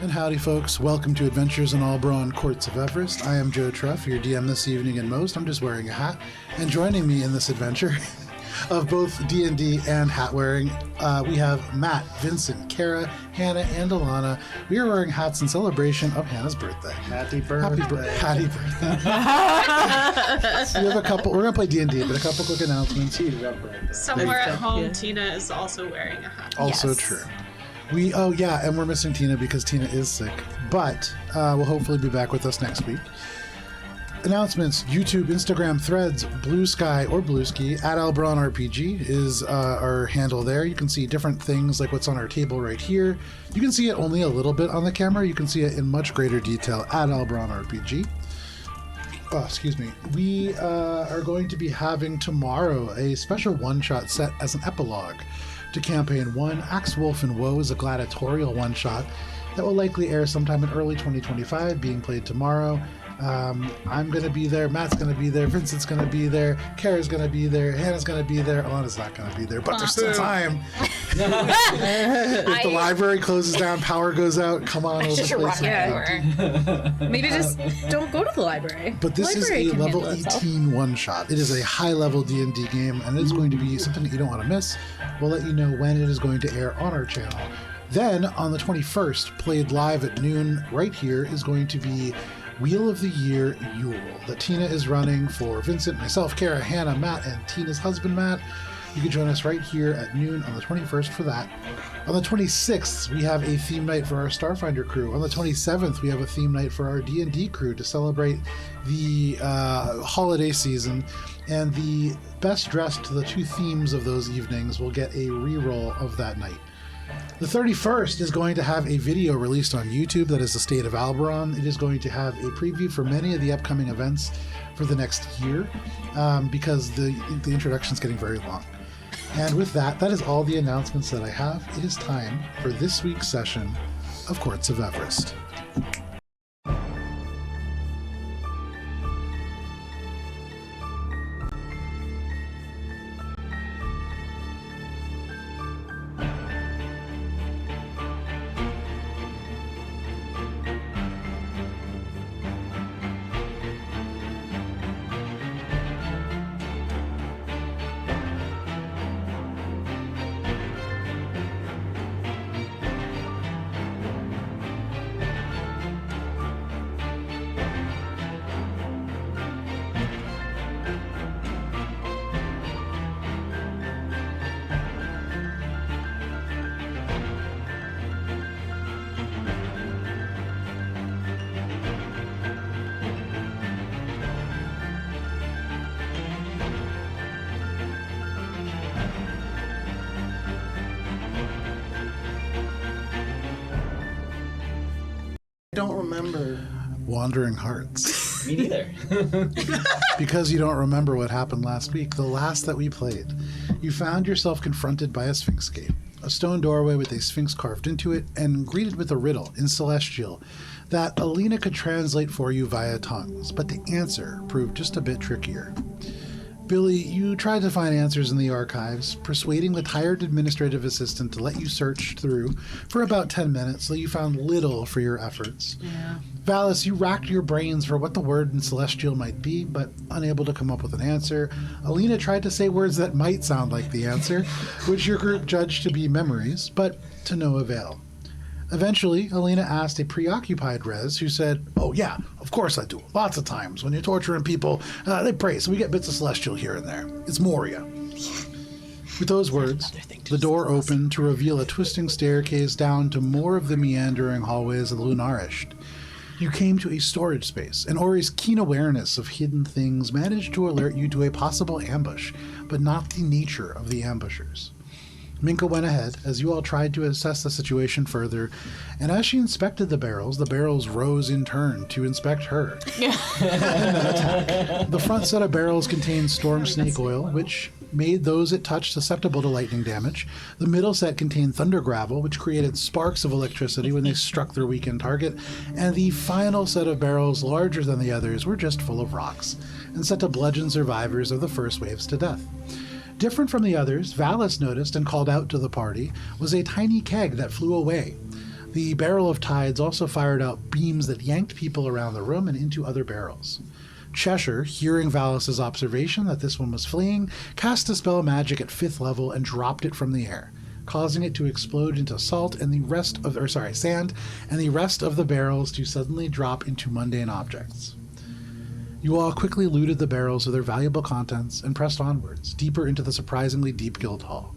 And howdy, folks. Welcome to Adventures in Albron, Courts of Everest. I am Joe Truff, your DM this evening and most. I'm just wearing a hat. And joining me in this adventure of both D&D and hat wearing, we have Matt, Vincent, Kara, Hannah, and Alana. We are wearing hats in celebration of Hannah's birthday. Happy birthday. Happy birthday. So we have a couple, we're going to play D&D, but a couple quick announcements. Somewhere at home, Tina is also wearing a hat. Also true. And we're missing Tina because Tina is sick, but we'll hopefully be back with us next week. Announcements: YouTube, Instagram, Threads, Blue Sky or Blueski at Albron RPG is our handle there. You can see different things like what's on our table right here. You can see it only a little bit on the camera. You can see it in much greater detail at Albron RPG. We are going to be having tomorrow a special one-shot set as an epilogue to Campaign 1. Axe, Wolf, and Woe is a gladiatorial one-shot that will likely air sometime in early 2025, being played tomorrow. I'm going to be there, Matt's going to be there, Vincent's going to be there, Kara's going to be there, Hannah's going to be there, Alana's not going to be there, but there's still time. If the library closes down, power goes out, come on over to place. Maybe just don't go to the library. But this is a level 18 one-shot. It is a high-level D&D game, and it's going to be something that you don't want to miss. We'll let you know when it is going to air on our channel. Then, on the 21st, played live at noon right here, is going to be Wheel of the Year Yule that Tina is running for Vincent, myself, Kara, Hannah, Matt, and Tina's husband, Matt. You can join us right here at noon on the 21st for that. On the 26th, we have a theme night for our Starfinder crew. On the 27th, we have a theme night for our D&D crew to celebrate the holiday season. And the best dressed to the two themes of those evenings will get a reroll of that night. The 31st is going to have a video released on YouTube that is the State of Alberon. It is going to have a preview for many of the upcoming events for the next year because the introduction is getting very long. And with that, that is all the announcements that I have. It is time for this week's session of Courts of Everest. I don't remember. Wandering Hearts. Me neither. Because you don't remember what happened last week, the last that we played. You found yourself confronted by a Sphinx gate, a stone doorway with a Sphinx carved into it, and greeted with a riddle in Celestial that Alina could translate for you via tongues, but the answer proved just a bit trickier. Billy, you tried to find answers in the archives, persuading the tired administrative assistant to let you search through for about 10 minutes, so you found little for your efforts. Yeah. Valis, you racked your brains for what the word in Celestial might be, but unable to come up with an answer. Alina tried to say words that might sound like the answer, which your group judged to be memories, but to no avail. Eventually, Alina asked a preoccupied Rez, who said, "Oh yeah, of course I do. Lots of times. When you're torturing people, they pray, so we get bits of Celestial here and there. It's Moria." With those words, the door opened to reveal a twisting staircase down to more of the meandering hallways of the Lunarished. You came to a storage space, and Ori's keen awareness of hidden things managed to alert you to a possible ambush, but not the nature of the ambushers. Minka went ahead as you all tried to assess the situation further, and as she inspected the barrels rose in turn to inspect her. The front set of barrels contained storm snake oil, which made those it touched susceptible to lightning damage. The middle set contained thunder gravel, which created sparks of electricity when they struck their weakened target. And the final set of barrels, larger than the others, were just full of rocks, and set to bludgeon survivors of the first waves to death. Different from the others, Valis noticed and called out to the party, was a tiny keg that flew away. The Barrel of Tides also fired out beams that yanked people around the room and into other barrels. Cheshire, hearing Valis' observation that this one was fleeing, cast a spell of magic at 5th level and dropped it from the air, causing it to explode into sand and the rest of the barrels to suddenly drop into mundane objects. You all quickly looted the barrels of their valuable contents and pressed onwards, deeper into the surprisingly deep guild hall.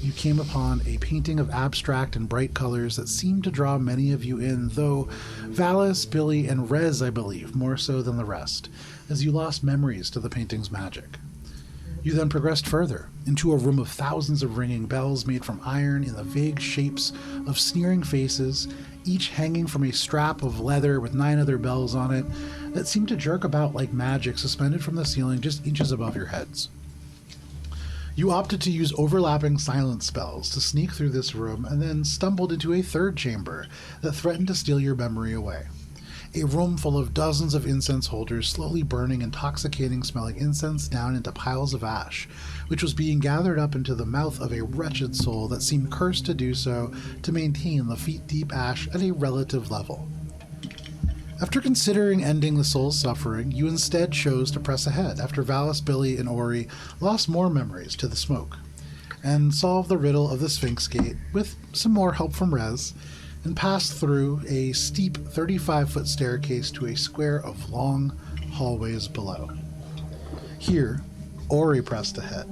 You came upon a painting of abstract and bright colors that seemed to draw many of you in, though Valis, Billy, and Rez, I believe, more so than the rest, as you lost memories to the painting's magic. You then progressed further, into a room of thousands of ringing bells made from iron in the vague shapes of sneering faces, each hanging from a strap of leather with 9 other bells on it that seemed to jerk about like magic suspended from the ceiling just inches above your heads. You opted to use overlapping silence spells to sneak through this room and then stumbled into a third chamber that threatened to steal your memory away. A room full of dozens of incense holders slowly burning intoxicating smelling incense down into piles of ash, which was being gathered up into the mouth of a wretched soul that seemed cursed to do so to maintain the feet-deep ash at a relative level. After considering ending the soul's suffering, you instead chose to press ahead after Valis, Billy, and Ori lost more memories to the smoke, and solved the riddle of the Sphinx Gate with some more help from Rez, and passed through a steep 35-foot staircase to a square of long hallways below. Here, Ori pressed ahead.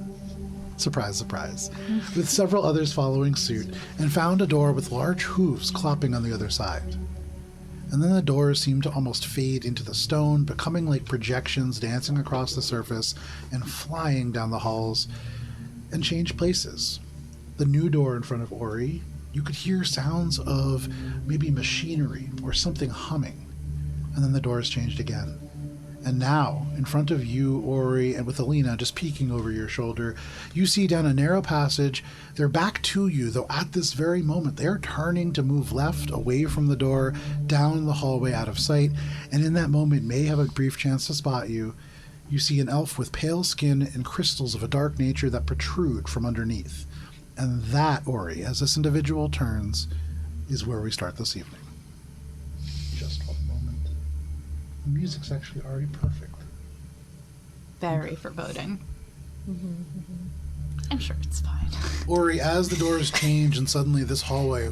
Surprise, surprise. With several others following suit, and found a door with large hooves clopping on the other side. And then the doors seemed to almost fade into the stone, becoming like projections dancing across the surface and flying down the halls, and change places. The new door in front of Ori, you could hear sounds of maybe machinery or something humming, and then the doors changed again. And now, in front of you, Ori, and with Alina just peeking over your shoulder, you see down a narrow passage. They're back to you, though at this very moment they're turning to move left, away from the door, down the hallway out of sight, and in that moment may have a brief chance to spot you. You see an elf with pale skin and crystals of a dark nature that protrude from underneath. And that, Ori, as this individual turns, is where we start this evening. Just one moment. The music's actually already perfect. Very foreboding. I'm sure it's fine. Ori, as the doors change and suddenly this hallway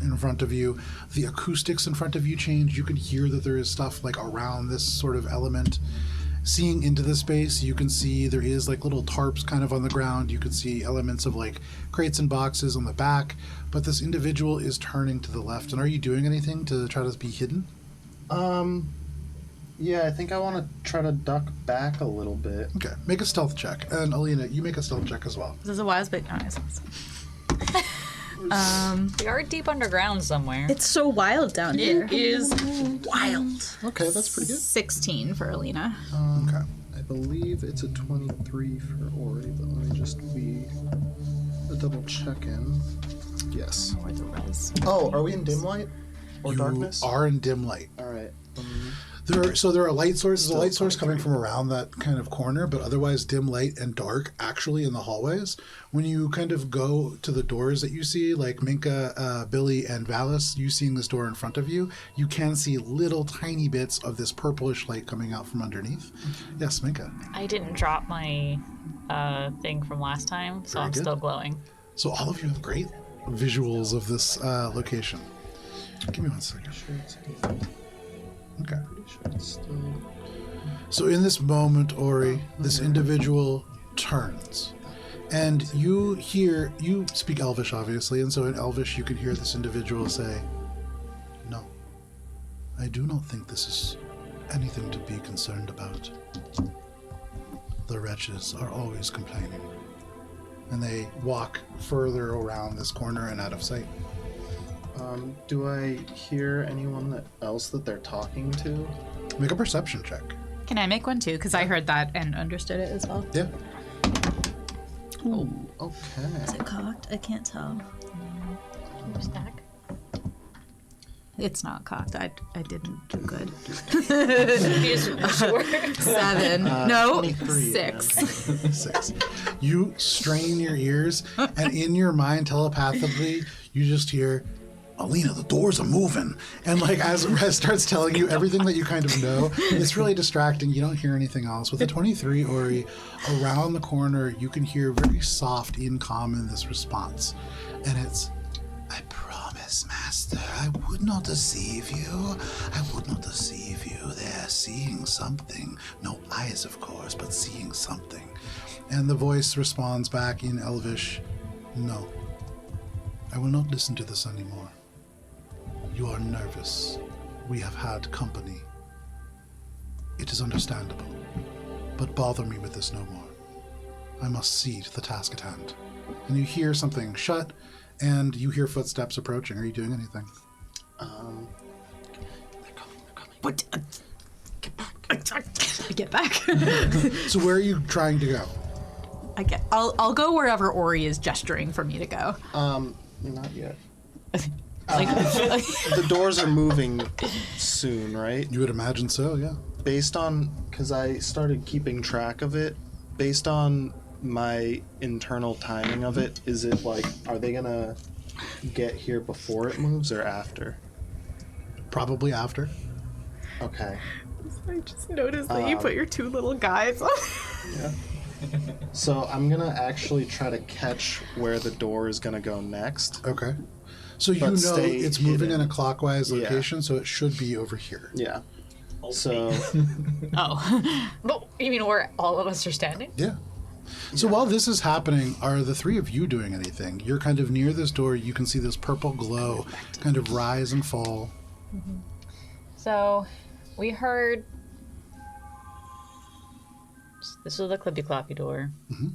in front of you, the acoustics in front of you change. You can hear that there is stuff like around this sort of element. Seeing into the space, you can see there is like little tarps kind of on the ground. You can see elements of like crates and boxes on the back, but this individual is turning to the left. And are you doing anything to try to be hidden? Yeah, I think I want to try to duck back a little bit. Okay, make a stealth check. And Alina, you make a stealth check as well. This is a wise bit nice. We are deep underground somewhere. It's so wild down here. It is wild. Okay, that's pretty good. 16 for Alina. Okay. I believe it's a 23 for Ori, but let me just be a double check-in. Yes. Or the res. Oh, are we in dim light? Or You darkness? are in dim light. All right. There are light sources. There's a light source coming from around that kind of corner, but otherwise dim light and dark actually in the hallways. When you kind of go to the doors that you see, like Minka, Billy, and Valis, you seeing this door in front of you, you can see little tiny bits of this purplish light coming out from underneath. Yes, Minka. I didn't drop my thing from last time, so Very I'm good. still glowing. So all of you have great visuals of this location. Give me one second. Okay. So in this moment, Ori, this individual turns. And you speak Elvish, obviously, and so in Elvish you can hear this individual say, "No, I do not think this is anything to be concerned about. The wretches are always complaining." And they walk further around this corner and out of sight. Do I hear anyone else that they're talking to? Make a perception check. Can I make one too? Because I heard that and understood it as well. Yeah. Oh, okay. Is it cocked? I can't tell. Stack. It's not cocked. I didn't do good. Sure. 7. No, 23, 6. 6. You strain your ears, and in your mind, telepathically, you just hear, Alina, the doors are moving. And like as Rez starts telling you everything that you kind of know, it's really distracting. You don't hear anything else. With the 23, Ori, around the corner, you can hear very soft, in common, this response. And it's, I promise, Master, I would not deceive you. I would not deceive you. They're seeing something. No eyes, of course, but seeing something. And the voice responds back in Elvish, no. I will not listen to this anymore. You are nervous. We have had company. It is understandable. But bother me with this no more. I must see to the task at hand. And you hear something shut, and you hear footsteps approaching. Are you doing anything? They're coming. What? Get back. So where are you trying to go? I'll go wherever Ori is gesturing for me to go. Not yet. Like, The doors are moving soon, right? You would imagine so, yeah. Based on, because I started keeping track of it, based on my internal timing of it, is it like, are they gonna get here before it moves or after? Probably after. Okay. I just noticed that you put your two little guys on. Yeah. So I'm gonna actually try to catch where the door is gonna go next. Okay. So you But know stay it's moving hidden. in a clockwise Yeah. location, so it should be over here. Yeah. So oh. But you mean where all of us are standing? Yeah. So while this is happening, are the three of you doing anything? You're kind of near this door. You can see this purple glow kind of rise and fall. So, we heard. This was the clippy cloppy door. Mm-hmm.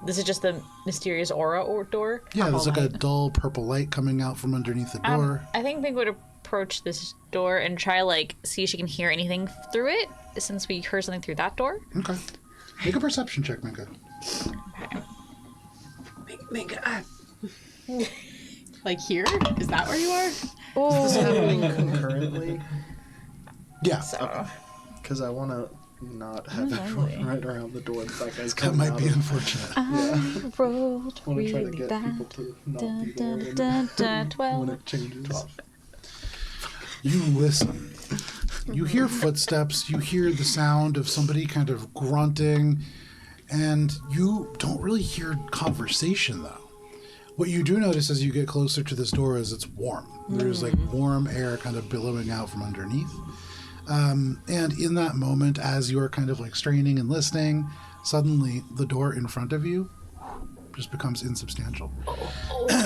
This is just the mysterious aura or door. Yeah, there's like a light. dull purple light coming out from underneath the door. I think Mink would approach this door and try see if she can hear anything through it, since we heard something through that door. Okay. Make a perception check, Minka. Minka. Like here? Is that where you are? is this happening concurrently? Yeah. Because I want to not have everyone right around the door that guy's That coming might out be of. unfortunate. Yeah. Rolled I want to try to really get bad. people to not be Dun, there dun, dun, when 12. it changes. You listen. You hear footsteps. You hear the sound of somebody kind of grunting. And you don't really hear conversation, though. What you do notice as you get closer to this door is it's warm. There's like warm air kind of billowing out from underneath. And in that moment, as you're kind of like straining and listening, suddenly the door in front of you just becomes insubstantial.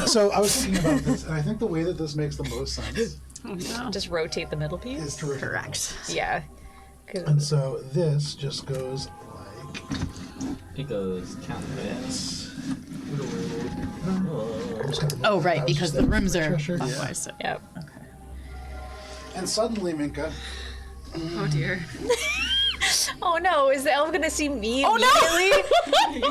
So I was thinking about this, and I think the way that this makes the most sense Just rotate the middle piece. is to correct. Yeah. And so this just goes like It goes count this. Oh, right, because the rooms are Treasure. clockwise. So. Yep. and suddenly, Minka, Oh dear. Oh no, is the elf gonna see me immediately?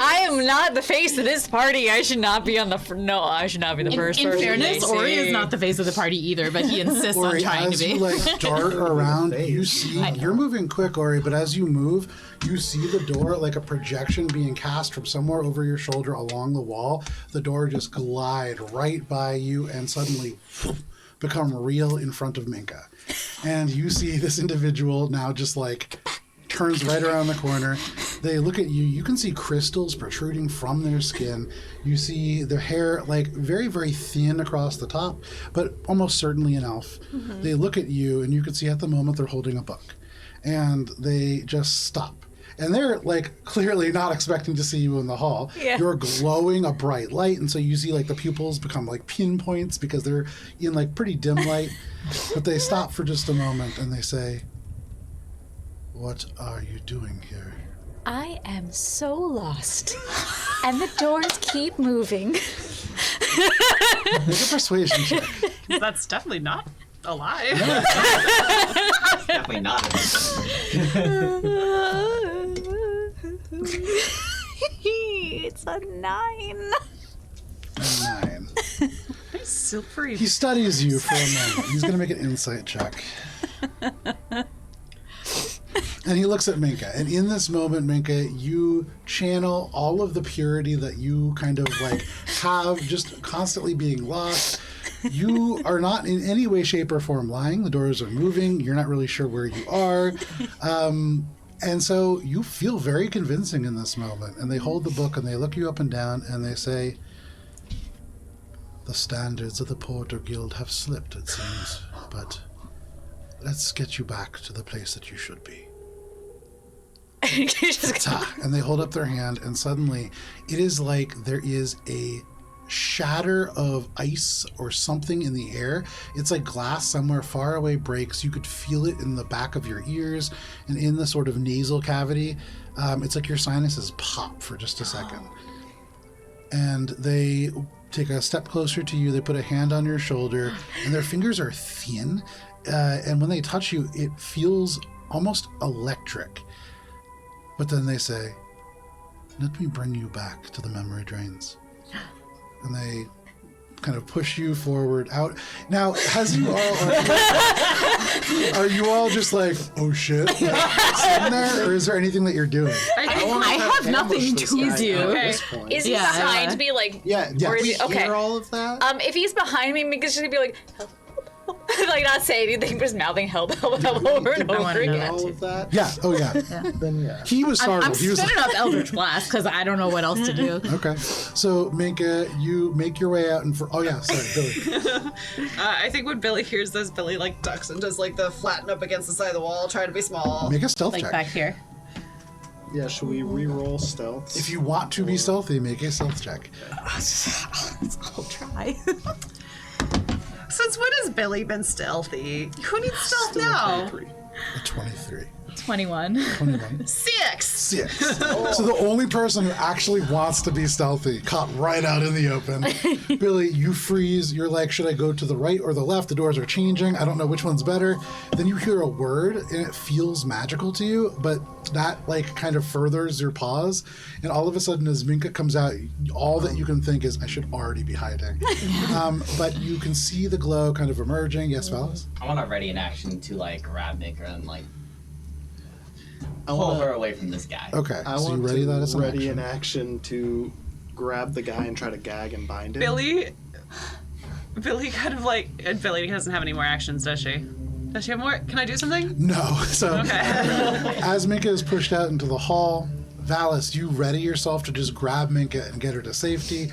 I am not the face of this party. I should not be on the no, I should not be the first In person. fairness, they Ori see. is not the face of the party either, but he insists on Ori, trying to as be. you like dart around, you see you're moving quick, Ori, but as you move, you see the door like a projection being cast from somewhere over your shoulder along the wall. The door just glide right by you and suddenly become real in front of Minka. And you see this individual now just like turns right around the corner. They look at you. You can see crystals protruding from their skin. You see their hair like very, very thin across the top, but almost certainly an elf. They look at you, and you can see at the moment they're holding a book. And they just stop. And they're like clearly not expecting to see you in the hall. Yeah. You're glowing a bright light, and so you see like the pupils become like pinpoints because they're in like pretty dim light. But they stop for just a moment and they say, "What are you doing here?" I am so lost. And the doors keep moving. Make a persuasion check. That's definitely not a lie. Definitely not. It's a 9. A 9. Silvery. He studies you for a moment. He's going to make an insight check. And he looks at Minka. And in this moment, Minka, you channel all of the purity that you kind of like have just constantly being lost. You are not in any way, shape, or form lying. The doors are moving. You're not really sure where you are. And so you feel very convincing in this moment. And they hold the book and they look you up and down and they say, the standards of the Porter Guild have slipped, it seems. But let's get you back to the place that you should be. And they hold up their hand and suddenly it is like there is a shatter of ice or something in the air. It's like glass somewhere far away breaks. You could feel it in the back of your ears and in the sort of nasal cavity. It's like your sinuses pop for just a second. And they take a step closer to you. They put a hand on your shoulder and their fingers are thin. And when they touch you, it feels almost electric. But then they say, let me bring you back to the memory drains. And they kind of push you forward out. Now, as you all are you all just like, oh shit, sitting there? Or is there anything that you're doing? I have nothing to do. Is he behind me? Like, Yeah, or is we he, okay. hear all of that? If he's behind me, Minka's just gonna be like, help. Like, not say anything, just mouthing help, help, help over and over again. All of that? Yeah, oh yeah. Then yeah. He was startled. I'm He was spinning up Eldritch Blast because I don't know what else to do. okay. So, Minka, you make your way out and oh yeah, sorry, Billy. I think when Billy hears this, Billy like ducks and does like the flatten up against the side of the wall, trying to be small. Make a stealth Like check. back here. Yeah, should we re-roll stealth? If you want to be stealthy, make a stealth check. I'll try. Since when has Billy been stealthy? Who needs stealth Still now? a 23. A 23. 21. 21. 6. 6. So the only person who actually wants to be stealthy caught right out in the open. Billy, you freeze. You're like, should I go to the right or the left? The doors are changing. I don't know which one's better. Then you hear a word and it feels magical to you, but that like kind of furthers your pause. And all of a sudden as Minka comes out, all that you can think is, I should already be hiding. But you can see the glow kind of emerging. Yes, Valis? I want to ready an action to like grab Minka and like I pull wanna- her away from this guy. Okay, I so you want ready to that as an ready action? an action to grab the guy and try to gag and bind him. Billy kind of like, and Billy doesn't have any more actions, does she? Does she have more? Can I do something? No. So Okay. as Minka is pushed out into the hall, Valis, you ready yourself to just grab Minka and get her to safety,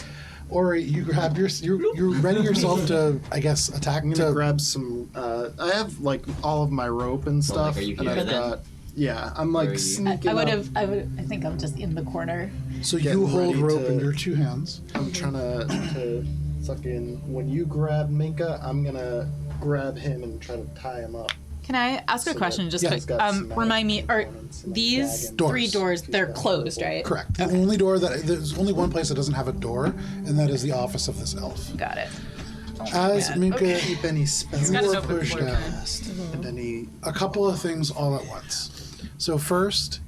or you grab you ready yourself to, I guess, attack. I'm gonna grab some. I have like all of my rope and Well, like, stuff, are you and here I've then? got. Yeah, I'm Where are like you? sneaking. I think I'm just in the corner. So getting you hold ready rope to- in your two hands. I'm trying to fucking. When you grab Minka, I'm gonna grab him and try to tie him up. Can I ask a So question that just Yeah. quick? he's got some Remind me, are components and, like, these gag and- Doors. 3 doors, they're closed, right? Correct. The only door there's only one place that doesn't have a door, and that is the office of this elf. Got it. As Minka, Keep any spells got you it are open pushed for out. cast, and any. A couple of things all at once. So first,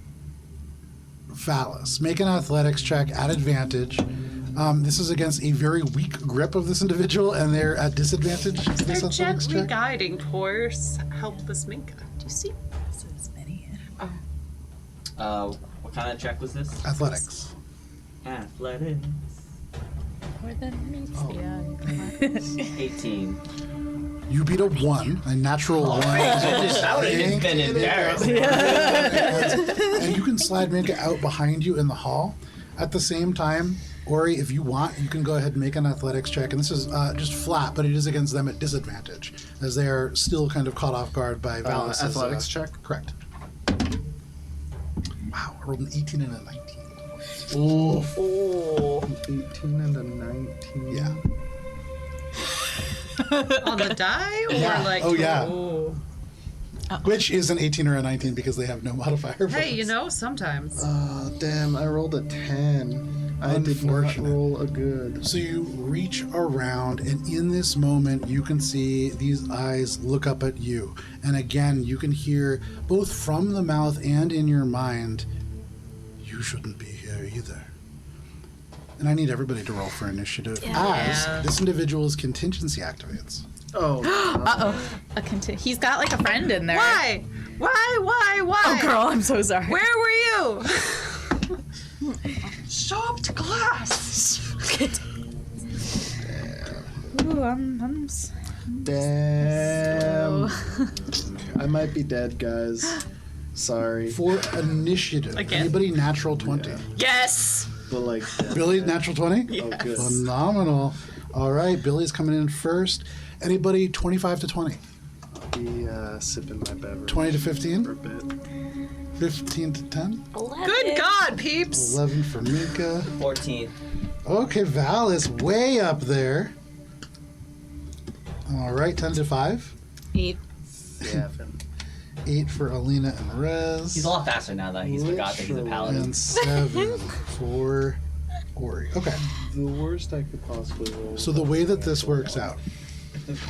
Valis, make an athletics check at advantage. This is against a very weak grip of this individual, and they're at disadvantage. for this They're athletics gently check. guiding towards helpless Minka. Do you see this many? What kind of check was this? Athletics. Athletics. More than meets the eye. 18. You beat a 1, a natural 1. That would have been embarrassing. And you can slide Minka out behind you in the hall. At the same time, Ori, if you want, you can go ahead and make an athletics check. And this is just flat, but it is against them at disadvantage, as they are still kind of caught off guard by Valis. Athletics check? Correct. Wow, I rolled an 18 and a 19. Oh, 18 and a 19. Yeah. On the die? Or Yeah. like. Oh, yeah. Oh. Which is an 18 or a 19 because they have no modifier. Hey, you know, sometimes. Oh, damn, I rolled a 10. I did not Unfortunate. roll a good. So you reach around, and in this moment, you can see these eyes look up at you. And again, you can hear, both from the mouth and in your mind, you shouldn't be here either. And I need everybody to roll for initiative as this individual's contingency activates. Oh, He's got like a friend in there. Why? Why? Oh, girl, I'm so sorry. Where were you? Show up to class. Ooh, Damn. I might be dead, guys. Sorry. For initiative, Again? anybody natural 20? Yes. But like, Billy, natural 20? oh, good. Phenomenal. All right, Billy's coming in first. Anybody 25 to 20? Be sipping my beverage 20 to for a 15? bit. 15 to 10? 11. Good God, peeps. 11 for Mika. 14. Okay, Val is way up there. All right, 10 to 5. 8. Yeah, Finn. 8 for Alina and Rez. He's a lot faster now that he's forgot that he's a paladin. And 7 for Ori. Okay, The worst I could possibly roll. so the way that this works out,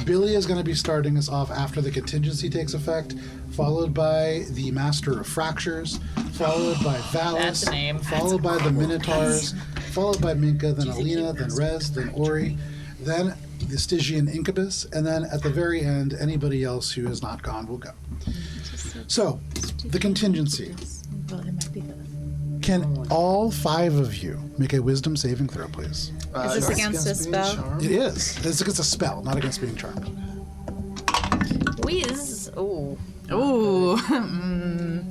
Billy is going to be starting us off after the contingency takes effect, followed by the Master of Fractures, followed by Valis, That's a name. followed by the Minotaurs, followed by Minka, then Alina, then Rez, then Ori, then the Stygian Incubus, and then at the very end, anybody else who has not gone will go. So, the contingency. Well, it might be the. Can all 5 of you make a wisdom saving throw, please? Is this against a being spell? charmed? It is. It's against a spell, not against being charmed. Whiz. Ooh. Ooh.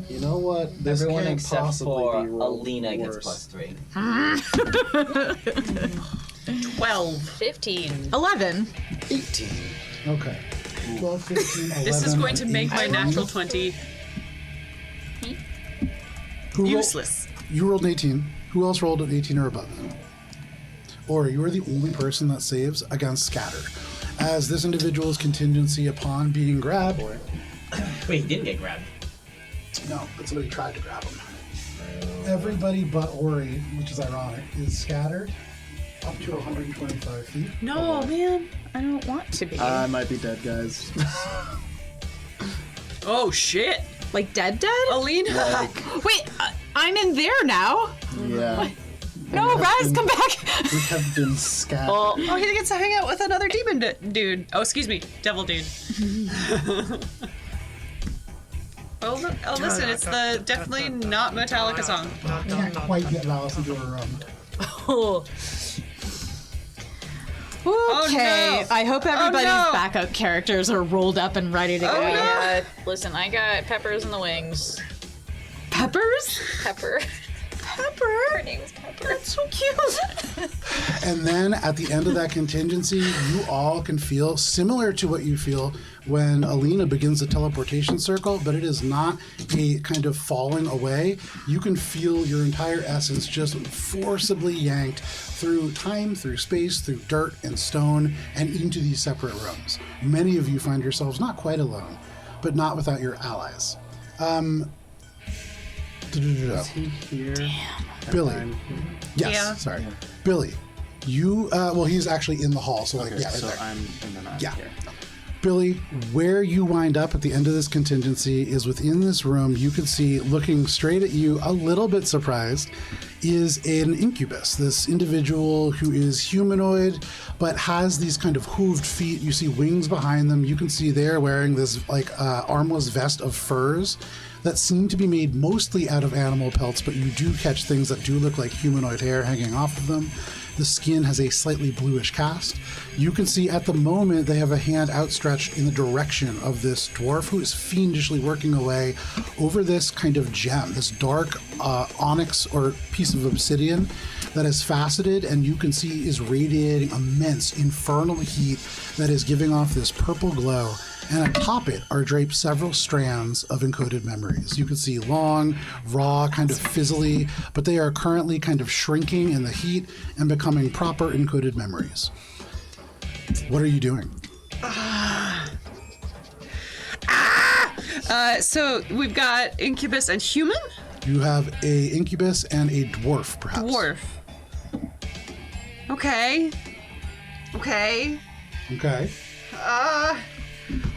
You know what? This Everyone can't except possibly for be rolled Alina gets worse. +3. 12. 15. 11. 18. Okay. 12, 15, 11. This is going to make my 18. natural 20 Who useless. You rolled an 18. Who else rolled an 18 or above? Or you are the only person that saves against scatter. As this individual's contingency upon being grabbed. Wait, he didn't get grabbed. No, but somebody tried to grab him. Everybody but Ori, which is ironic, is scattered up to 125 feet. No, man. I don't want to be. I might be dead, guys. Oh, shit. Like dead? Alina. Wait, I'm in there now. Yeah. No, Raz, come back. We have been scattered. Well, Oh, he gets to hang out with another demon dude. Oh, excuse me. Devil dude. Oh, look, oh, listen, it's the definitely not Metallica song. Can't quite get Valis into her room. oh, Okay, no. I hope everybody's no. backup characters are rolled up and ready to go. Oh, no. yeah. Listen, I got peppers in the wings. Peppers? Pepper. Pepper? Her name's Pepper. That's so cute. And then at the end of that contingency, you all can feel similar to what you feel when Alina begins the teleportation circle, but it is not a kind of falling away. You can feel your entire essence just forcibly yanked through time, through space, through dirt and stone, and into these separate rooms. Many of you find yourselves not quite alone, but not without your allies. Is he here? Billy. I'm here. Yes, Yeah. sorry. Billy, you, well, he's actually in the hall, so like, Okay, yeah, right so there. I'm and then I'm Yeah. here. Billy, where you wind up at the end of this contingency is within this room. You can see, looking straight at you, a little bit surprised, is an incubus. This individual who is humanoid, but has these kind of hooved feet. You see wings behind them. You can see they're wearing this like armless vest of furs that seem to be made mostly out of animal pelts, but you do catch things that do look like humanoid hair hanging off of them. The skin has a slightly bluish cast. You can see at the moment they have a hand outstretched in the direction of this dwarf who is fiendishly working away over this kind of gem, this dark onyx or piece of obsidian that is faceted and you can see is radiating immense infernal heat that is giving off this purple glow. And atop it are draped several strands of encoded memories. You can see long, raw, kind of fizzly, but they are currently kind of shrinking in the heat and becoming proper encoded memories. What are you doing? So we've got incubus and human? You have a incubus and a dwarf, perhaps. Dwarf. Okay. Okay. Okay.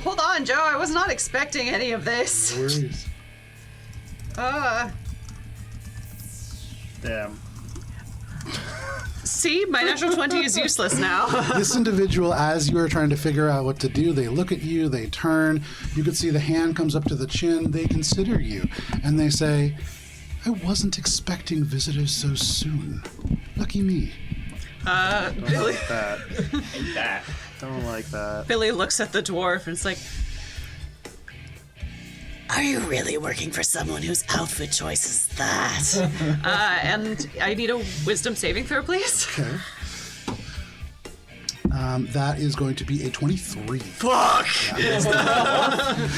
Hold on, Joe. I was not expecting any of this. No worries. Damn. See, my natural 20 is useless now. This individual, as you are trying to figure out what to do, they look at you, they turn. You can see the hand comes up to the chin. They consider you, and they say, I wasn't expecting visitors so soon. Lucky me. Billy, Like that. Don't like that. Billy looks at the dwarf and it's like, Are you really working for someone whose outfit choice is that? and I need a wisdom saving throw, please. Okay. That is going to be a 23. Fuck!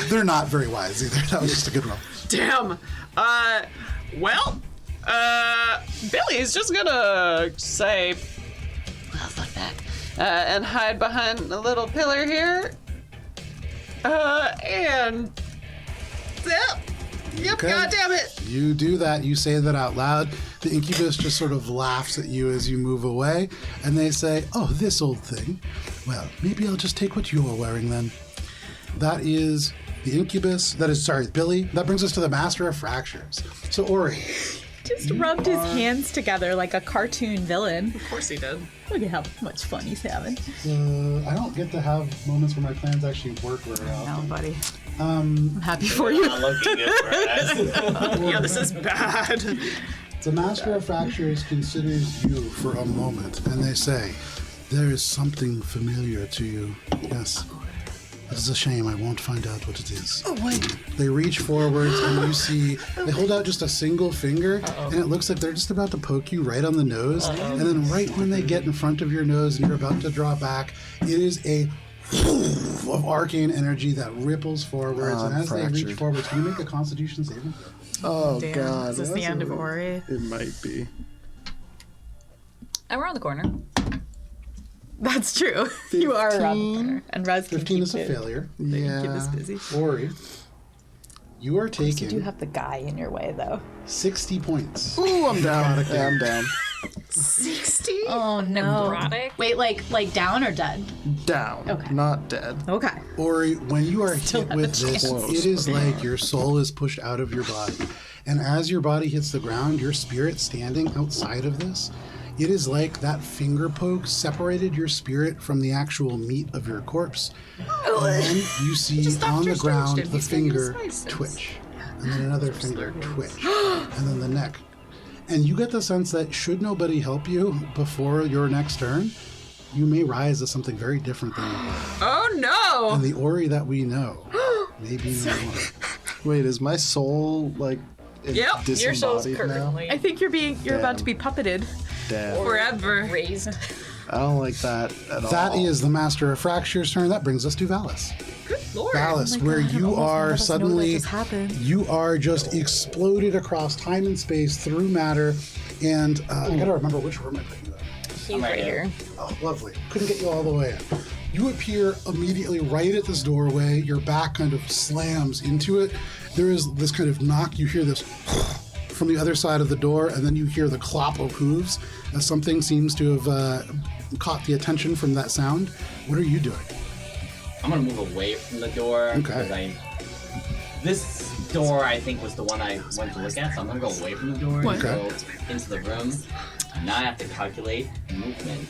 They're not very wise either. That was just a good roll. Damn. Well, Billy's just gonna say, Well, fuck that. and hide behind a little pillar here. And yep, Okay. God damn it. You do that. You say that out loud. The incubus just sort of laughs at you as you move away, and they say, oh, this old thing. Well, maybe I'll just take what you're wearing then. That is the incubus. That is, sorry, Billy. That brings us to the Master of Fractures. So, Ori. Just rubbed his hands together like a cartoon villain. Of course he did. Look at how much fun he's having. I don't get to have moments where my plans actually work very often. No, buddy. I'm happy for you. Not looking good for us. Yeah, this is bad. The Master of Fractures considers you for a moment, and they say, there is something familiar to you. Yes. It is a shame I won't find out what it is. Oh, wait. They reach forwards, and you see, they hold out just a single finger, and it looks like they're just about to poke you right on the nose. And then right when they get in front of your nose and you're about to draw back, it is a of arcane energy that ripples forwards. And as they reach fractured. forwards, can you make a Constitution saving throw? Oh, Damn, God. is this the that's end a- of Ori? It might be. And we're on the corner. That's true. You are around the corner. And Raz can 15 keep is a it. failure. Keep us busy. Ori, you are You do taking have the guy in your way, though. 60 points. Ooh, I'm down. Yeah, I'm down. 60? Oh, no. Necrotic? Wait, like down or dead? Down. Okay. Not dead. Okay. Ori, when you are Still hit have a with this, chance. it is like your soul is pushed out of your body. And as your body hits the ground, your spirit standing outside of this, it is like that finger poke separated your spirit from the actual meat of your corpse. And then you see on the ground the finger twitch. And then another finger twitch. And then the neck. And you get the sense that should nobody help you before your next turn, you may rise as something very different than you are. Oh no! And the Ori that we know may be no more. Wait, is my soul, like, Yep, Your soul's disembodied now? currently I think you're about to be puppeted. Damn. Forever. raised. I don't like that at all. That is the Master of Fractures' turn. That brings us to Valis. Good lord. Valis, where God, you almost none are of us know that suddenly, just happened. you are just exploded across time and space through matter. And I gotta remember which room I put you in. He's right here. Oh, lovely. Couldn't get you all the way in. You appear immediately right at this doorway. Your back kind of slams into it. There is this kind of knock. You hear this from the other side of the door, and then you hear the clop of hooves as something seems to have caught the attention from that sound. What are you doing? I'm gonna move away from the door. Okay. Because this door, I think, was the one I went to look at, so I'm gonna go away from the door and Okay. go into the room. Now I have to calculate movement.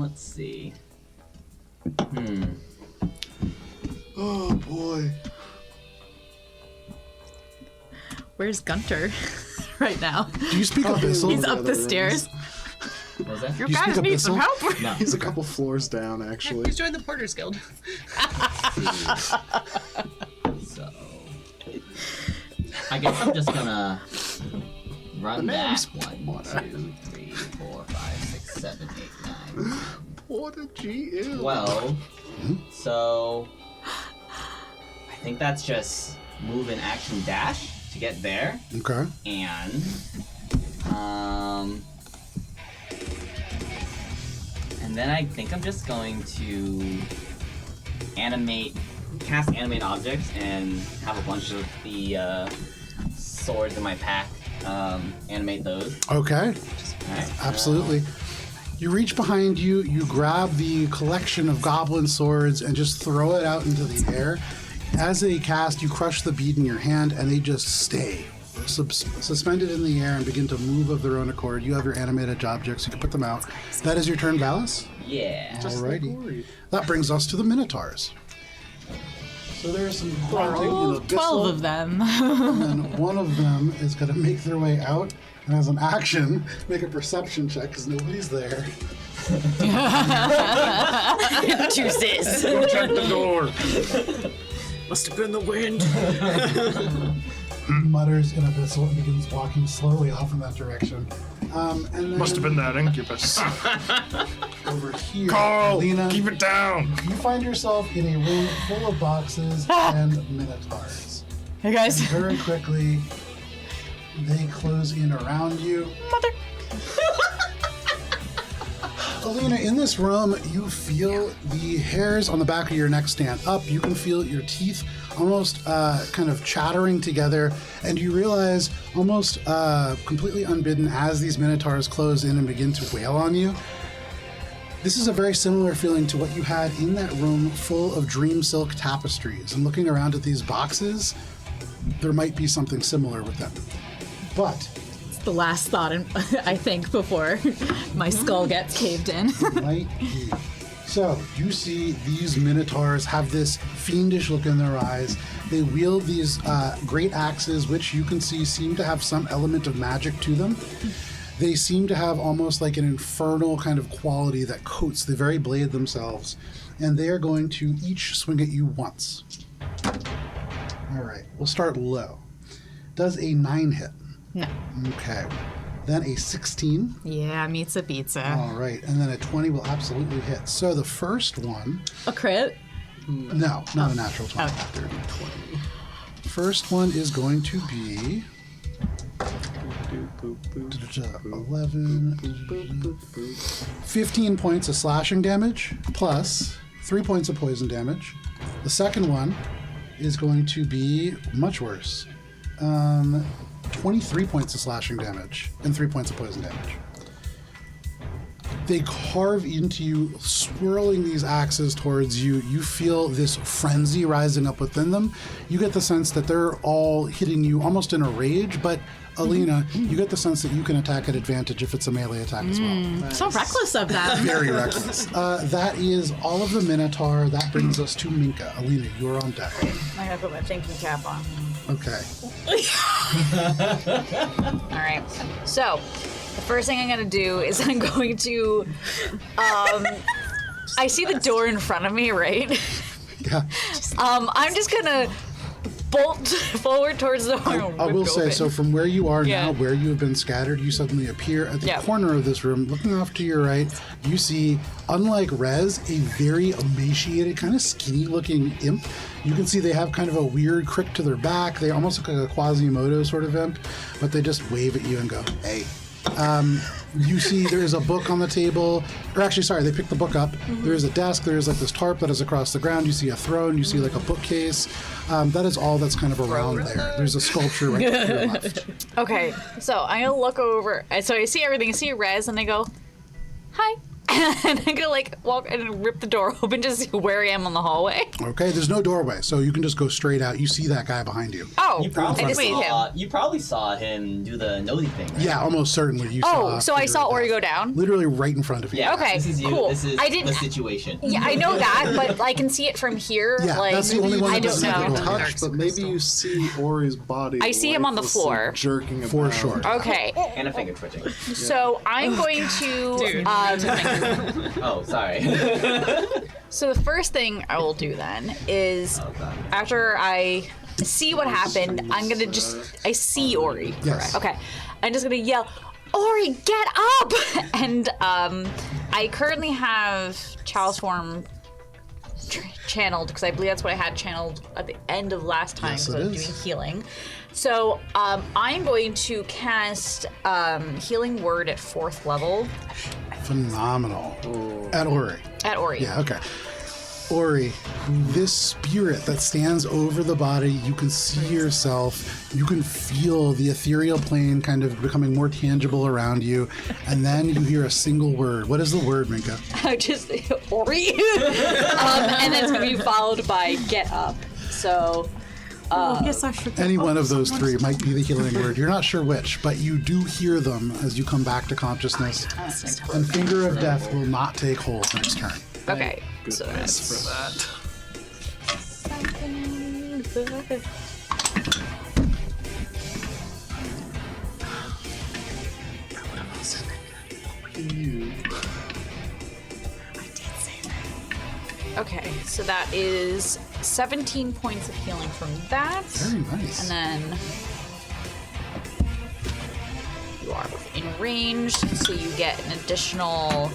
Let's see. Oh boy. Where's Gunter right now? Do you speak Abyssal? He's the up other the rooms. stairs. What was that? Your You guys speak need some Abyssal? help. No. He's a couple floors down, actually. He's joined the Porters Guild. So, I guess I'm just gonna run back. name's 1, 2, 3, 4, 5, 6, 7, 8, 9, What a GM. 12. So, I think that's just move and action dash to get there. Okay. And then I think I'm just going to cast animate objects and have a bunch of the swords in my pack animate those. Okay. Alright. Absolutely. You reach behind you, you grab the collection of goblin swords and just throw it out into the air. As they cast, you crush the bead in your hand and they just stay suspended in the air and begin to move of their own accord. You have your animated objects. You can put them out. That is your turn, Valis. Yeah. Alrighty. That brings us to the Minotaurs. So there are some 12 of them. and one of them is going to make their way out, and as an action, make a perception check because nobody's there. Deuces. Go check the door. Must have been the wind. Mutters in abyssal and begins walking slowly off in that direction. And then Must have been that incubus. over here, Carl, Lena, keep it down. you find yourself in a room full of boxes and minotaurs. Hey guys. And very quickly, they close in around you. Mother. Alina, in this room, you feel the hairs on the back of your neck stand up. You can feel your teeth almost kind of chattering together, and you realize almost completely unbidden as these minotaurs close in and begin to wail on you. This is a very similar feeling to what you had in that room full of dream silk tapestries. And looking around at these boxes, there might be something similar with them. But The last thought, I think, before my skull gets caved in. might be. So, you see these minotaurs have this fiendish look in their eyes. They wield these great axes, which you can see seem to have some element of magic to them. They seem to have almost like an infernal kind of quality that coats the very blade themselves. And they are going to each swing at you once. All right, we'll start low. Does a 9 hit? No. Okay. Then a 16. Yeah, meets a pizza. All right, and then a 20 will absolutely hit. So the first one... A crit? No, not a natural 20. Okay. 30, 20. First one is going to be... 11... 15 points of slashing damage, plus 3 points of poison damage. The second one is going to be much worse. 23 points of slashing damage and 3 points of poison damage. They carve into you, swirling these axes towards you. You feel this frenzy rising up within them. You get the sense that they're all hitting you almost in a rage, but Alina, you get the sense that you can attack at advantage if it's a melee attack as well. So reckless of them. Very reckless. That is all of the Minotaur. That brings us to Minka. Alina, you're on deck. I gotta put my thinking cap on. Okay. All right. So, the first thing I'm gonna do is I'm going to. I see the door in front of me, right? Yeah. I'm just gonna bolt forward towards the door. I will say, so from where you are Yeah. now, where you have been scattered, you suddenly appear at the Yeah. corner of this room. Looking off to your right, you see, unlike Rez, a very emaciated, kind of skinny-looking imp. You can see they have kind of a weird crick to their back. They almost look like a Quasimodo sort of imp, but they just wave at you and go, hey. You see there is a book on the table, or actually, sorry, they pick the book up. There is a desk, there is like this tarp that is across the ground. You see a throne, you see like a bookcase. That is all that's kind of around there. There's a sculpture right to your left. Okay, so I'm gonna look over. So I see everything. I see Rez, and I go, "Hi," and I'm gonna like walk and rip the door open to see where I am on the hallway. Okay, there's no doorway, so you can just go straight out. You see that guy behind you. Oh, You probably I did see saw. him. You probably saw him do the nosy thing. Right? Yeah, almost certainly. You Oh, saw so I Peter saw at Ori death. go down. Literally right in front of you. Yeah. Okay, This is you. cool. This is I didn't- the situation. Yeah, I know that, but I can see it from here. Yeah, like, that's the only one I that don't doesn't have know. a touch, but maybe you see Ori's body. I see him on the lifelessly floor. jerking about. For sure. Okay, And a finger twitching. so I'm going to. Dude. Oh, sorry. So the first thing I will do then is, after I see what happened, I'm gonna just. I see Ori. Yes. Correct. Okay. I'm just gonna yell, "Ori, get up!" And I currently have Child's Form channeled because I believe that's what I had channeled at the end of last time Yes, because I it was is. doing healing. So I'm going to cast Healing Word at 4th level Phenomenal. At Ori. at Ori. Yeah, okay. Ori, this spirit that stands over the body, you can see yourself, you can feel the ethereal plane kind of becoming more tangible around you, and then you hear a single word. What is the word, Minka? Just Ori. And then it's going to be followed by get up. So Yes, I should. Any one of those three might be the healing word. You're not sure which, but you do hear them as you come back to consciousness. And Finger of Death will not take hold next turn. Okay. So Goodness for that. Okay, so that is 17 points of healing from that. Very nice. And then you are in range, so you get an additional.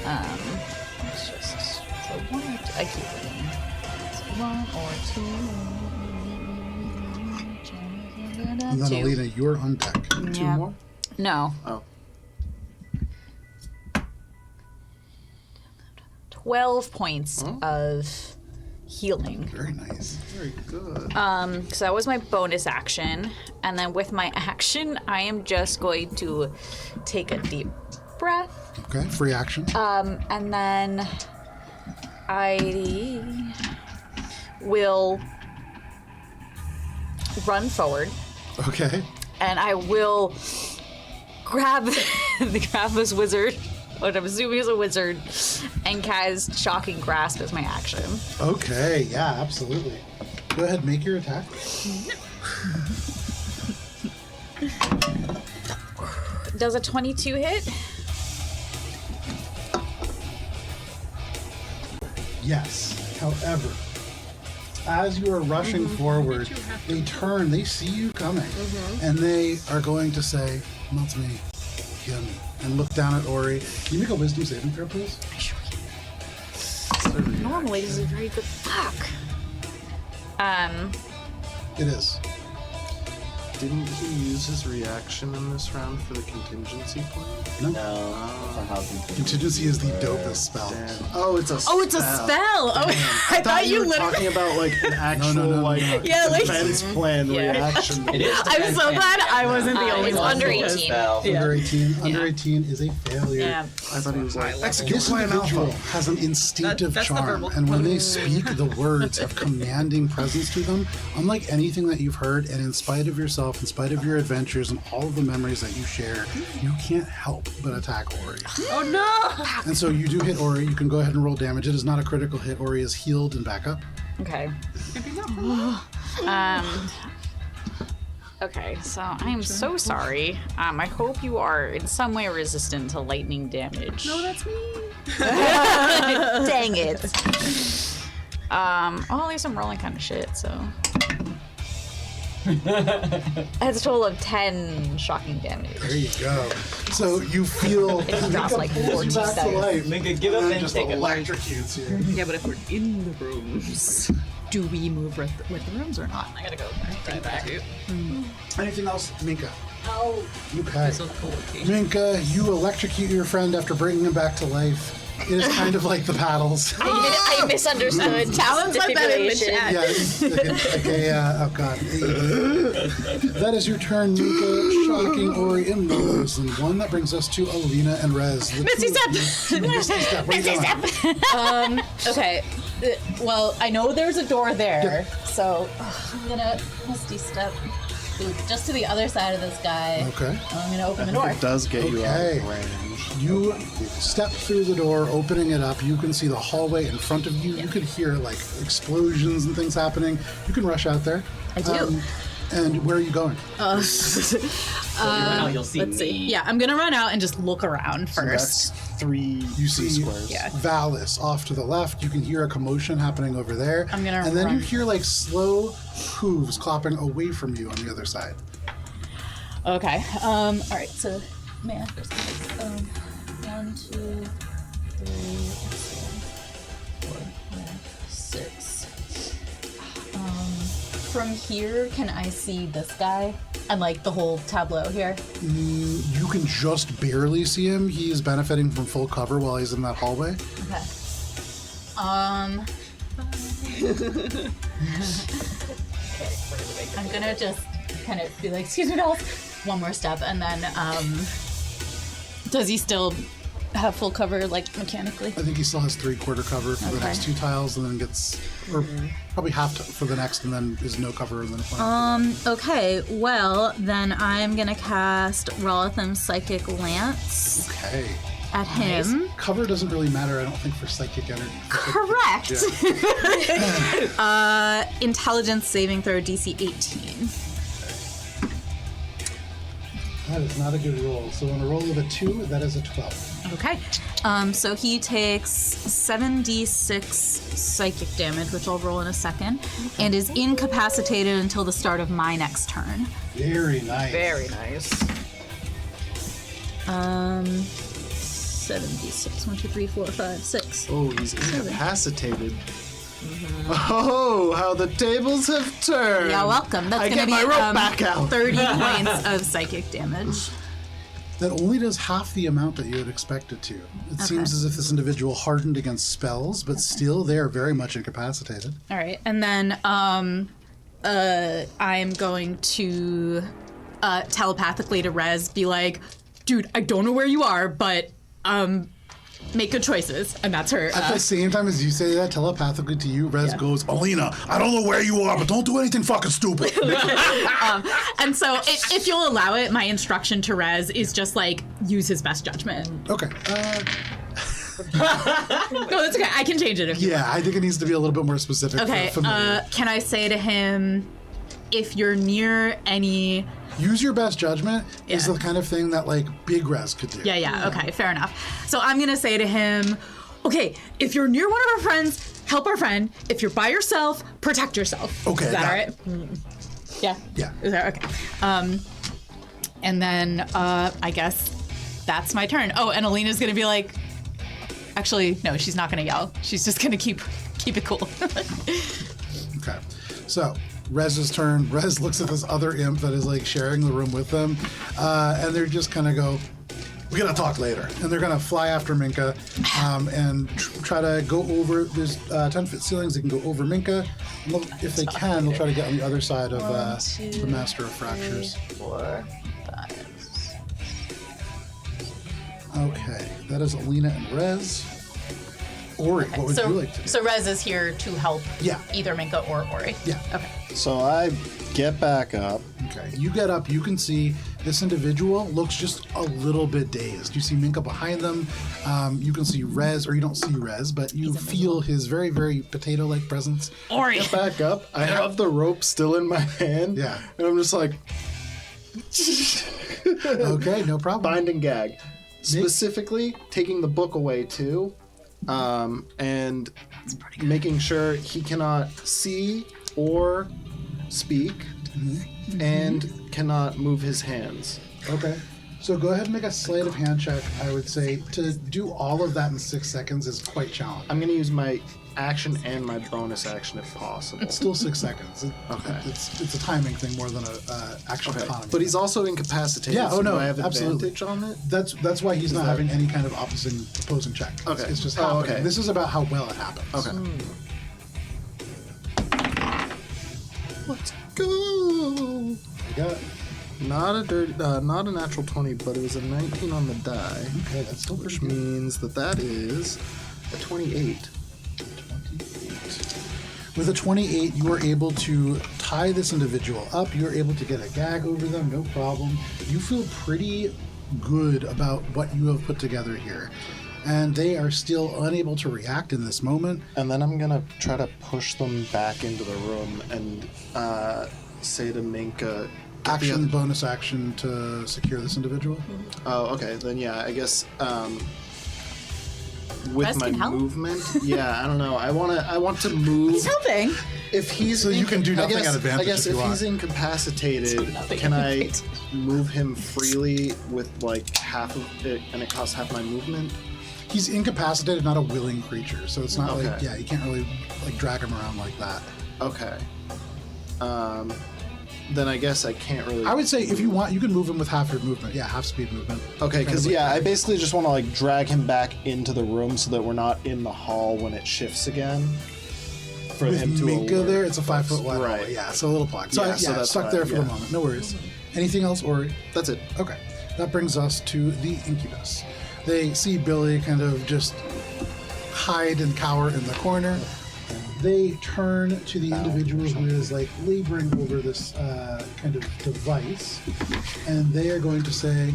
Let's just so one or two. I keep reading. So 1 or 2. And then, Two. Alina, you're on deck. Two more? No. Oh. 12 points of healing. Very nice. Very good. So that was my bonus action. And then with my action, I am just going to take a deep breath. Okay, free action. And then I will run forward. Okay. And I will grab this wizard, what I'm assuming is a wizard, and cast Shocking Grasp as my action. Okay, yeah, absolutely. Go ahead, make your attack. Does a 22 hit? Yes. However, as you are rushing forward, they turn, they see you coming, and they are going to say, not me, heal me, and look down at Ori. Can you make a wisdom saving throw, please? I sure can. Normally, this is a very good fuck. It is. Didn't he use his reaction in this round for the contingency plan? No. No. For how Contingency is the dopest spell. Damn. Oh, it's a spell. Oh, it's a spell. Oh, I thought you were literally. talking about like an actual no. Yeah, like- defense plan reaction. It is I'm so glad I wasn't the only It's one. under because- 18. Under 18. Under 18 is a failure. Yeah. I thought he was like, execute This plan individual alpha. has an instinctive That's the charm, verbal. and when they speak, the words have commanding presence to them, unlike anything that you've heard. And in spite of yourself, in spite of your adventures and all of the memories that you share, you can't help but attack Ori. Oh no! And so you do hit Ori. You can go ahead and roll damage. It is not a critical hit. Ori is healed and back up. Okay. Okay, so I am so sorry. I hope you are in some way resistant to lightning damage. No, that's me. Dang it. Well, at least I'm rolling kind of shit, so. That's a total of 10 shocking damage. There you go. So you feel It drops Minka like pulls 14 you back to seconds. life, Minka, get up and then and just take it. electrocutes you. Yeah, but if we're in the rooms, do we move with the rooms or not? I gotta go take back. Anything else, Minka? Oh. Okay. Minka, you electrocute your friend after bringing him back to life. It is kind of like the paddles. I misunderstood. Talon's like that in the Defibrillation. chat. Oh god. That is your turn, Minka. Shocking Ori and Rose. And one that brings us to Alina and Rez. Misty step! Misty step. What are you doing? Okay. Well, I know there's a door there, so I'm gonna Misty step just to the other side of this guy. Okay. I'm gonna open the door. It does get you out Okay. of range. You step through the door, opening it up. You can see the hallway in front of you. You could hear like explosions and things happening. You can rush out there. I do. And where are you going? You'll see Let's see. me. Yeah, I'm gonna run out and just look around So first. that's three You see squares. Yeah. Valis off to the left. You can hear a commotion happening over there. I'm gonna And then you run. hear like slow hooves clopping away from you on the other side. Okay. All right. So, man, first 1, 2, 3, 4, 5, 6. From here, can I see this guy and like the whole tableau here? You can just barely see him. He is benefiting from full cover while he's in that hallway. Okay. I'm gonna just kind of be like, excuse me, dolls. One more step, and then, does he still have full cover, like, mechanically? I think he still has 3/4 cover for the Okay. next 2 tiles, and then gets, or probably half for the next, and then is no cover, and then a Okay, well, then I'm gonna cast Rolitham's Psychic Lance Okay. at him. Cover doesn't really matter, I don't think, for psychic energy. Correct. Yeah. Intelligence saving throw DC 18. That is not a good roll. So on a roll of a 2, that is a 12. Okay. So he takes 7d6 psychic damage, which I'll roll in a second, and is incapacitated until the start of my next turn. Very nice. Very nice. 7d6. 1, 2, 3, 4, 5, 6. Oh, he's incapacitated. Oh, how the tables have turned. You're welcome. That's I going to get be my rope back out. 30 points of psychic damage. That only does half the amount that you would expect it to. It seems as if this individual hardened against spells, but still they are very much incapacitated. All right, and then I'm going to telepathically to Rez be like, dude, I don't know where you are, but make good choices, and that's her. At the same time as you say that telepathically to you, Rez goes, Alina, I don't know where you are, but don't do anything fucking stupid. And so, if you'll allow it, my instruction to Rez is just like use his best judgment. Okay. No, that's okay. I can change it if you Yeah, I think it needs to be a little bit more specific. Okay, For familiar. can I say to him, if you're near any... Use your best judgment is Yeah. the kind of thing that, like, Big Rez could do. Yeah, okay, fair enough. So I'm going to say to him, okay, if you're near one of our friends, help our friend. If you're by yourself, protect yourself. Okay, Is that got all it. right? Yeah. Yeah. Is that okay? And then I guess that's my turn. Oh, and Alina's going to be like... Actually, no, she's not going to yell. She's just going to keep it cool. Okay. So, Rez's turn. Rez looks at this other imp that is, like, sharing the room with them, and they're just gonna go, we gotta talk later. And they're gonna fly after Minka and try to go over, there's 10-foot ceilings, they can go over Minka. If they can, they'll try to get on the other side of the Master of Fractures. 4, 5. Okay, that is Alina and Rez. Ori, what would you like to do? So Rez is here to help Yeah. either Minka or Ori. Yeah. Okay. So I get back up. Okay, you get up, you can see this individual looks just a little bit dazed. You see Minka behind them, you can see Rez, or you don't see Rez, but you feel his very, very potato-like presence. Ori! Get back up. I have the rope still in my hand. Yeah. And I'm just like, Okay, no problem. bind and gag. Specifically, taking the book away too, and making sure he cannot see or speak, and cannot move his hands. Okay. So go ahead and make a sleight of hand check. I would say to do all of that in 6 seconds is quite challenging. I'm gonna use my action and my bonus action if possible. It's still 6 seconds. Okay. It's a timing thing more than a action Okay. economy. But he's also incapacitated. Yeah, so oh no, do I have absolutely. advantage on it? That's why he's not that- having any kind of opposing check. Okay. It's just Oh, happening. okay. This is about how well it happens. Okay. Let's go. You got Not a natural 20, but it was a 19 on the die, okay, that's still which pretty good. means that is a 28. With a 28, you are able to tie this individual up. You're able to get a gag over them, no problem. You feel pretty good about what you have put together here. And they are still unable to react in this moment. And then I'm gonna try to push them back into the room and say to Minka, get the Action, other- bonus action to secure this individual. Oh, okay. Then yeah, I guess with Rez my can help? movement, yeah, I don't know. I want to move. He's helping. If he's So you can do nothing I guess, at advantage I guess if if you he's want. incapacitated, nothing can at I advantage. move him freely with like half of it, and it costs half my movement? He's incapacitated, not a willing creature. So it's not like, Okay. yeah, you can't really like drag him around like that. Okay. Then I guess I can't really. I would say if you want, you can move him with half your movement. Yeah, half speed movement. Okay, Kind because of like- yeah, I basically just want to like drag him back into the room so that we're not in the hall when it shifts again. For With him to Minka alert there, it's a 5 foot us. wide hallway. Right. Yeah, so a little block. So Yeah, yeah, so that's stuck fine, there for the yeah. moment. No worries. Anything else, or That's it. okay. that brings us to the incubus. They see Billy kind of just hide and cower in the corner. They turn to the individual who is like laboring over this kind of device, and they are going to say,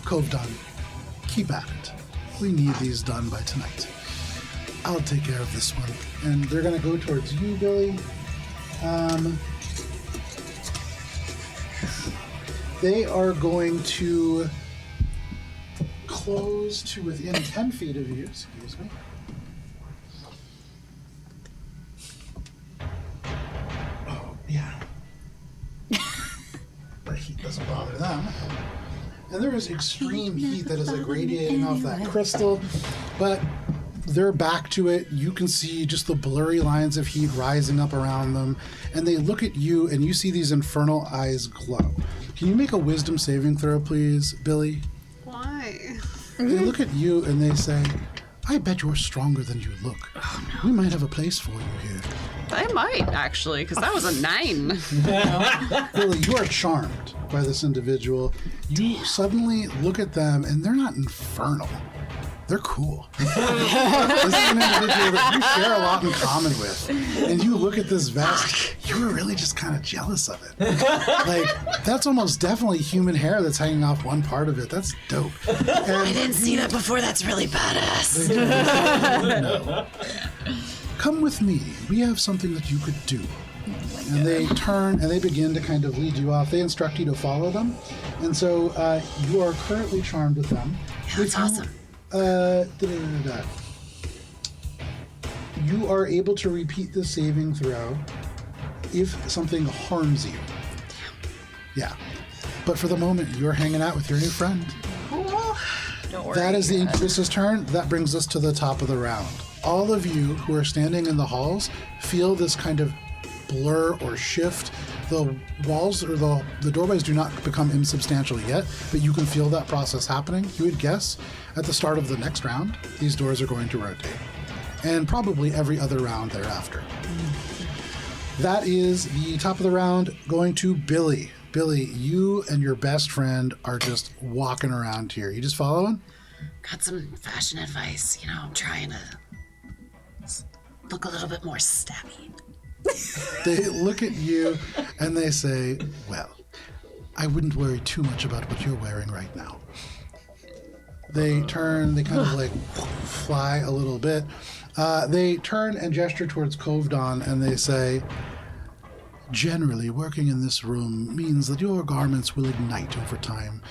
Cove done. Keep at it. We need these done by tonight. I'll take care of this one. And they're going to go towards you, Billy. They are going to close to within 10 feet of you. Excuse me. Oh, yeah. The heat doesn't bother them. And there is extreme heat that is like radiating off that crystal, but they're back to it. You can see just the blurry lines of heat rising up around them, and they look at you, and you see these infernal eyes glow. Can you make a wisdom saving throw, please, Billy? Why? They look at you, and they say, I bet you're stronger than you look. Oh, no. We might have a place for you here. I might, actually, because that was a 9. Billy, you are charmed by this individual. You suddenly look at them, and they're not infernal. They're cool. This is an individual that you share a lot in common with. And you look at this vest, you were really just kind of jealous of it. Like, that's almost definitely human hair that's hanging off one part of it. That's dope. And I didn't see that before. That's really badass. No. Come with me. We have something that you could do. And they turn and they begin to kind of lead you off. They instruct you to follow them. And so you are currently charmed with them. That's awesome. You are able to repeat the saving throw if something harms you. Yeah. But for the moment, you're hanging out with your new friend. Cool. Don't worry. That is the Incubus's turn. That brings us to the top of the round. All of you who are standing in the halls feel this kind of blur or shift. The walls or the doorways do not become insubstantial yet, but you can feel that process happening. You would guess at the start of the next round, these doors are going to rotate. And probably every other round thereafter. That is the top of the round going to Billy. Billy, you and your best friend are just walking around here. You just following? Got some fashion advice. You know, I'm trying to look a little bit more stabby. They look at you and they say, well, I wouldn't worry too much about what you're wearing right now. They turn, they kind of like fly a little bit. They turn and gesture towards Cove Dawn and they say, generally, working in this room means that your garments will ignite over time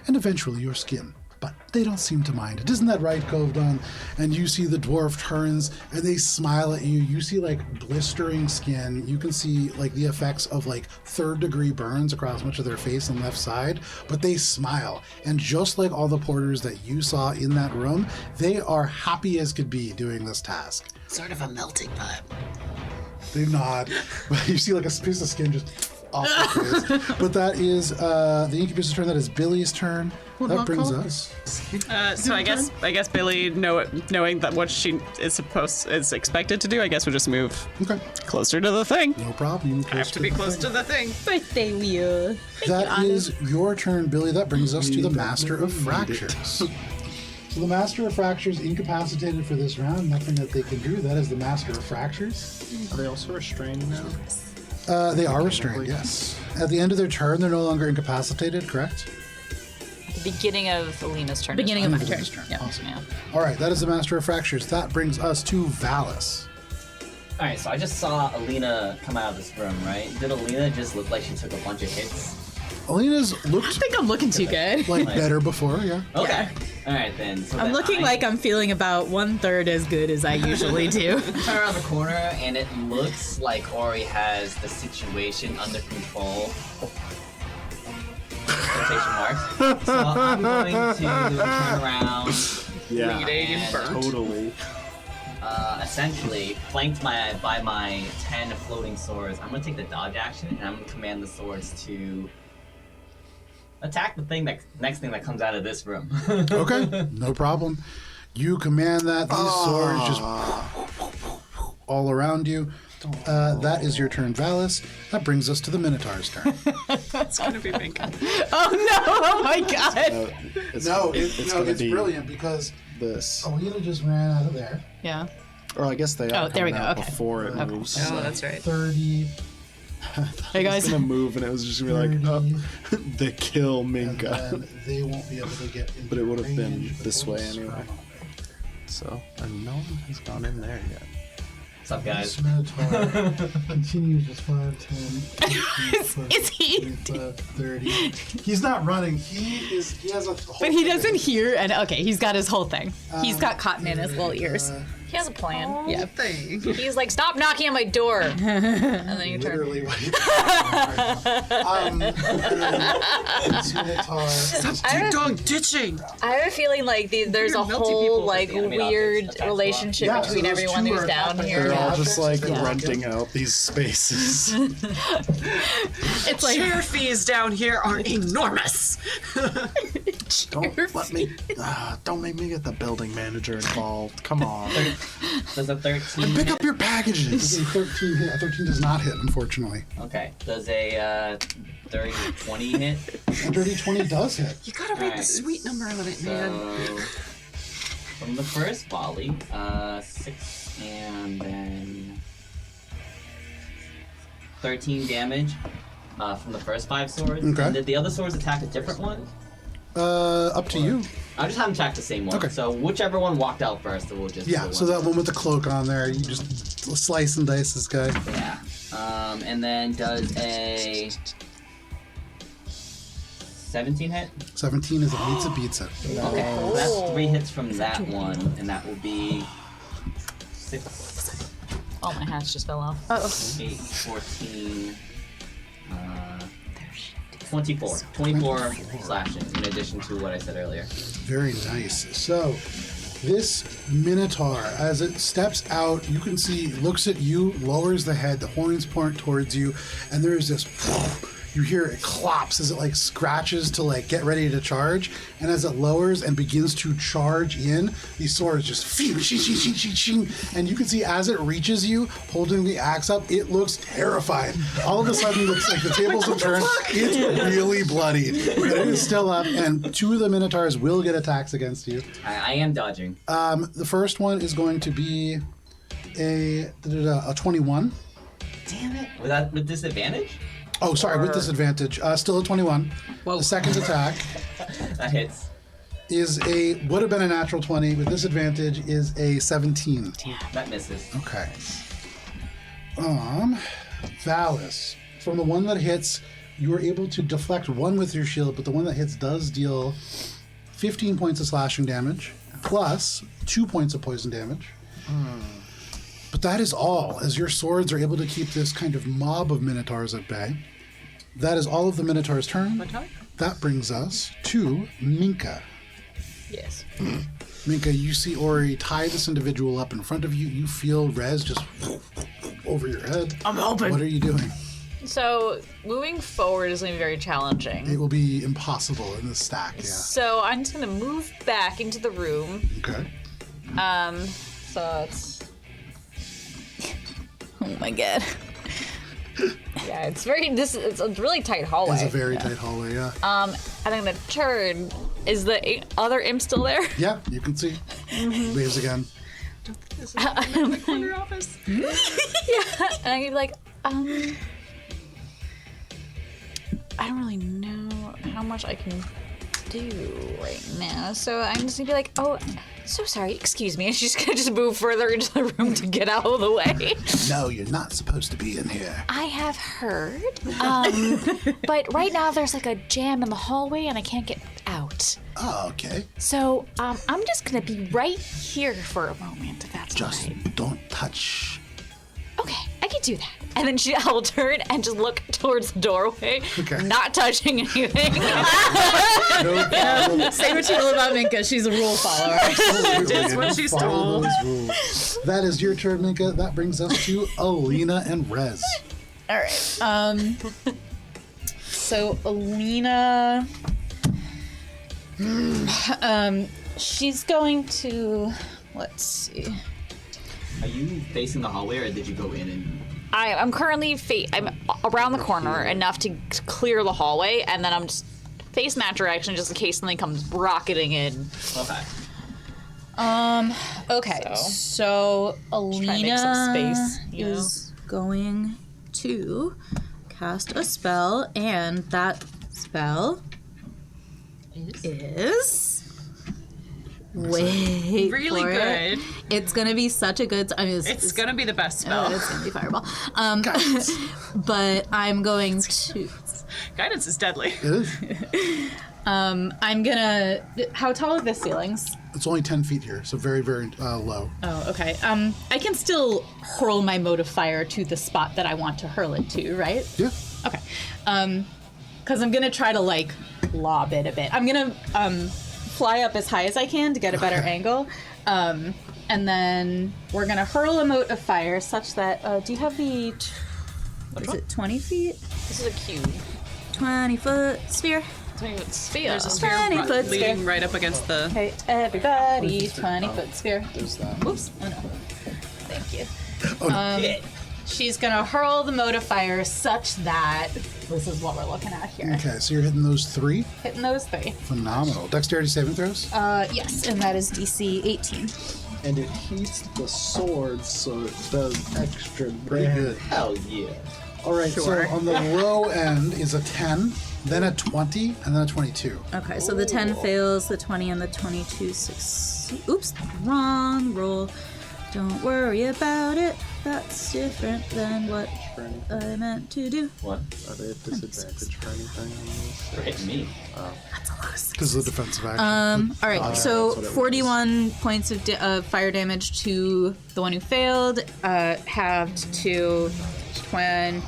and eventually your skin. But they don't seem to mind it. Isn't that right, Cove Dawn? And you see the dwarf turns and they smile at you. You see like blistering skin. You can see like the effects of like 3rd-degree burns across much of their face and left side. But they smile. And just like all the porters that you saw in that room, they are happy as could be doing this task. Sort of a melting vibe. They nod. You see like a piece of skin just off their face. But that is the Incubus's turn. That is Billy's turn. That brings us. So I guess Billy, knowing that what she is expected to do, I guess we'll just move closer to the thing. No problem. I have to be close to the thing. Birthday wheel. That is your turn, Billy. That brings us to the Master of Fractures. So the Master of Fractures incapacitated for this round. Nothing that they can do. That is the Master of Fractures. Are they also restrained now? They are restrained, yes. At the end of their turn, they're no longer incapacitated, correct? The beginning of Alina's turn. Beginning of my turn. Yeah. Awesome. Yeah. All right, that is the Master of Fractures. That brings us to Valis. Alright, so I just saw Alina come out of this room, right? Did Alina just look like she took a bunch of hits? Alina's I looked think I'm looking too good. like better before, yeah. Okay. Alright then. So I'm then looking like I'm feeling about 1/3 as good as I usually do. turn around the corner and it looks like Ori has the situation under control. Quotation marks. So I'm going to turn around, Yeah, Bleeding and burnt. totally. essentially flanked by my 10 floating swords. I'm going to take the dodge action and I'm going to command the swords to attack the next thing that comes out of this room. Okay, no problem. You command that. These swords just all around you. That is your turn, Valis. That brings us to the Minotaur's turn. It's gonna be Minka. Oh no! Oh my god! It's brilliant because this. Alina just ran out of there. Yeah. Or I guess they are Oh, there we coming go, out okay. before it moves. Oh, that's right. 30. Hey guys. It's gonna move and it was just gonna be like, oh, they kill Minka. And then they won't be able to get into But it would have been range, but this they'll way just anyway. scrub on. So, and no one has gone in there yet. What's up, guys? This Minotaur continues with 5, 10, 15, Is he? 25, 30. He's not running. He has a whole But he thing. doesn't hear, and okay, he's got his whole thing. He's got cotton in his little ears. He has a plan. Yeah. He's like, stop knocking on my door. And then you turn. Literally what he's this Minotaur. Ding-dong ditching! I have a feeling like there's a melty whole people like with the animate weird objects attached relationship Yeah, so between those everyone two who's are down attacking here. They're all Yeah. just like Yeah. renting out these spaces. It's like Chair fees down here are enormous! Don't make me get the building manager involved. Come on. Does a 13 Pick hit? up your packages. A 13 hit. A 13 does not hit, unfortunately. Okay. Does a 30 20 hit? A dirty 20 does hit. You gotta read the Alright. sweet number on it, man. So, from the first volley, 6 and then 13 damage from the first 5 swords. Okay. And did the other swords attack a different one? Up to you. I just have them attack the same one. Okay. So whichever one walked out first, it will just. Yeah, do so one. that one with the cloak on there, you just slice and dice this guy. Yeah. And then does a 17 hit? 17 is it meets it, beats it. Okay. So that's 3 hits from that one, and that will be 6, Oh, my hats just fell off. 8, 14, 24. 24 slashing, in addition to what I said earlier. Very nice. So, this Minotaur, as it steps out, you can see, looks at you, lowers the head, the horns point towards you, and there is this. You hear it clops as it like scratches to like get ready to charge, and as it lowers and begins to charge in, these swords just shing, shing, shing, shing, shing, and you can see as it reaches you, holding the axe up, it looks terrified. All of a sudden, it's like the tables have turned. It's really bloodied, but it is still up, and 2 of the Minotaurs will get attacks against you. I am dodging. The first one is going to be a 21. Damn it. With disadvantage? Oh, sorry, with disadvantage. Still a 21. Whoa. The second attack That hits. would have been a natural 20. With disadvantage is a 17. That misses. Okay. Valis. From the one that hits, you are able to deflect 1 with your shield, but the one that hits does deal 15 points of slashing damage, plus 2 points of poison damage. But that is all, as your swords are able to keep this kind of mob of Minotaurs at bay. That is all of the Minotaur's turn. That brings us to Minka. Yes. Minka, you see Ori tie this individual up in front of you. You feel Rez just over your head. I'm helping. What are you doing? So moving forward is going to be very challenging. It will be impossible in this stack, yeah. So I'm just going to move back into the room. Okay. So it's oh my god. yeah, it's it's a really tight hallway. It's a very tight hallway, yeah. And I'm gonna turn. Is the other imp still there? Yeah, you can see. Waves again. Corner office. Yeah. And I'm gonna be like, I don't really know how much I can do right now. So I'm just gonna be like, oh, so sorry, excuse me. And she's gonna just move further into the room to get out of the way. No, you're not supposed to be in here. I have heard. But right now there's like a jam in the hallway and I can't get out. Oh, okay. So I'm just gonna be right here for a moment, if that's all Just right. don't touch. Okay, I can do that. And then I'll turn and just look towards the doorway, Okay. not touching anything. No problem. Say what you will about Minka, she's a rule follower. Just what she's Follow told. those rules. That is your turn, Minka. That brings us to Alina and Rez. All right. So Alina, she's going to. Let's see. Are you facing the hallway, or did you go in and I'm currently I'm around the corner enough to clear the hallway, and then I'm just facing that direction just in case something comes rocketing in. Okay. Okay, so Alina Try to make some space, is going to cast a spell, and that spell is wait Really for good. it. It's gonna be such a good. I mean, It's gonna be the best spell. it's gonna be fireball. But I'm going to. Guidance is deadly. It is. I'm gonna. How tall are the ceilings? It's only 10 feet here, so very, very low. Oh, okay. I can still hurl my mode of fire to the spot that I want to hurl it to, right? Yeah. Okay. Because I'm gonna try to like lob it a bit. I'm gonna fly up as high as I can to get a better angle, and then we're gonna hurl a mote of fire such that. Do you have the? What is it? 20 feet? This is a cube. 20-foot sphere. Sphere. There's a sphere 20-foot leading sphere. right up against the. Okay, everybody, 20-foot sphere. There's that. Oops. Oh no. Thank you. She's gonna hurl the mote of fire such that this is what we're looking at here. Okay, so you're hitting those 3. Hitting those 3. Phenomenal. Dexterity saving throws? Yes, and that is DC 18. And it heats the sword, so it does extra Pretty damage. good. Hell yeah. All right, so on the low end is a 10, then a 20, and then a 22. Okay, so the 10 fails, the 20 and the 22 succeed. Oops, wrong roll. Don't worry about it. That's different than what I meant to do. What? Are they at disadvantage for anything on this? For hitting me. That's a lot of Because of the defensive action. All right, so that's what it was. 41 points of fire damage to the one who failed, halved to 20.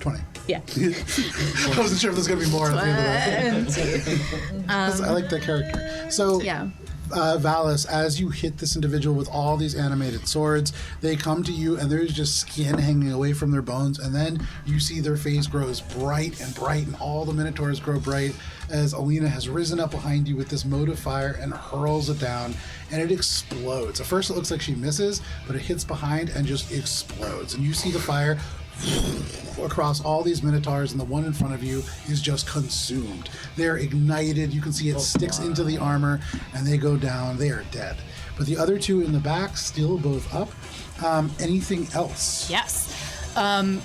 20. Yeah. I wasn't sure if there's going to be more at the end of that. I like that character. So, Yeah. Valis, as you hit this individual with all these animated swords, they come to you and there's just skin hanging away from their bones, and then you see their face grows bright, and all the minotaurs grow bright as Alina has risen up behind you with this mote of fire and hurls it down, and it explodes. At first it looks like she misses, but it hits behind and just explodes, and you see the fire across all these minotaurs, and the one in front of you is just consumed. They're ignited. You can see it sticks into the armor, and they go down. They are dead. But the other 2 in the back still both up. Anything else? Yes.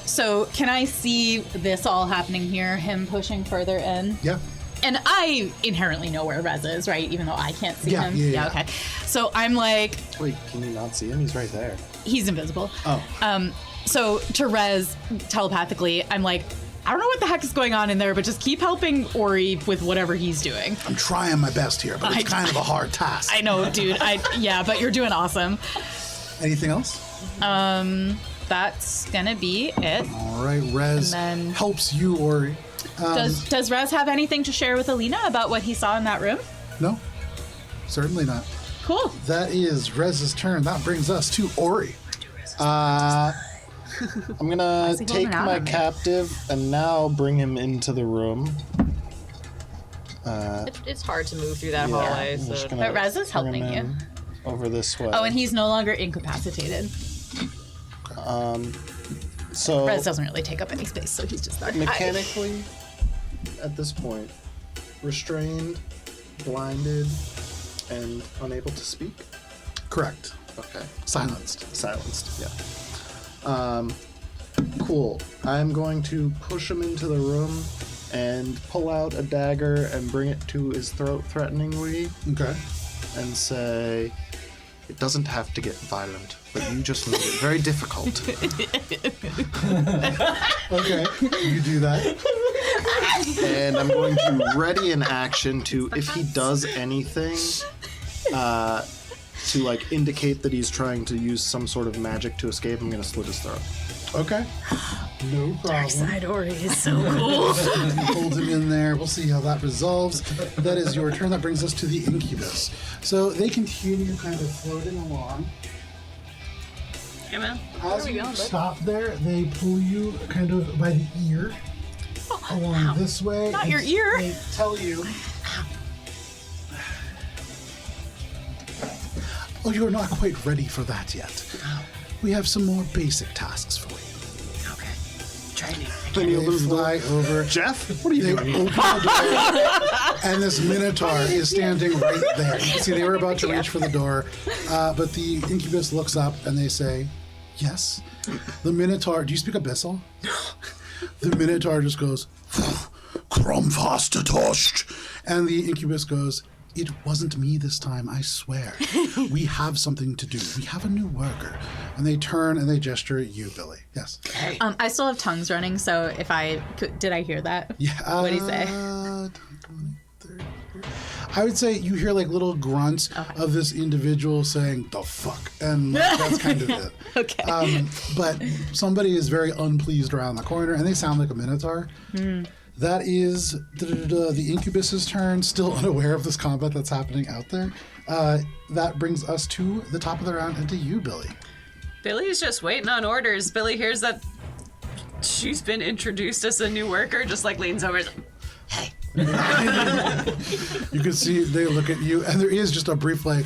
So can I see this all happening here, him pushing further in? Yeah. And I inherently know where Rez is, right? Even though I can't see Yeah, him. yeah. Okay. So I'm like, Wait, can you not see him? He's right there. he's invisible. Oh. So to Rez, telepathically, I'm like, I don't know what the heck is going on in there, but just keep helping Ori with whatever he's doing. I'm trying my best here, but it's kind of a hard task. I know, dude. Yeah, but you're doing awesome. Anything else? That's gonna be it. All right, Rez And then- helps you, Ori. Does Rez have anything to share with Alina about what he saw in that room? No, certainly not. Cool. That is Rez's turn. That brings us to Ori. I'm gonna is he take holding out my on me? captive and now bring him into the room. It's hard to move through that hallway, I'm just so. gonna But Rez is bring helping him you. over this way. Oh, and he's no longer incapacitated. So Rez doesn't really take up any space, so he's just there. mechanically, at this point, restrained, blinded, and unable to speak. Correct. Okay. Silenced. Silenced. Yeah. Cool. I'm going to push him into the room and pull out a dagger and bring it to his throat threateningly Okay. and say, "It doesn't have to get violent, but you just made it very difficult." Okay. You do that. And I'm going to ready an action to, if he does anything, to like indicate that he's trying to use some sort of magic to escape, I'm going to slit his throat. Okay. No problem. Side Ori is so cool. You hold him in there. We'll see how that resolves. That is your turn. That brings us to the incubus. So they continue kind of floating along. Hey, man. As you stop there, they pull you kind of by the ear along this way. Not your ear. They tell you, "Oh, you're not quite ready for that yet. we have some more basic tasks for you. Okay. Training. Then he They opens the fly over. Jeff, what are you They doing? open the door, and this Minotaur is standing right there. You can see they were about to reach for the door, but the incubus looks up and they say, yes. The Minotaur, do you speak Abyssal? The Minotaur just goes, Krumfastatost. And the incubus goes, it wasn't me this time, I swear. We have something to do. We have a new worker. And they turn and they gesture at you, Billy. Yes. I still have tongues running, so did I hear that? Yeah. What do you say? I would say you hear like little grunts of this individual saying the fuck, and like, that's kind of it. Okay. But somebody is very unpleased around the corner, and they sound like a Minotaur. That is the incubus's turn, still unaware of this combat that's happening out there. That brings us to the top of the round and to you, Billy. Billy's just waiting on orders. Billy hears that she's been introduced as a new worker, just like leans over. Hey. You can see they look at you, and there is just a brief like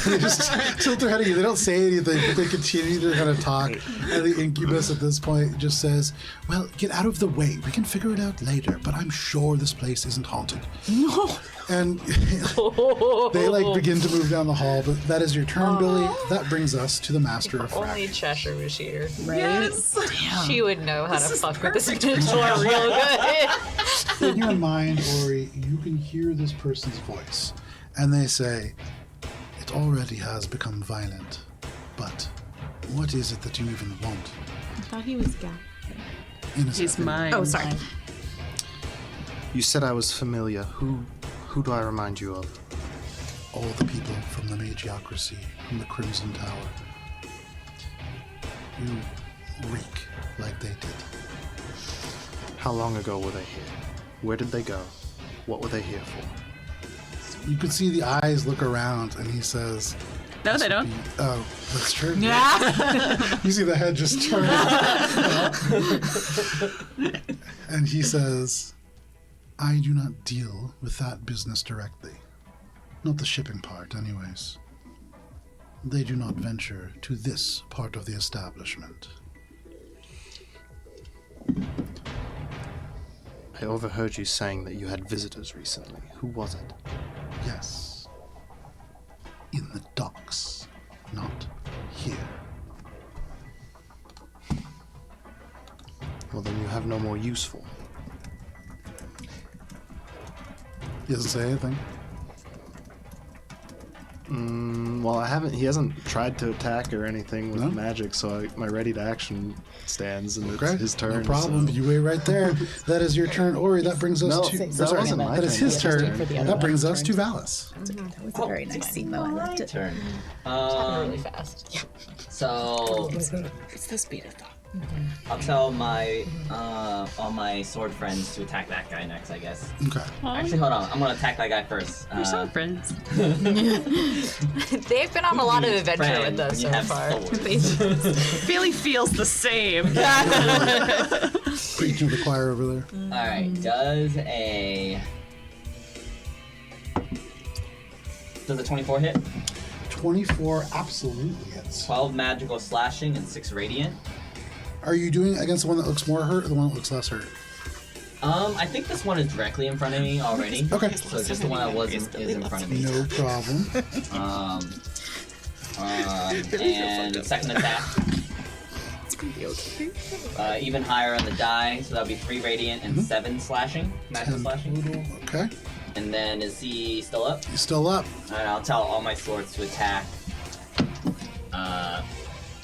they just tilt their head at you. They don't say anything, but they continue to kind of talk. And the incubus at this point just says, "Well, get out of the way. We can figure it out later. But I'm sure this place isn't haunted." No. And they like begin to move down the hall. But that is your turn, Billy. That brings us to the master of Only fraction. Cheshire was here. Right? Yes. She would know how to fuck with this Minotaur real good. In your mind, Ori, you can hear this person's voice, and they say, "It already has become violent, but what is it that you even want?" I thought he was gay. Innocent. He's mine. Oh, sorry. You said I was familiar. Who do I remind you of? All the people from the Magiocracy, from the Crimson Tower. You reek like they did. How long ago were they here? Where did they go? What were they here for? You can see the eyes look around, and he says, No, they don't. "Oh, that's true." Yeah. You see the head just turn. And he says, "I do not deal with that business directly. Not the shipping part, anyways. They do not venture to this part of the establishment." I overheard you saying that you had visitors recently. Who was it? Yes. In the docks, not here. Well, then you have no more use for me. He doesn't say anything. Well, he hasn't tried to attack or anything with No? magic, so my ready to action stands, and it's Okay, his turn. no problem. so- You wait right there. That is your turn, Ori. That brings us No, to... that wasn't my That is turn. his That was turn. his turn. For the That other brings one's us to turn. Valis. That was a very nice scene, though. I liked it. Turn. Really fast. So It's the speed of thought. I'll tell my all my sword friends to attack that guy next, I guess. Okay. Actually, hold on. I'm gonna attack that guy first. We're so friends. They've been on a lot of adventure friend with us when you so have far. swords. Billy feels the same. Preaching to the choir over there. All right. Does a 24 hit? 24 absolutely hits. 12 magical slashing and 6 radiant. Are you doing it against the one that looks more hurt or the one that looks less hurt? I think this one is directly in front of me already. Okay. So just the one that wasn't is in front of me. No problem. And second attack. It's gonna be okay. Even higher on the die, so that'll be 3 radiant and 7 slashing, magical 10 slashing. total. Okay. And then is he still up? He's still up. Alright, I'll tell all my swords to attack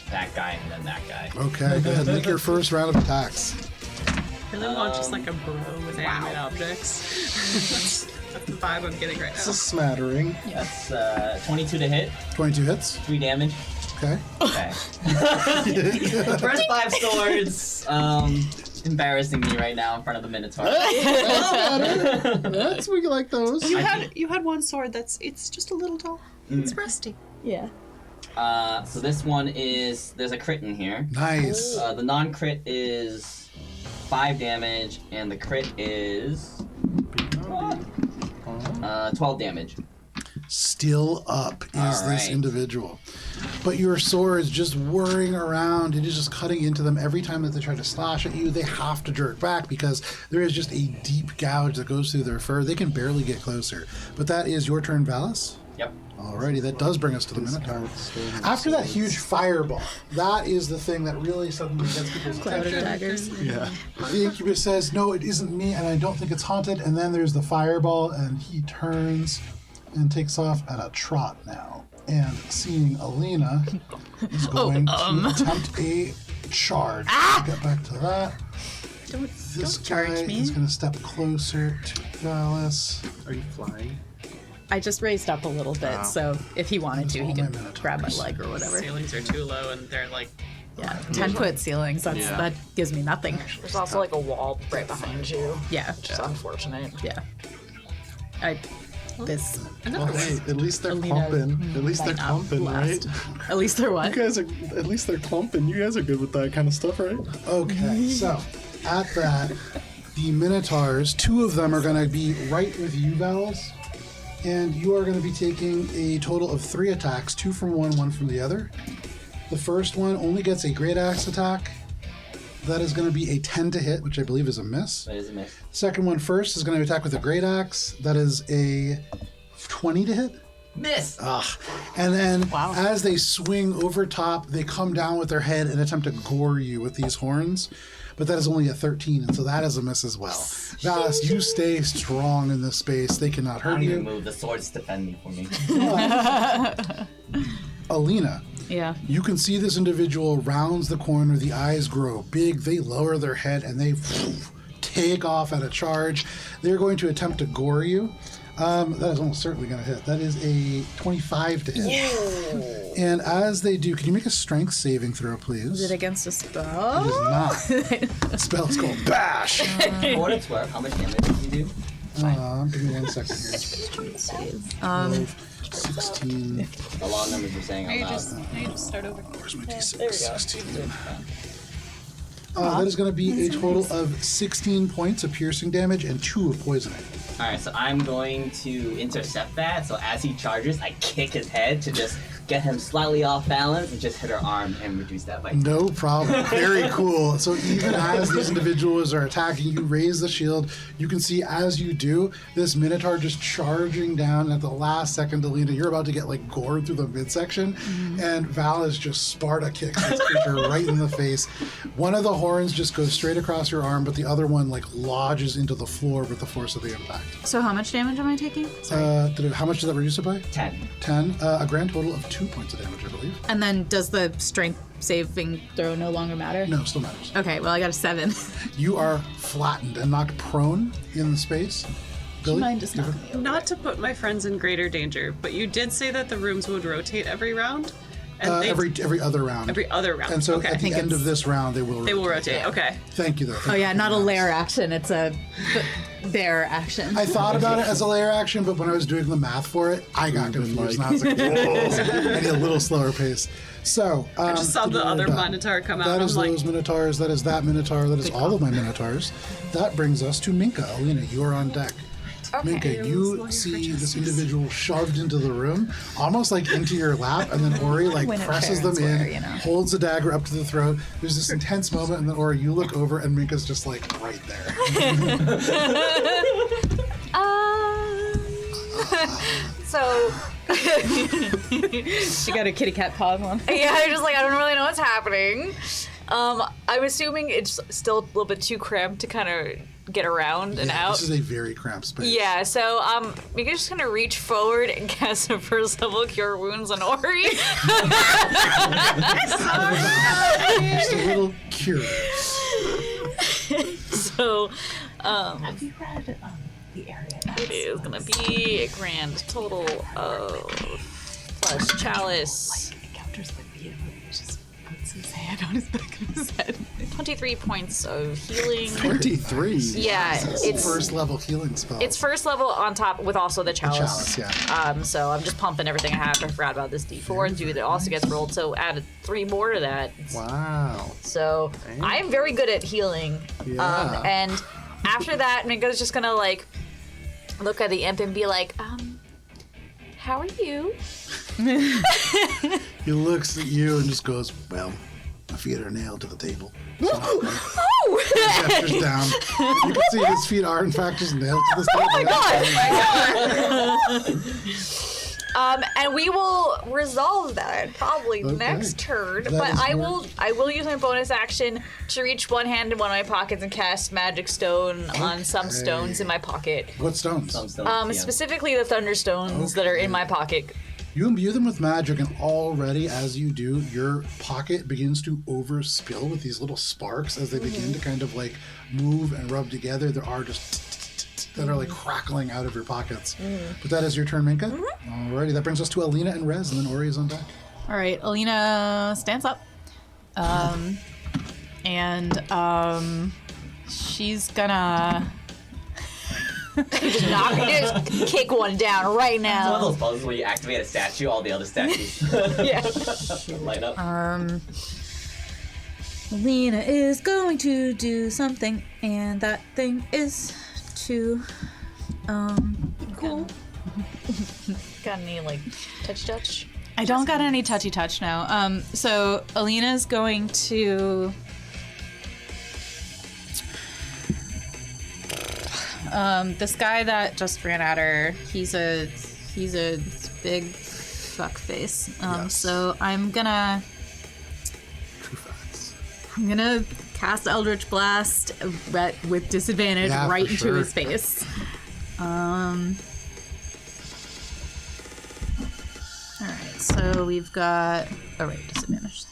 that guy and then that guy. Okay, go ahead. Make your first round of attacks. Really want just like a bro with animate objects. That's the vibe I'm getting right It's now. a smattering. That's 22 to hit, 22 hits. 3 damage. Okay. Okay. First 5 swords. Embarrassing me right now in front of the Minotaur. That's we like those. You had one sword it's just a little dull. It's rusty. Yeah. So this one is, there's a crit in here. Nice. The non-crit is 5 damage, and the crit is 12 damage. Still up is All this right. individual. But your sword is just whirring around. It is just cutting into them. Every time that they try to slash at you, they have to jerk back because there is just a deep gouge that goes through their fur. They can barely get closer. But that is your turn, Valis. Yep. Alrighty, that does bring us to the Minotaur. After that huge fireball, that is the thing that really suddenly gets people's attention. Daggers. Yeah. The incubus says, no, it isn't me, and I don't think it's haunted. And then there's the fireball, and he turns and takes off at a trot now. And seeing Alina is going to attempt a charge. Get back to that. This charge guy me. is going to step closer to Valis. Are you flying? I just raised up a little bit, so if he wanted to, he all could my minotaurs. grab my leg or whatever. Ceilings are too low, and they're like. Yeah, 10-foot ceilings. That gives me nothing. There's also like a wall right behind you, Yeah, which is unfortunate. yeah. This Well, hey, at least they're Alina clumping. At least they're might not clumping, right? last. At least they're what? You guys are. At least they're clumping. You guys are good with that kind of stuff, right? Okay, so at that, the Minotaurs, 2 of them are going to be right with you, Valis. And you are going to be taking a total of 3 attacks, 2 from one, 1 from the other. The first one only gets a great axe attack. That is going to be a 10 to hit, which I believe is a miss. That is a miss. Second one first is going to attack with a great axe. That is a 20 to hit. Miss. And then as they swing over top, they come down with their head and attempt to gore you with these horns. But that is only a 13, and so that is a miss as well. Valis, you stay strong in this space. They cannot I hurt don't even you. move. The swords defend me for me. Alina, Yeah. you can see this individual rounds the corner. The eyes grow big. They lower their head, and they take off at a charge. They're going to attempt to gore you. That is almost certainly going to hit. That is a 25 to hit. And as they do, can you make a strength saving throw, please? Is it against a spell? It is not. The spell's called Bash. For what it's worth, how much damage did you do? Give me 1 second here. 12, 16. The long numbers you're saying out loud. I just start over. Where's my d6? 16. That is going to be a total of 16 points of piercing damage and 2 of poisoning. Alright, so I'm going to intercept that. So as he charges, I kick his head to just get him slightly off balance and just hit her arm and reduce that by 2. No problem. Very cool. So even as these individuals are attacking, you raise the shield. You can see as you do, this Minotaur just charging down at the last second. Alina, you're about to get like gored through the midsection, and Valis just Sparta kicks this creature right in the face. One of the horns just goes straight across your arm, but the other one like lodges into the floor with the force of the impact. So how much damage am I taking? How much did that reduce it by? 10. 10. A grand total of 2 points of damage, I believe. And then does the strength saving throw no longer matter? No, still matters. Okay, well I got a 7. You are flattened and knocked prone in the space. Billy? Mind just knocking me over. Not to put my friends in greater danger, but you did say that the rooms would rotate every round. And Every other round. every other round. And so okay. at the end of this round, they will rotate. They will rotate. Okay. Thank you, though. Oh yeah, not a lair action, it's a bear action. I thought about it as a layer action, but when I was doing the math for it, I got confused. And I was like, whoa. I need a little slower pace. So, I just saw the other Minotaur come out. That and is I'm like, those Minotaurs. That is that Minotaur. That is all of my Minotaurs. That brings us to Minka. Alina, you are on deck. Minka, you see this individual shoved into the room, almost like into your lap, and then Ori like When it presses them in, parents were, holds the dagger up to the throat. There's this intense moment, and then Ori, you look over, and Minka's just like right there. So She got a kitty cat paws on. yeah, I'm just like, I don't really know what's happening. I'm assuming it's still a little bit too cramped to kind of get around and out. This is a very cramped space. Yeah, so Mika's just gonna reach forward and cast a first level Cure Wounds on Ori. Just a little curious. So, Have you read the area? it is gonna be a grand total of plus chalice. Encounters the vehicle. He just puts his hand on his back of his head. 23 points of healing. 23. Yeah, it's First level healing spell. it's first level on top with also the chalice. chalice, yeah. So I'm just pumping everything I have. I forgot about this D4 and 2 that also gets rolled. So added 3 more to that. Wow. So I am very good at healing. Yeah. And after that, Minko's just gonna like look at the imp and be like, how are you? He looks at you and just goes, well, my feet are nailed to the table. So, Oh! gestures down. You can see his feet are, in fact, just nailed to this table. And we will resolve that probably next turn. That But is I will use my bonus action to reach one hand in one of my pockets and cast magic stone on some stones in my pocket. What stones? Specifically the thunder stones that are in my pocket. You imbue them with magic, and already, as you do, your pocket begins to overspill with these little sparks as they begin to kind of like move and rub together. There are just that are like crackling out of your pockets. But that is your turn, Minka. Alrighty, that brings us to Alina and Rez, and then Ori is on deck. All right, Alina stands up. She's gonna just kick one down right It's one of now. those puzzles where you activate a statue, all the other statues light up. Alina is going to do something, and that thing is to cool. Got any like touch? I don't got any touchy touch now. So Alina's going to this guy that just ran at her, he's a big fuck face. So I'm gonna cast Eldritch Blast with disadvantage right into his face. Alright, so we've got disadvantage.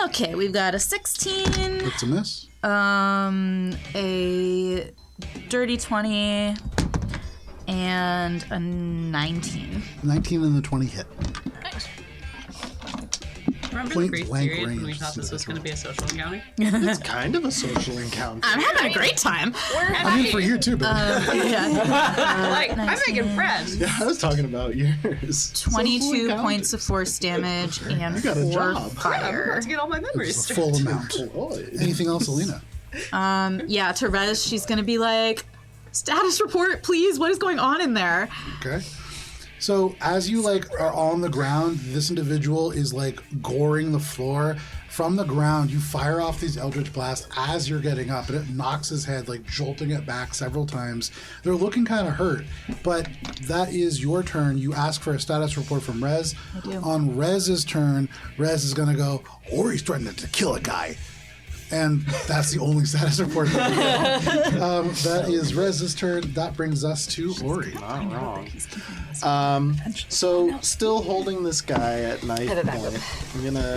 Okay, we've got a 16. What's a miss? A dirty 20 and a 19. 19 and the 20 hit. Remember Point the grace blank period when we range thought this was going to be a social encounter? It's kind of a social encounter. I'm having a great time. I mean, for you too, but Like, I'm making friends. Yeah, I was talking about yours. 22 points of force damage and You got a 4 job. I'm fire. about to get all my memories it's a straight. full amount. Anything else, Alina? Yeah, to Rez, she's gonna be like, status report, please. What is going on in there? Okay. So as you like are on the ground, this individual is like goring the floor. From the ground, you fire off these Eldritch Blasts as you're getting up, and it knocks his head, like jolting it back several times. They're looking kind of hurt, but that is your turn. You ask for a status report from Rez. I do. On Rez's turn, Rez is gonna go, Ori's threatening to kill a guy. And that's the only status report that we get. That is Rez's turn. That brings us to Ori. Not wrong. So still holding this guy at knife point. I'm gonna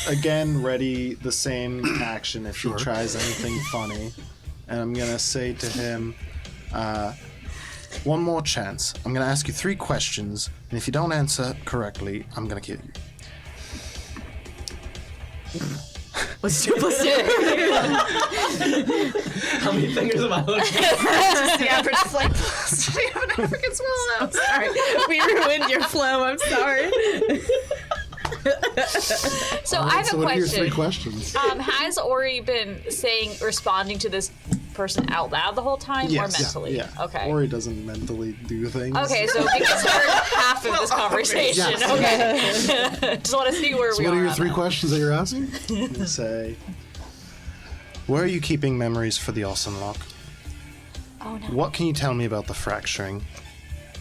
again ready the same action if he tries anything funny, and I'm gonna say to him, one more chance. I'm gonna ask you 3 questions, and if you don't answer correctly, I'm gonna kill you. What's 2 plus 2? How many fingers am I holding? The average is like, do you have an African swallow? I'm sorry. We ruined your flow. I'm sorry. So I have So a what are your question. 3 questions? Has Ori been responding to this person out loud the whole time or mentally? Yeah. Okay. Ori doesn't mentally do things. Okay, so we can start half of this conversation. Yes. Okay. Just want to see where So we what are. are your on 3 that. questions that you're asking? I'm gonna say, where are you keeping memories for the Awesome Lock? Oh no. What can you tell me about the fracturing?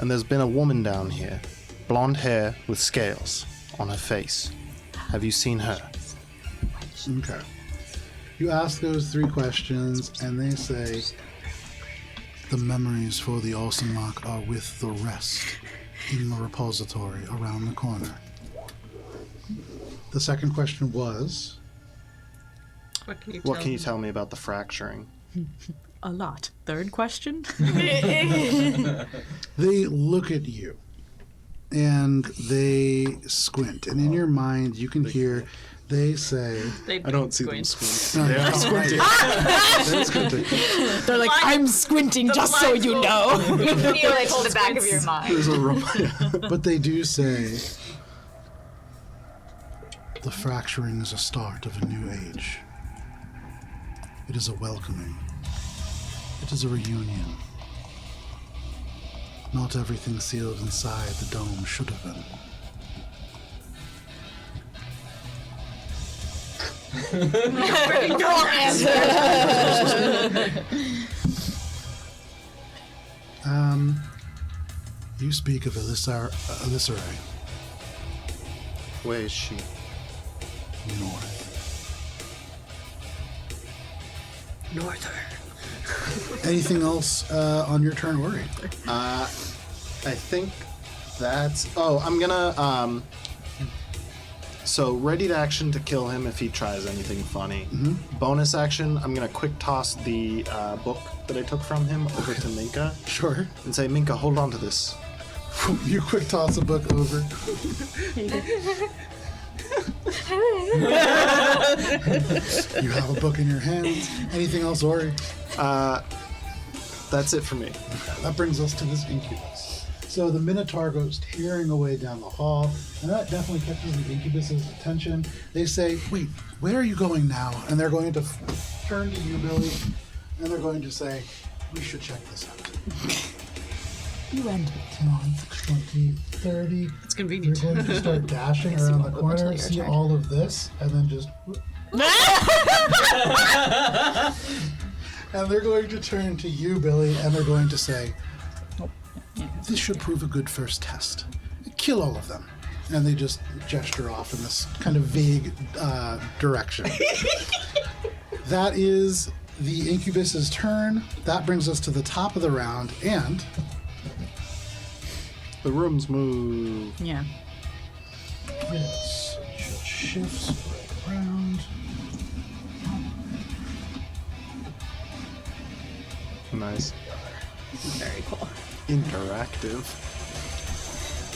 And there's been a woman down here, blonde hair with scales on her face. Have you seen her? Okay. You ask those 3 questions, and they say, the memories for the Awesome Lock are with the rest in the repository around the corner. The second question was, What can you What can you tell me about the fracturing? A lot. Third question? they look at you, and they squint, and in your mind you can hear they say, I don't see them squint. no, they're squinting. They're squinting. They're like, I'm squinting just so you know. You feel it in the back of your mind. There's a but they do say, the fracturing is a start of a new age. It is a welcoming. It is a reunion. Not everything sealed inside the dome should have been. You speak of Elissaray. Where is she? North. Norther. Anything else on your turn, Ori? I think that's... Oh, I'm gonna... So, ready to action to kill him if he tries anything funny. Bonus action, I'm gonna quick toss the book that I took from him over to Minka. Sure. And say, Minka, hold on to this. You quick toss a book over. You have a book in your hands. Anything else, Ori? That's it for me. That brings us to this incubus. So the Minotaur goes tearing away down the hall, and that definitely catches the incubus's attention. They say, wait, where are you going now? And they're going to turn to you, Billy, and they're going to say, we should check this out. You enter 10, 20, 30. It's convenient. You're going to start dashing around the corner, see all of this, and then just... And they're going to turn to you, Billy, and they're going to say, this should prove a good first test. Kill all of them. And they just gesture off in this kind of vague direction. That is the incubus's turn. That brings us to the top of the round, and... The rooms move. Yeah. Yes, it should shift right around. Nice. Very cool. Interactive.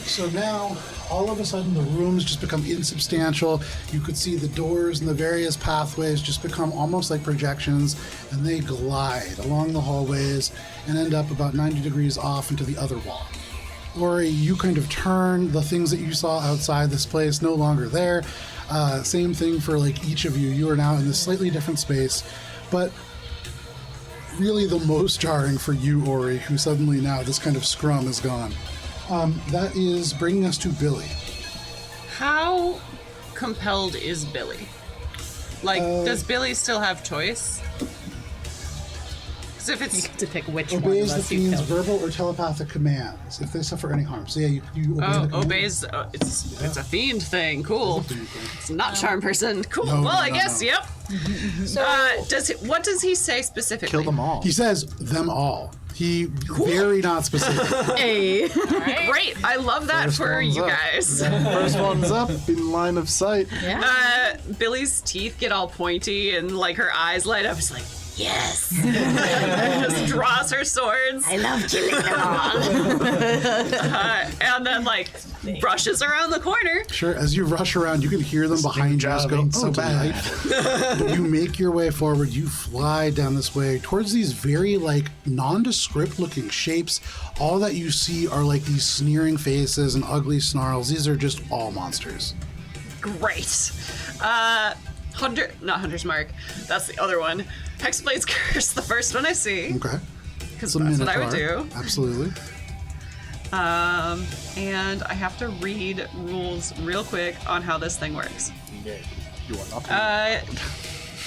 So now, all of a sudden, the rooms just become insubstantial. You could see the doors and the various pathways just become almost like projections, and they glide along the hallways and end up about 90 degrees off into the other wall. Ori, you kind of turn. The things that you saw outside this place no longer there. Same thing for like each of you. You are now in this slightly different space, but really the most jarring for you, Ori, who suddenly now this kind of scrum is gone. That is bringing us to Billy. How compelled is Billy? Like, does Billy still have choice? Because if You it's get to pick which one of Obeys the us you fiend's kill. verbal or telepathic commands if they suffer any harm. So yeah, you obey the command. obeys, it's a fiend thing. Cool. It's not charm person. Cool. No, well, no, I no, guess. no. Yep. What does he say specifically? Kill them all. He says them all. He very not specific. Hey. Great. I love that First for one's you up. guys. First one's up in line of sight. Yeah. Billy's teeth get all pointy and like her eyes light up. It's like, Yes, just draws her swords. I love killing them all. And then like rushes around the corner. Sure, as you rush around, you can hear them behind you just go, ain't so oh, bad." delightful. You make your way forward, you fly down this way towards these very like nondescript looking shapes. All that you see are like these sneering faces and ugly snarls. These are just all monsters. Great. Not Hunter's Mark. That's the other one. Hexblade's Curse, the first one I see. Okay. Because So that's what I would Minotaur. do. Absolutely. And I have to read rules real quick on how this thing works. You are not.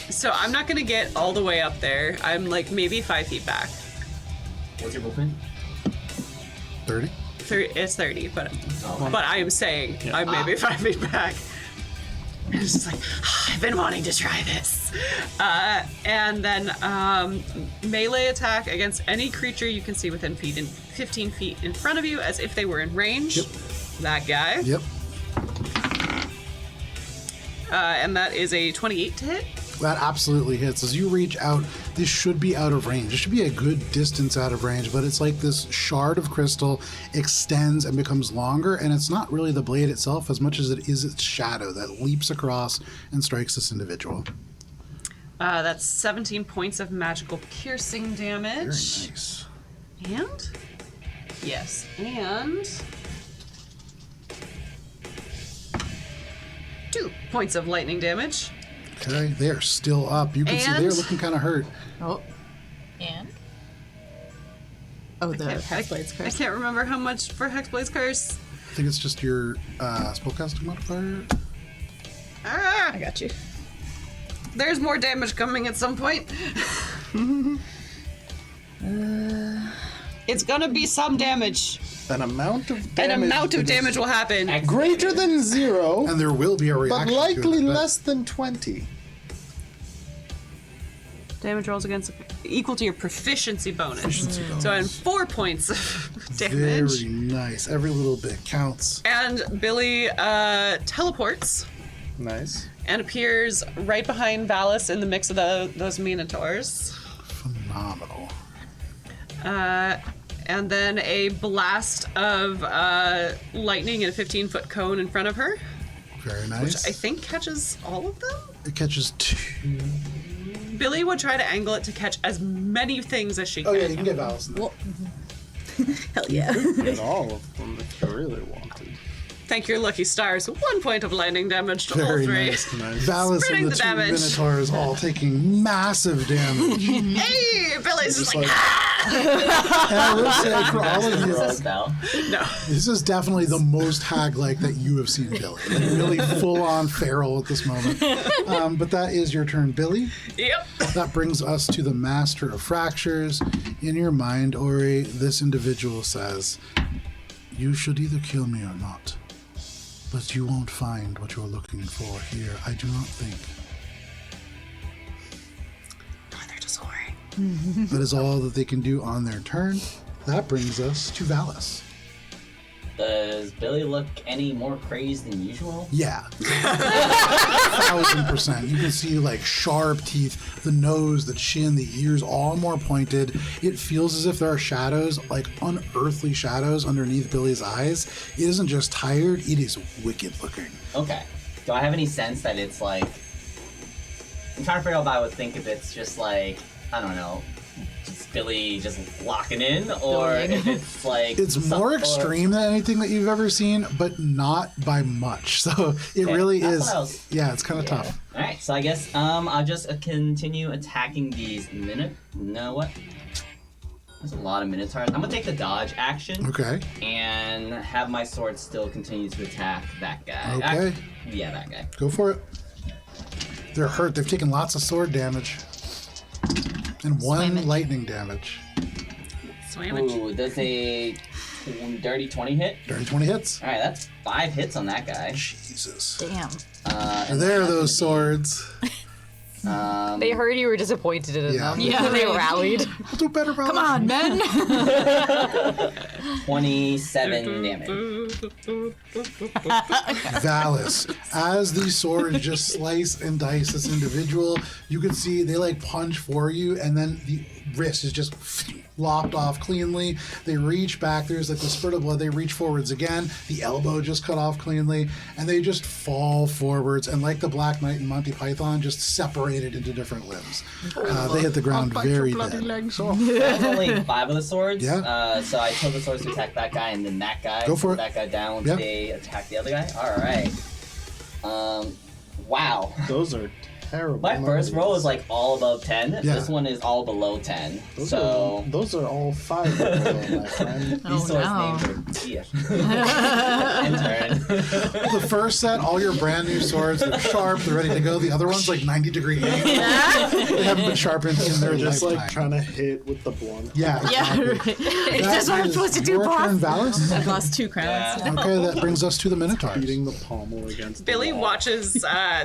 So I'm not gonna get all the way up there. I'm like maybe 5 feet back. What's your movement? 30. It's 30, but Oh. I am saying I'm maybe 5 feet back. It's just like, I've been wanting to try this. And then melee attack against any creature you can see within 15 feet in front of you as if they were in range. Yep. That guy. Yep. And that is a 28 to hit. That absolutely hits. As you reach out, this should be out of range. It should be a good distance out of range, but it's like this shard of crystal extends and becomes longer, and it's not really the blade itself as much as it is its shadow that leaps across and strikes this individual. That's 17 points of magical piercing Very damage. nice. And? Yes. And 2 points of lightning damage. Okay, they are still up. You can see they're And- looking kind of hurt. Oh. And? Oh, the Hexblade's I curse. can't remember how much for Hexblade's Curse. I think it's just your spellcasting modifier. Ah, I got you. there's more damage coming at some point. It's gonna be some damage. An amount of An damage. amount of that is damage will happen. greater than 0, And there will be a but reaction. likely to it, I bet. less than 20. Damage rolls against equal to your proficiency bonus. Proficiency So bonus. 4 points of damage. Very nice. Every little bit counts. And Billy teleports Nice. and appears right behind Valis in the mix of those Minotaurs. Phenomenal. And then a blast of lightning in a 15-foot cone in front of her, Very nice. which I think catches all of them. It catches 2. Billy would try to angle it to catch as many things as she can. Oh yeah, you can get Allison. Well, hell yeah. Get all of them if you really wanted. Thank your lucky stars. 1 point of lightning damage to all Very three. nice. Valis Spreading and the the 2 damage. Minotaurs all taking massive damage. Hey, Billy's just like, And I will say for all of Is you, this a spell? no. this is definitely the most hag-like that you have seen Billy. Like, really full-on feral at this moment. But that is your turn, Billy. Yep. That brings us to the Master of Fractures. In your mind, Ori, this individual says, you should either kill me or not. But you won't find what you're looking for here, I do not think. They're just Ori. That is all that they can do on their turn. That brings us to Valis. Does Billy look any more crazed than usual? Yeah. 1000%. You can see like sharp teeth, the nose, the chin, the ears, all more pointed. It feels as if there are shadows, like unearthly shadows underneath Billy's eyes. It isn't just tired, it is wicked looking. Okay. Do I have any sense that it's like... I'm trying to figure out if I would think if it's just like, I don't know, just Billy just locking in, or if it's like... It's more extreme than anything that you've ever seen, but not by much. So it Okay, really that's is. what I was- Yeah, it's kind of tough. Alright, so I guess I'll just continue attacking these No, what? There's a lot of Minotaurs. I'm gonna take the dodge action. Okay. And have my sword still continue to attack that guy. Okay. Yeah, that guy. Go for it. They're hurt. They've taken lots of sword damage. And 1 lightning damage. Swamage. Ooh, does a dirty 20 hit? Dirty 20 hits. Alright, that's 5 hits on that guy. Jesus. Damn. And there are those swords. They heard you were disappointed in Yeah. them. Yeah, They right. rallied. I'll do better, Valis. Come on, men. 27 damage. Valis, as these swords just slice and dice this individual, you can see they like punch for you, and then the wrist is just lopped off cleanly. They reach back, there's like the spurt of blood, they reach forwards again, the elbow just cut off cleanly, and they just fall forwards, and like the Black Knight and Monty Python, just separated into different limbs. They hit the ground very dead. There's only 5 of the swords. Yeah. So I told the swords to attack that guy and then that guy. Go for it. That guy down once Yep. they attack the other guy. Alright. Wow. Those are terrible. My first roll is like all above 10. Yeah. This one is all below 10. Those So those are all 5 below, my friend. these swords no. names are Intern. The first set, all your brand new swords, they're sharp, they're ready to go. The other one's like 90-degree aim. They haven't been sharpened in their Just lifetime. like trying to hit with the blunt. Yeah, Yeah, exactly. right. Is this what I'm supposed to do, boss? Turn, Valis? I've lost 2 crowns. Okay, that brings us to the Minotaurs. Beating the pommel against Billy the wall. watches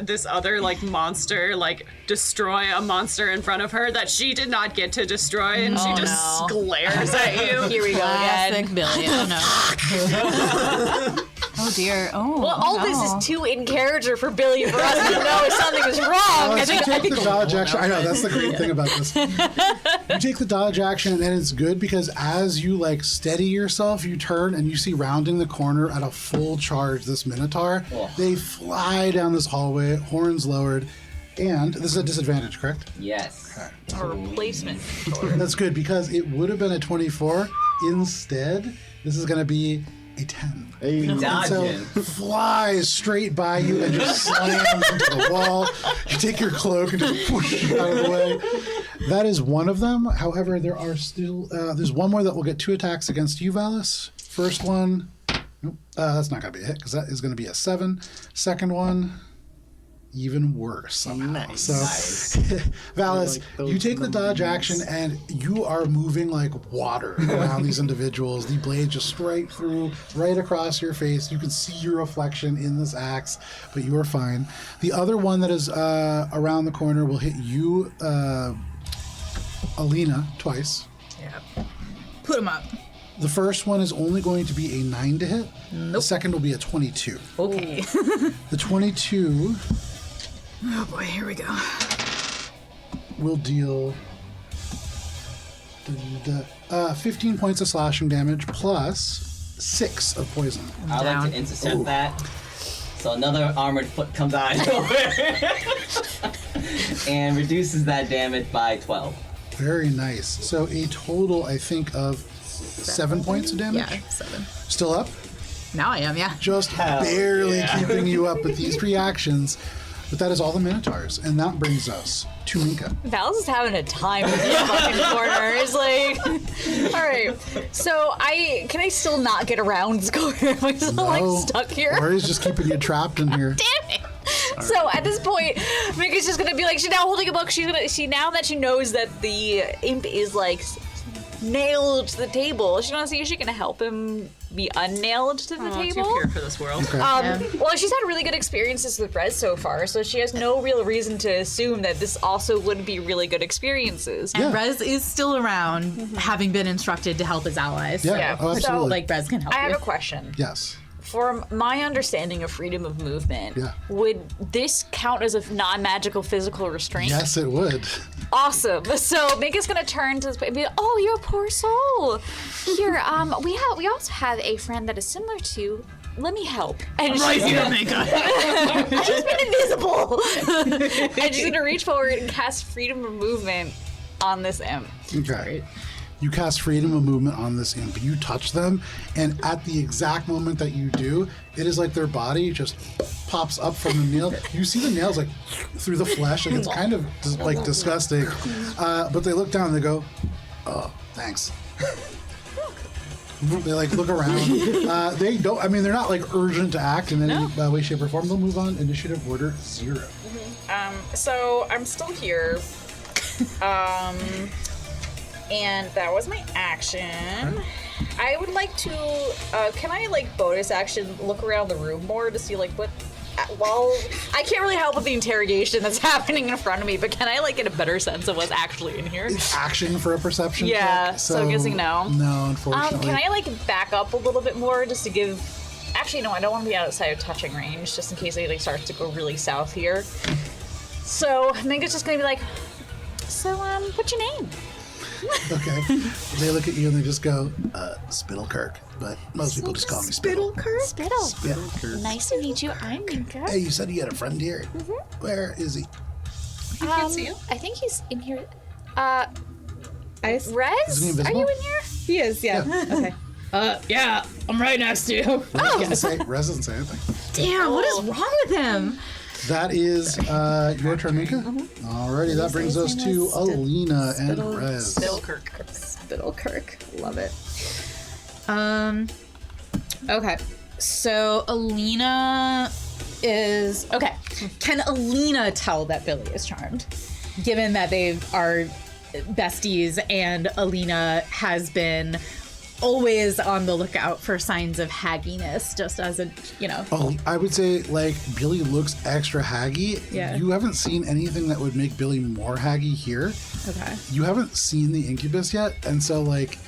this other like monster like destroy a monster in front of her that she did not get to destroy, and she just no. glares at you. Here we go again. Classic Billy. Oh no. Oh dear. Oh. Well, all no. this is too in character for Billy for us to know if something is wrong. So you take the dodge action. I know, that's the great thing about this. You take the dodge action, and it's good because as you like steady yourself, you turn and you see rounding the corner at a full charge this Minotaur. Oh. They fly down this hallway, horns lowered, and this is a disadvantage, correct? Yes. A replacement. That's good because it would have been a 24. Instead, this is going to be a 10. Hey, And so Dodging. flies straight by you and just slams into the wall. You take your cloak and just push out of the way. That is one of them. However, there are still there's one more that will get 2 attacks against you, Valis. First one, nope, that's not going to be a hit because that is going to be a 7. Second one, even worse somehow. Nice. So, Nice. Valis, Like those you take the dodge action and you are moving like water around these individuals. The blade just straight through, right across your face. You can see your reflection in this axe, but you are fine. The other one that is around the corner will hit you, Alina, twice. Yeah. Put him up. The first one is only going to be a 9 to hit. Nope. The second will be a 22. Okay. The 22 Oh boy, here we go. will deal 15 points of slashing damage plus 6 of poison. I'd like to intercept that. So another armored foot comes out of nowhere and reduces that damage by 12. Very nice. So a total, I think, of 7 points of damage. Yeah, 7. Still up? Now I am, yeah. Just Hell barely yeah. keeping you up with these reactions. But that is all the Minotaurs. And that brings us to Minka. Valis is having a time with these fucking corners. Like, all right. So can I still not get around this corner? Am I still like stuck here? Or he's just keeping you trapped in here. Damn it! So at this point, Minka's just gonna be like, she's now holding a book. Now that she knows that the imp is like nailed to the table, she wants to see if she can help him be unnailed to the Oh, too table. pure for this world. Okay. Well, she's had really good experiences with Rez so far, so she has no real reason to assume that this also wouldn't be really good experiences. Yeah. And Rez is still around, having been instructed to help his allies. Yeah, Yeah. oh, So, absolutely. Like, Rez can help I have you. a question. Yes. For my understanding of freedom of movement, Yeah. would this count as a non-magical physical restraint? Yes, it would. Awesome. So Minka's gonna turn to this and be like, "Oh, you poor soul. Here, we also have a friend that is similar to. Let me help." And Right she's here, gonna, Minka. I've just been invisible. And she's gonna reach forward and cast freedom of movement on this imp. Okay. You cast freedom of movement on this imp. You touch them, and at the exact moment that you do, it is like their body just pops up from the nail. You see the nails like through the flesh, and it's kind of like disgusting. But they look down and they go, "Oh, thanks." They like look around. They don't. I mean, they're not like urgent to act in any way, shape, or form. They'll move on. Initiative order 0. So I'm still here. And that was my action. I would like to, can I like bonus action look around the room more to see like what, well, I can't really help with the interrogation that's happening in front of me, but can I like get a better sense of what's actually in here? It's action for a perception Yeah, check. so I'm guessing no. No, unfortunately. Can I like back up a little bit more just to give, actually no, I don't want to be outside of touching range just in case anything starts to go really south here. So Minka's just gonna be like, so what's your name? Okay. They look at you and they just go, Spittlecirk. But most people just call me Spittle. Spittle. Spittle. Nice to meet you. I'm Minka. Hey, you said you had a friend here. Where is he? Can't see you. I think he's in here. Ice? Is he Rez, are invisible? you in here? He is, yeah. Okay. Yeah, I'm right next to you. Rez doesn't say anything. Damn, what is wrong with him? That is your turn, Mika. Alrighty, that brings us to Alina and Rez. Spittlecirk. Love it. Okay. So Alina is okay. Can Alina tell that Billy is charmed? Given that they are besties and Alina has been always on the lookout for signs of hagginess, just as a, Oh, I would say, like, Billy looks extra haggy. Yeah. You haven't seen anything that would make Billy more haggy here. Okay. You haven't seen the incubus yet, and so, like,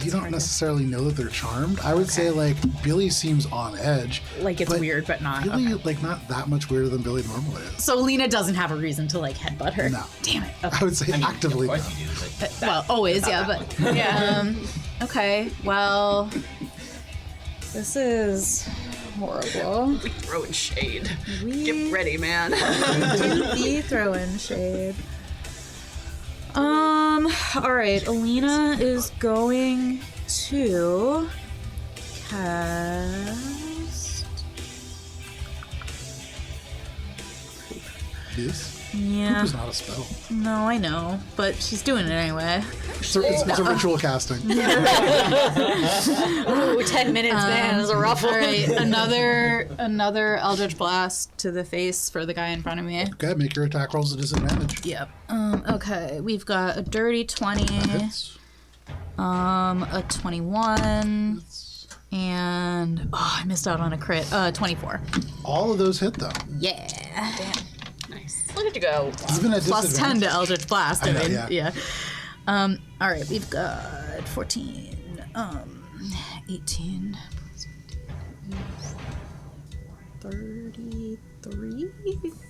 you don't necessarily know that they're charmed. I would say, like, Billy seems on edge. Like it's weird, but not. Billy, Okay. like, not that much weirder than Billy normally is. So Alina doesn't have a reason to like headbutt her. No. Damn it. Okay. I would say actively Of no. course you do. But Well, always, yeah, but yeah. Okay, well, this is horrible. We throwing shade. Get ready, man. Be throwing shade. All right, Alina is going to cast. Goose. Yeah. Poop is not a spell. No, I know, but she's doing it anyway. It's a ritual casting. Ooh, 10 minutes, man. It's a rough one. All right, another Eldritch Blast to the face for the guy in front of me. Okay, make your attack rolls a disadvantage. Yep. Okay, we've got a dirty 20, Hits. a 21, and I missed out on a crit. 24. All of those hit though. Yeah. Look at you go. Even at Plus 10 to disadvantage. Eldritch Blast. I know, mean, yeah. All right, we've got 14, 18,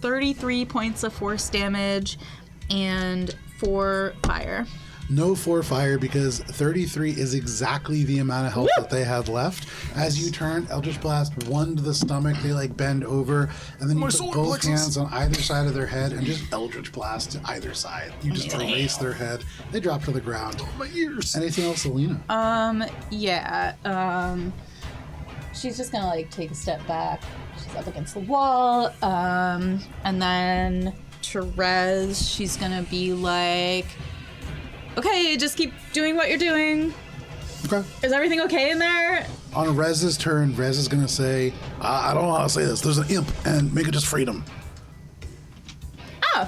33 points of force damage, and 4 fire. No 4 fire because 33 is exactly the amount of health that they had left. As you turn Eldritch Blast 1 to the stomach, they like bend over, and then you put both hands on either side of their head and just Eldritch Blast to either side. You just erase their head. They drop to the ground. My ears. Anything else, Alina? Yeah. She's just gonna like take a step back. She's up against the wall. And then Therese, she's gonna be like, okay, just keep doing what you're doing. Okay. Is everything okay in there? On Rez's turn, Rez is going to say, I don't know how to say this. There's an imp, and make it just freedom. Oh.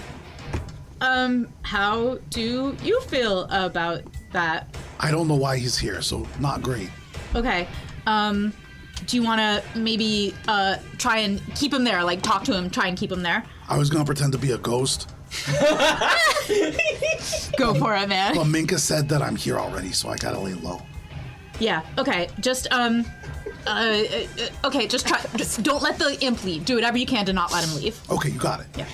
How do you feel about that? I don't know why he's here, so not great. Okay. Do you want to maybe try and keep him there? Like, talk to him, try and keep him there? I was going to pretend to be a ghost. Go for it, man. But Minka said that I'm here already, so I gotta lay low. Yeah, okay. Just, okay, just try. Just don't let the imp leave. Do whatever you can to not let him leave. Okay, you got it. Yeah.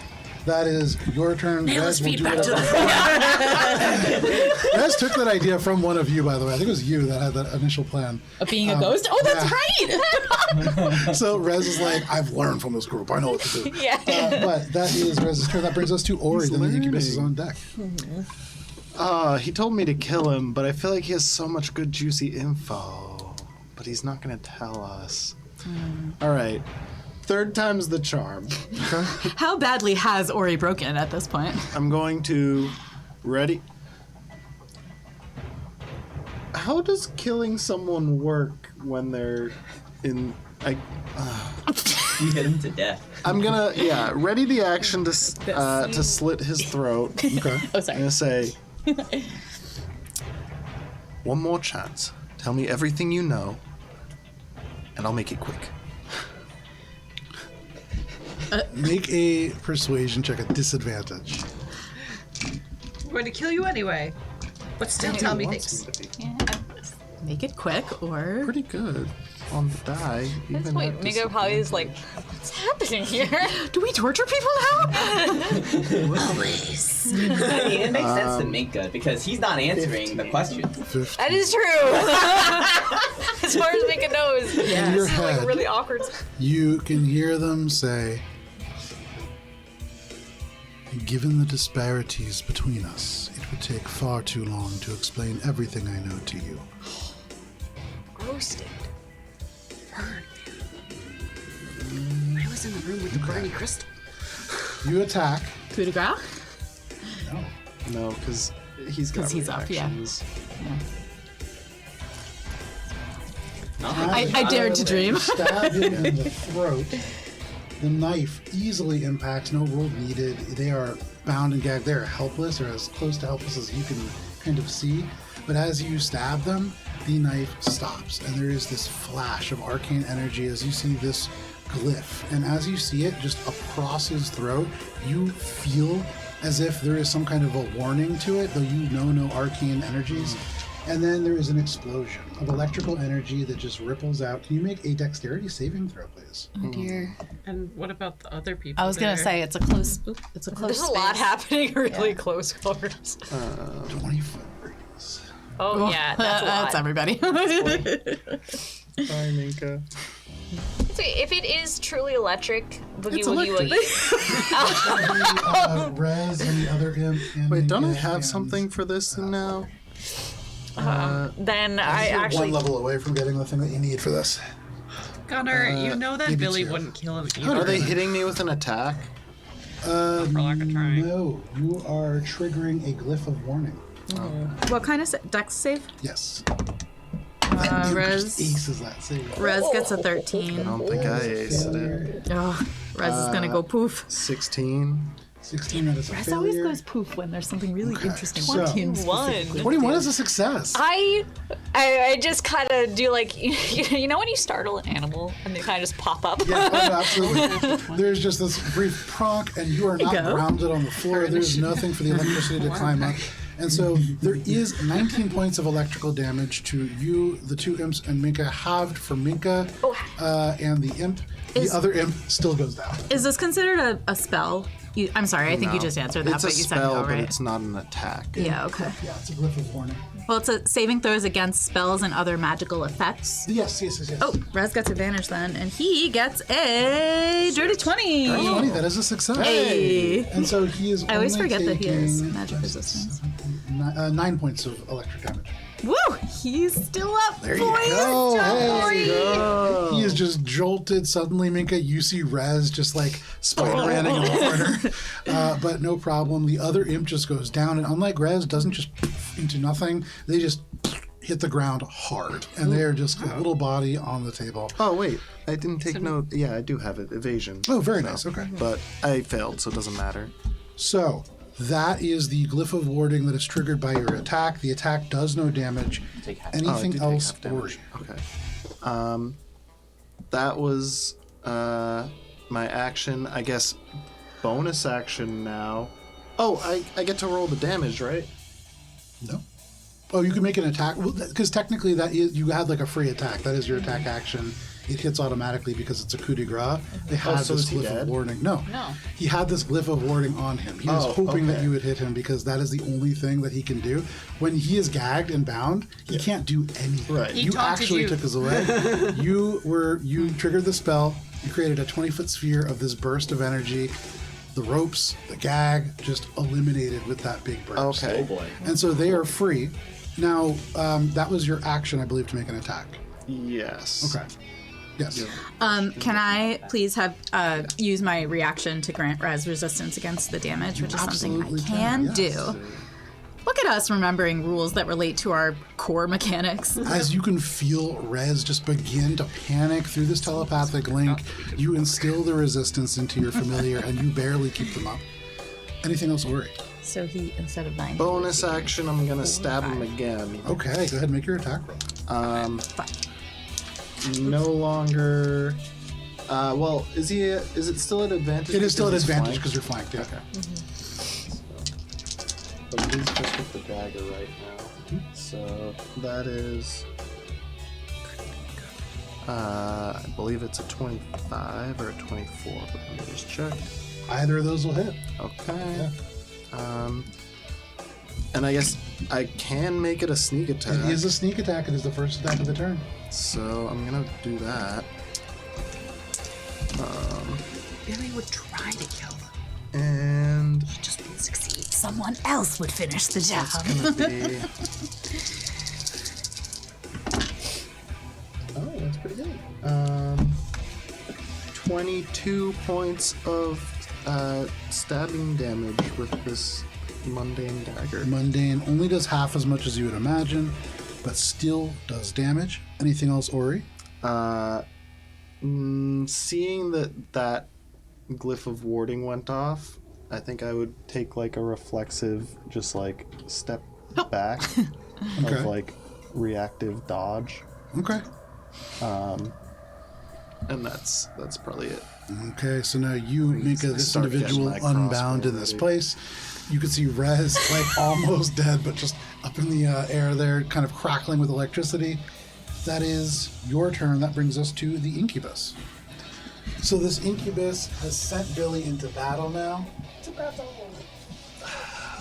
That is your turn. Nail his Rez will feet do back to whatever. the Rez took that idea from one of you, by the way. I think it was you that had that initial plan. Of being a ghost? Oh, that's right! So Rez is like, I've learned from this group. I know what to do. Yeah. But that is Rez's turn. That brings us to Ori. Then the incubus is on deck. He told me to kill him, but I feel like he has so much good juicy info. But he's not gonna tell us. All right. 3rd time's the charm. How badly has Ori broken at this point? I'm going to... Ready? How does killing someone work when they're in... You hit him to death. I'm gonna, ready the action to slit his throat. Okay. Oh, sorry. I'm gonna say... One more chance. Tell me everything you know, and I'll make it quick. Make a persuasion check at disadvantage. I'm going to kill you anyway. But still tell me things. Make it quick, or... Pretty good on the die. At this point, Miko probably is like, what's happening here? Do we torture people now? Always. I mean, it makes sense to Minka because he's not answering the question. 15. That is true. As far as Mika knows. In your This is like head, really awkward. you can hear them say, given the disparities between us, it would take far too long to explain everything I know to you. Roasted. I was in the room with the Barney crystal. You attack. Coup de grace? No, because he's got 'Cause he's up, yeah. reactions. I dared to dream. Stab him in the throat. The knife easily impacts, no roll needed. They are bound and gagged. They are helpless, or as close to helpless as you can kind of see. But as you stab them, the knife stops, and there is this flash of arcane energy as you see this glyph. And as you see it just across his throat, you feel as if there is some kind of a warning to it, though you know no arcane energies. And then there is an explosion of electrical energy that just ripples out. Can you make a dexterity saving throw, please? Oh dear. And what about the other people? I was gonna there? say it's a close. It's a close. There's a lot space. happening really close quarters. 24 degrees. Oh, yeah, that's a lot. That's everybody. Sorry, Minka. So if it is truly electric, boogie It's woogie electric. woogie. Rez and the other imp. And Wait, don't I Minka have and- something for this now? Then I You're actually. one level away from getting the thing that you need for this. Gunnar, you know that maybe Billy two. wouldn't kill him Are either. they hitting me with an attack? For lack of trying. No, you are triggering a glyph of warning. What kind of dex save? Yes. Rez. Aces that save. Rez gets a 13. I don't think I aced it. Oh, Rez is gonna go poof. 16. 16, that is a Rez failure. always goes poof when there's something really interesting. So- 21 is a success. I just kind of do like you know when you startle an animal and they kind of just pop up. Yeah, oh, absolutely. There's just this brief pronk, and you are not grounded on the floor. There's nothing for the electricity to climb up. And so there is 19 points of electrical damage to you, the two imps, and Minka, halved for Minka and the imp. The other imp still goes down. Is this considered a spell? I'm sorry, I think you just answered that, It's but a you said spell, no, but right? it's not an attack. Yeah, okay. Yeah, it's a glyph of warning. Well, it's a saving throws against spells and other magical effects. Yes. Oh, Rez gets advantage then, and he gets a dirty 20. 20, that is a success. Hey. And so he is I always only forget that he has taking magic resistance. 9 points of electric damage. Woo! He's still up, There you boys! go. Don't Hey. worry. He is just jolted. Suddenly, Minka, you see Rez just like Spider-Manning in the corner. But no problem. The other imp just goes down. And unlike Rez, doesn't just into nothing. They just hit the ground hard. And they're just a little body on the table. Oh, wait. I didn't take note. Yeah, I do have it. Evasion. Oh, very nice. Okay. But I failed, so it doesn't matter. So that is the glyph of warding that is triggered by your attack. The attack does no damage. Anything else, Ori? Okay. That was my action. I guess bonus action now. Oh, I get to roll the damage, right? No. Oh, you can make an attack because technically that is you had like a free attack. That is your attack action. It hits automatically because it's a coup de grace. They had so this is he glyph dead? of warding. No, he had this glyph of warding on him. He was Oh, hoping that okay. you would hit him because that is the only thing that he can do. When he is gagged and bound, he can't do anything. Right. He You taunted actually you. took his away. You triggered the spell. You created a 20-foot sphere of this burst of energy. The ropes, the gag, just eliminated with that big burst. Okay. Oh boy. And so they are free. Now, that was your action, I believe, to make an attack. Yes. Okay. Yes. Can I please have use my reaction to grant Rez resistance against the damage, which is something I Absolutely can can, yes. do. Look at us remembering rules that relate to our core mechanics. As you can feel Rez just begin to panic through this telepathic link, you instill the resistance into your familiar, and you barely keep them up. Anything else, Ori? So he, instead of 9. Bonus action, I'm gonna stab him again. Okay, go ahead and make your attack roll. No longer. Well, is it still at advantage? It is still at because he's advantage flanked? because you're flanked, yeah. But he's just with the dagger right now. So that is. I believe it's a 25 or a 24, but let me just check. Either of those will hit. Okay. And I guess I can make it a sneak attack. It is a sneak attack. It is the first attack of the turn. So I'm gonna do that. Billy would try to kill them. And He just won't succeed. Someone else would finish the job. it's gonna be. Oh, that's pretty good. 22 points of stabbing damage with this mundane dagger. Mundane only does half as much as you would imagine, but still does damage. Anything else, Ori? Seeing that glyph of warding went off, I think I would take like a reflexive, just like step back Okay. of like reactive dodge, Okay. and that's probably it. Okay, so now you make this start getting individual my unbound crossbow in this ready. place. You can see Rez like almost dead, but just up in the air there, kind of crackling with electricity. That is your turn. That brings us to the incubus. So this incubus has sent Billy into battle now.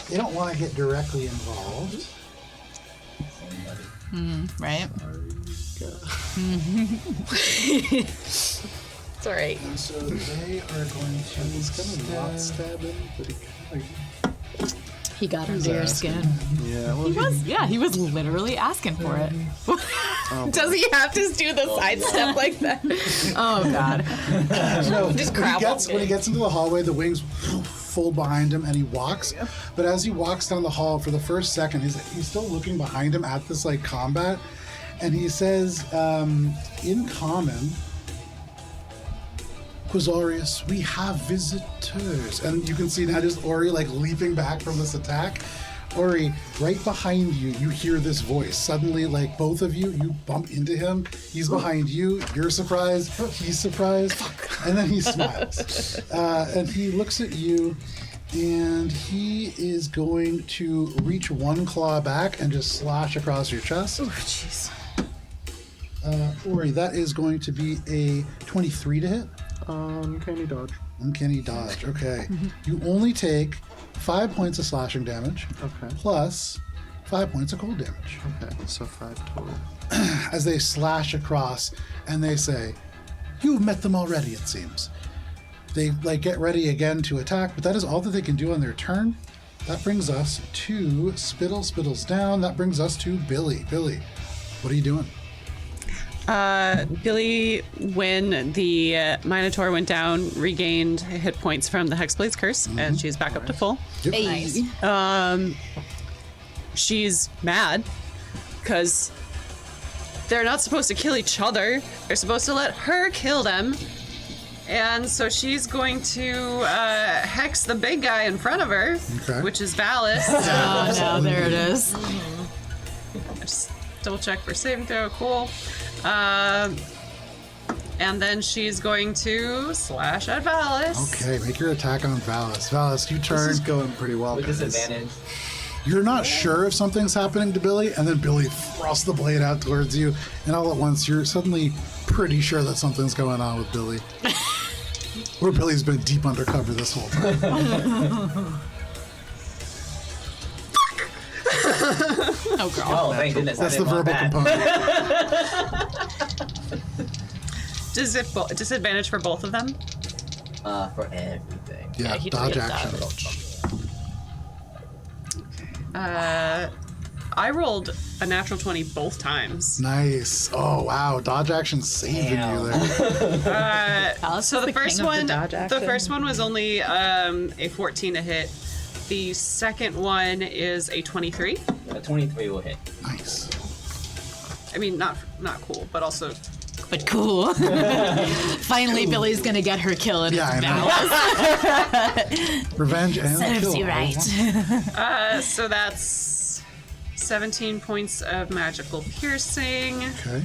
They don't want to get directly involved. Right? It's all right. And so they are going to. He's gonna not stab him, but he He got under your skin. yeah. Well, He was literally asking for it. Does he have to do the side step like that? Oh God. No, Just when, crab he gets, walk when he it. gets into the hallway, the wings fold behind him and he walks. But as he walks down the hall for the first second, he's still looking behind him at this like combat. And he says, in common, Quasarius, we have visitors. And you can see now just Ori like leaping back from this attack. Ori, right behind you, you hear this voice. Suddenly, like both of you bump into him. He's behind you. You're surprised. He's surprised. And then he smiles. And he looks at you, and he is going to reach one claw back and just slash across your chest. Oh jeez. Ori, that is going to be a 23 to hit. Uncanny dodge. Uncanny dodge. Okay. You only take 5 points of slashing damage. Okay. Plus 5 points of cold damage. Okay, so 5 total. As they slash across and they say, "You've met them already, it seems." They like get ready again to attack, but that is all that they can do on their turn. That brings us to Spittle. Spittle's down. That brings us to Billy. Billy, what are you doing? Billy, when the Minotaur went down, regained hit points from the Hexblade's curse, and she's back up to full. Yep. She's mad because they're not supposed to kill each other. They're supposed to let her kill them. And so she's going to hex the big guy in front of her, which is Valis. Oh no, there it is. Just double check for saving throw. Cool. And then she's going to slash at Valis. Okay, make your attack on Valis. Valis, you turn. This is going pretty well. With guys. disadvantage. You're not sure if something's happening to Billy, and then Billy thrusts the blade out towards you, and all at once you're suddenly pretty sure that something's going on with Billy. Or Billy's been deep undercover this whole time. Oh God. Oh, thank goodness. That's I the didn't want verbal that. component. Does it disadvantage for both of them? For everything. Yeah, he dodge did action. I rolled a natural 20 both times. Nice. Oh wow, dodge action saving you there. So the the first king of the one, dodge the action. first one was only a 14 to hit. The second one is a 23. 23 will hit. Nice. I mean, not cool, but also But cool. Finally, Billy's gonna get her kill and Yeah, it's I know. Revenge and Serves kill. you right. so that's 17 points of magical piercing, Okay.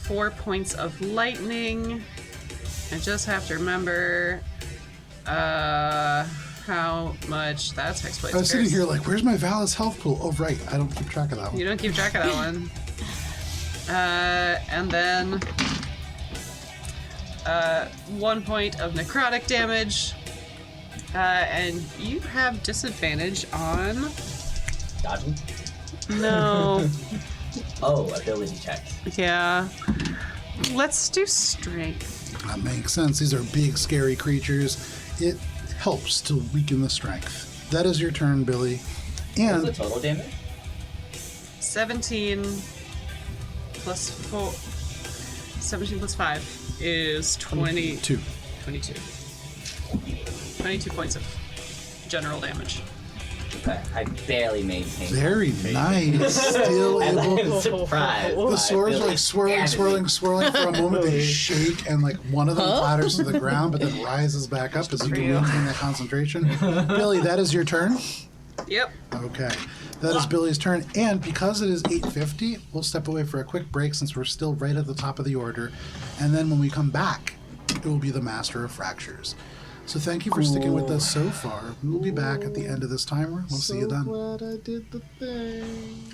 4 points of lightning. I just have to remember how much that's Hexblade's I was sitting curse. here like, where's my Valis health pool? Oh right, I don't keep track of that one. You don't keep track of that one. And then 1 point of necrotic damage. And you have disadvantage on... Dodging? No. Oh, ability checks. Yeah. Let's do strength. That makes sense. These are big, scary creatures. It helps to weaken the strength. That is your turn, Billy. What's the And total damage? 17 plus 4... 17 plus 5 is 20... 2. 22. 22 points of general damage. Okay, I barely maintained. Very nice. Still able. Surprise. The swords are like swirling for a moment. They shake, and like one of them clatters to the ground, but then rises back up as you can maintain that concentration. Billy, that is your turn. Yep. Okay, that is Billy's turn, and because it is 8:50, we'll step away for a quick break since we're still right at the top of the order, and then when we come back, it will be the Master of Fractures. So thank you for sticking with us so far. We will be back at the end of this timer. We'll see you then. Glad I did the thing.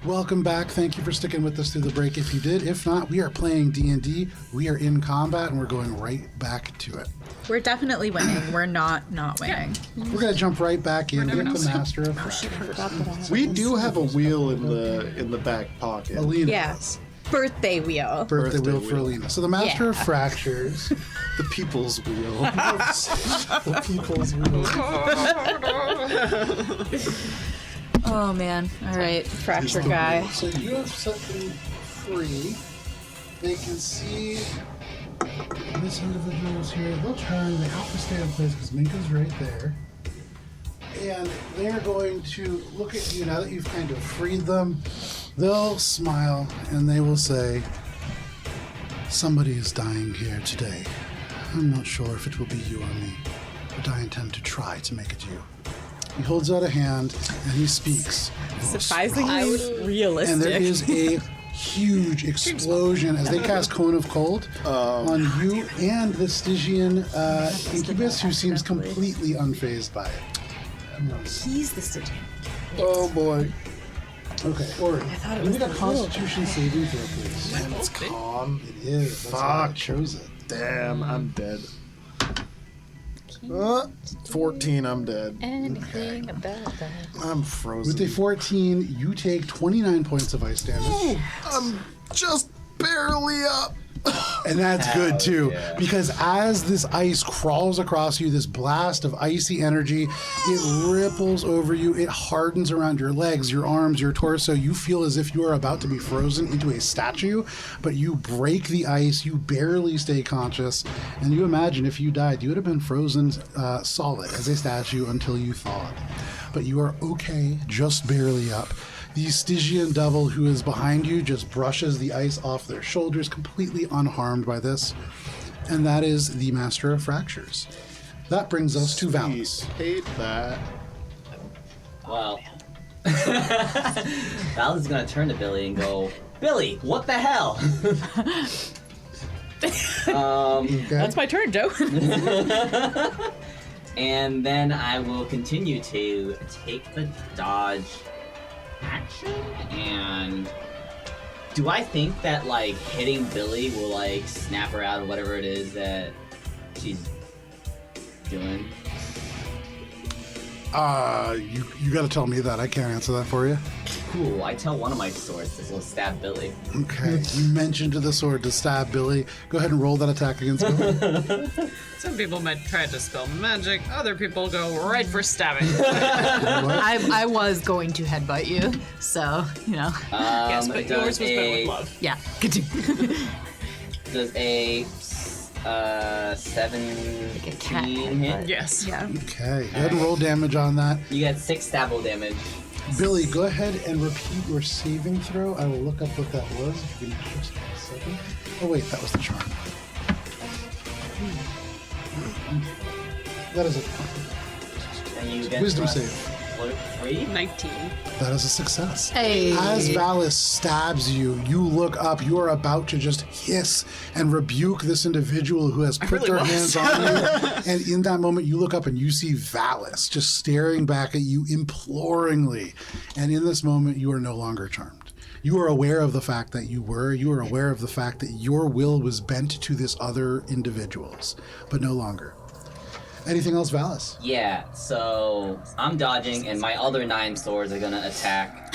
Welcome back. Thank you for sticking with us through the break if you did. If not, we are playing D&D. We are in combat, and we're going right back to it. We're definitely winning. We're not winning. We're going to jump right back in with the Master of Fractures. We do have a wheel in the back pocket. Alina. Yes. Birthday wheel. Birthday wheel for Alina. So the Master of Fractures. The people's wheel. The people's wheel. Oh man. All right. Fracture guy. So you have set them free. They can see this individual is here. They'll turn. They have to stay in place because Minka's right there. And they're going to look at you now that you've kind of freed them. They'll smile and they will say, somebody is dying here today. I'm not sure if it will be you or me, but I intend to try to make it you. He holds out a hand and he speaks. Surprisingly realistic. And there is a huge explosion as they cast Cone of Cold on you and the Stygian incubus, who seems completely unfazed by it. He's the Stygian. Oh boy. Okay, Ori, give me a Constitution saving throw, please. Man, it's con. It is. That's why I chose it. Damn, I'm dead. 14, I'm dead. Anything about that. I'm frozen. With a 14, you take 29 points of ice damage. I'm just barely up. And that's good too, because as this ice crawls across you, this blast of icy energy, it ripples over you, it hardens around your legs, your arms, your torso. You feel as if you are about to be frozen into a statue, but you break the ice, you barely stay conscious, and you imagine if you died, you would have been frozen solid as a statue until you thawed. But you are okay, just barely up. The Stygian devil who is behind you just brushes the ice off their shoulders, completely unharmed by this. And that is the Master of Fractures. That brings us to Valis. Hate that. Well, Valis is gonna turn to Billy and go, Billy, what the hell? Okay. That's my turn, Joe. And then I will continue to take the dodge action. And do I think that like hitting Billy will like snap her out of whatever it is that she's doing? You got to tell me that. I can't answer that for you. Cool. I tell one of my swords to go stab Billy. Okay. You mentioned the sword to stab Billy. Go ahead and roll that attack against Billy. Some people might try to spell magic. Other people go right for stabbing. I was going to headbutt you, so, you know. Yes, but yours was met with love. Yeah, continue. Does a 17 hit? Yes. Yeah. Okay. Go ahead and roll damage on that. You get 6 stabble damage. Billy, go ahead and repeat your saving throw. I will look up what that was. If you give me just a second. Oh, wait, that was the charm. That is a And you get wisdom plus save. 3? 19. That is a success. Hey. As Valis stabs you, you look up. You are about to just hiss and rebuke this individual who has put their hands on you. And in that moment, you look up and you see Valis just staring back at you imploringly. And in this moment, you are no longer charmed. You are aware of the fact that you were. You are aware of the fact that your will was bent to this other individual's, but no longer. Anything else, Valis? Yeah, so I'm dodging, and my other 9 swords are gonna attack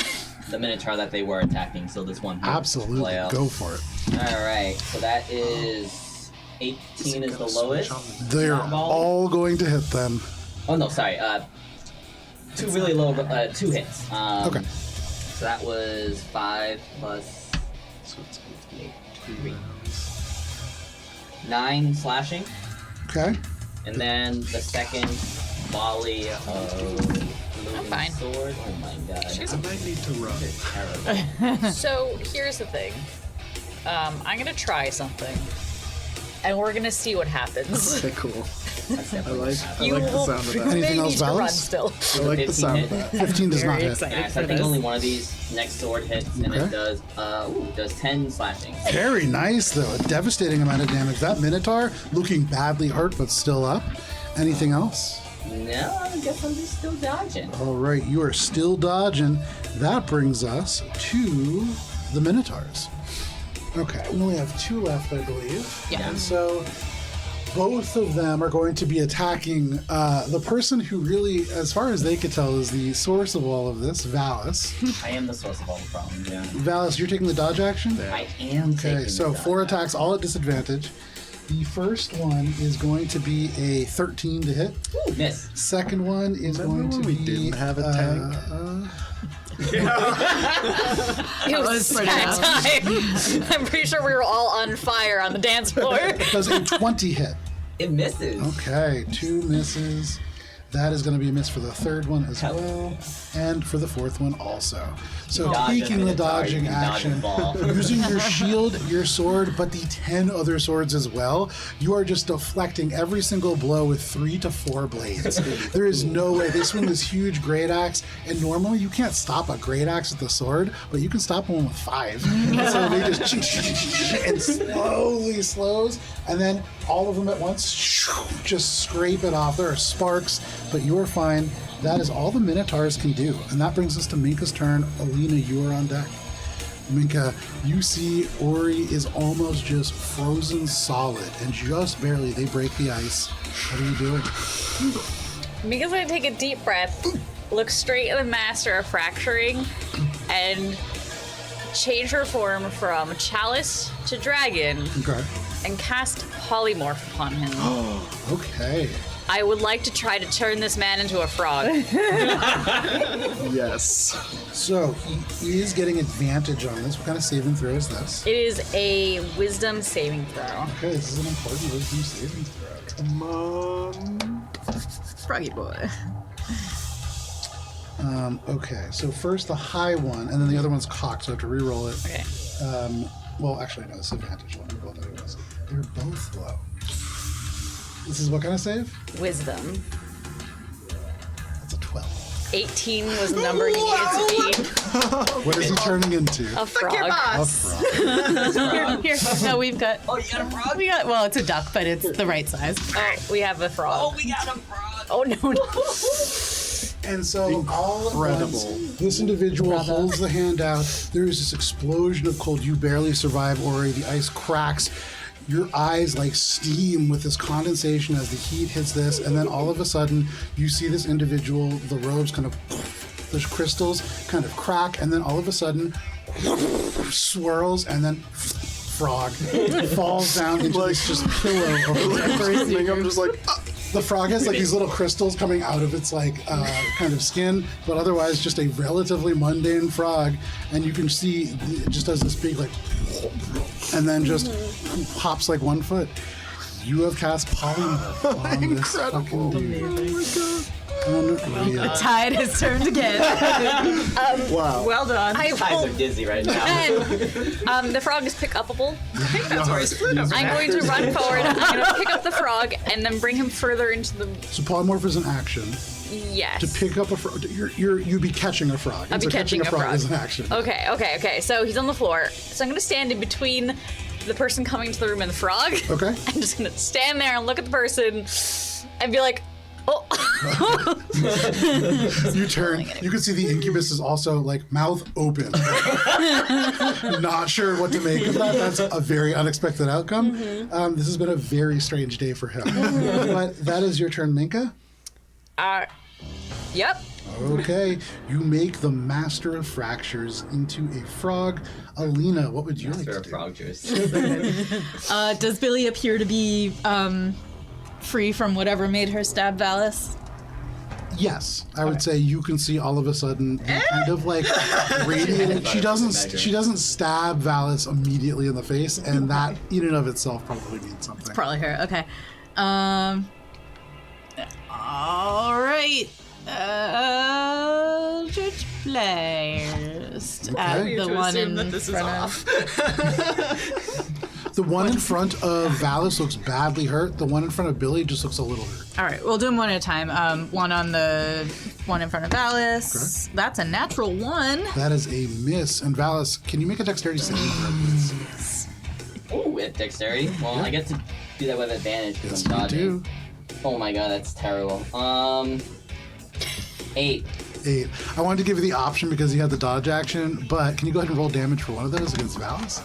the Minotaur that they were attacking, so this one. Absolutely. Go for it. Alright, so that is 18 is the lowest. They're Knockball. all going to hit them. Oh no, sorry. 2 really low, 2 hits. Okay. So that was 5 plus So it's 3. 9 slashing. Okay. And then the second volley of I'm fine. sword. Oh my god. I might need to run. This is terrible. So here's the thing. I'm gonna try something, and we're gonna see what happens. Okay, cool. That's I definitely like You the will sound of that. Anything may else, need to run Valis? still. I like the sound of that. 15 does not Very hit. excited Yeah, so for I think this. only one of these next sword hits, and Okay. it does 10 slashing. Very nice, though. A devastating amount of damage. That Minotaur looking badly hurt, but still up. Anything else? No, I guess I'm just still dodging. All right, you are still dodging. That brings us to the Minotaurs. Okay, we only have 2 left, I believe. Yeah. And so both of them are going to be attacking the person who really, as far as they could tell, is the source of all of this, Valis. I am the source of all the problems, yeah. Valis, you're taking the dodge action? I am Okay, taking so the 4 dodge attacks, all at disadvantage. The first one is going to be a 13 to hit. action. Miss. Second one is going to we be... didn't have a tank? It was that time. I'm pretty sure we were all on fire on the dance floor. Does a 20 hit. It misses. Okay, 2 misses. That is going to be a miss for the third one as well, and for the fourth one also. So Dodge taking a the Minotaur, dodging you can dodge action, and ball. using your shield, your sword, but the 10 other swords as well, you are just deflecting every single blow with 3 to 4 blades. There is no way. They swing this huge great axe, and normally you can't stop a great axe with the sword, but you can stop one with 5. So they just and slowly slows, and then all of them at once just scrape it off. There are sparks, but you are fine. That is all the Minotaurs can do. And that brings us to Minka's turn. Alina, you are on deck. Minka, you see Ori is almost just frozen solid, and just barely they break the ice. What are you doing? Mika's gonna take a deep breath, look straight at the master of fracturing, and change her form from chalice to dragon Okay. and cast polymorph upon him. Okay. I would like to try to turn this man into a frog. Yes. So he is getting advantage on this. What kind of saving throw is this? It is a wisdom saving throw. Okay, this is an important wisdom saving throw. Come on. Froggy boy. Okay, so first the high one, and then the other one's cocked, so I have to re-roll it. Okay. Well, actually, no, this is advantage one. Roll that anyways. They're both low. This is what kind of save? Wisdom. That's a 12. 18 was the number he needed to be. What is he turning into? A frog. A frog. Here. No, we've got. Oh, you got a frog? We got. Well, it's a duck, but it's the right size. Oh, we have a frog. Oh, we got a frog. Oh, no. And so all at once, this individual holds the hand out. There is this explosion of cold. You barely survive, Ori. The ice cracks. Your eyes like steam with this condensation as the heat hits this, and then all of a sudden you see this individual, the robes kind of, those crystals kind of crack, and then all of a sudden swirls, and then frog falls down into this just pillow of I'm just like, the frog has like these little crystals coming out of its like kind of skin, but otherwise just a relatively mundane frog, and you can see it just does this big like, and then just hops like 1 foot. You have cast polymorph on this fucking dude. Unreal. Tide has turned again. wow. Well done. I Eyes are will. dizzy right now. And, the frog is pick upable. That's where he's flew over I'm there. going to run forward. I'm going to pick up the frog and then bring him further into the. So polymorph is an action. Yes. To pick up a frog, you'd be catching a frog. I'll be so catching a frog. is an action. Okay. So he's on the floor. So I'm going to stand in between the person coming to the room and the frog. Okay. I'm just going to stand there and look at the person and be like, oh. You turn. You can see the incubus is also like mouth open. Not sure what to make of that. That's a very unexpected outcome. This has been a very strange day for him. But that is your turn, Minka. Yep. Okay, you make the Master of Fractures into a frog. Alina, what would you like Master to of do? Frogers. Does Billy appear to be free from whatever made her stab Valis? Yes, I would say you can see all of a sudden the kind of like radiating. She doesn't stab Valis immediately in the face, and that in and of itself probably means something. Probably her. Okay. All right. Judge players. Okay. The one in that this is front off. The one in front of Valis looks badly hurt. The one in front of Billy just looks a little hurt. All right, we'll do them one at a time. One on the one in front of Valis. Okay. That's a natural 1. That is a miss. And Valis, can you make a dexterity saving throw, please? Oh, with dexterity. Well, Yeah. I get to do that with advantage because Yes, I'm you dodging. do. Oh my god, that's terrible. 8. 8. I wanted to give you the option because he had the dodge action, but can you go ahead and roll damage for one of those against Valis?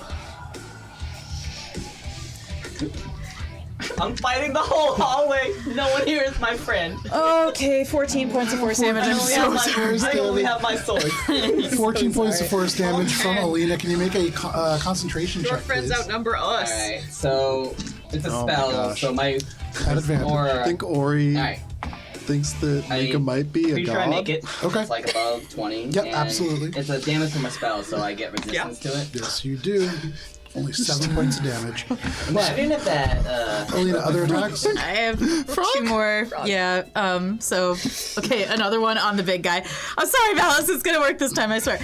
I'm fighting the whole hallway. No one here is my friend. Okay, 14 points of force damage. I'm so sorry. I only have my sword. 14 points of force damage from Alina. Can you make a concentration Your check, friends please? outnumber us. Alright, so it's a Oh my spell, gosh. so my At advantage. I think Ori Alright. thinks that Mika might be a Pretty sure I god. make it. Okay. It's like above 20. Yep, and absolutely. It's a damage from a spell, so I get resistance to it. Yes, you do. Only 7 points of damage. But even if that, Alina, other attacks? I have 2 more. Yeah. So, okay, another one on the big guy. I'm sorry, Valis. It's gonna work this time. I swear.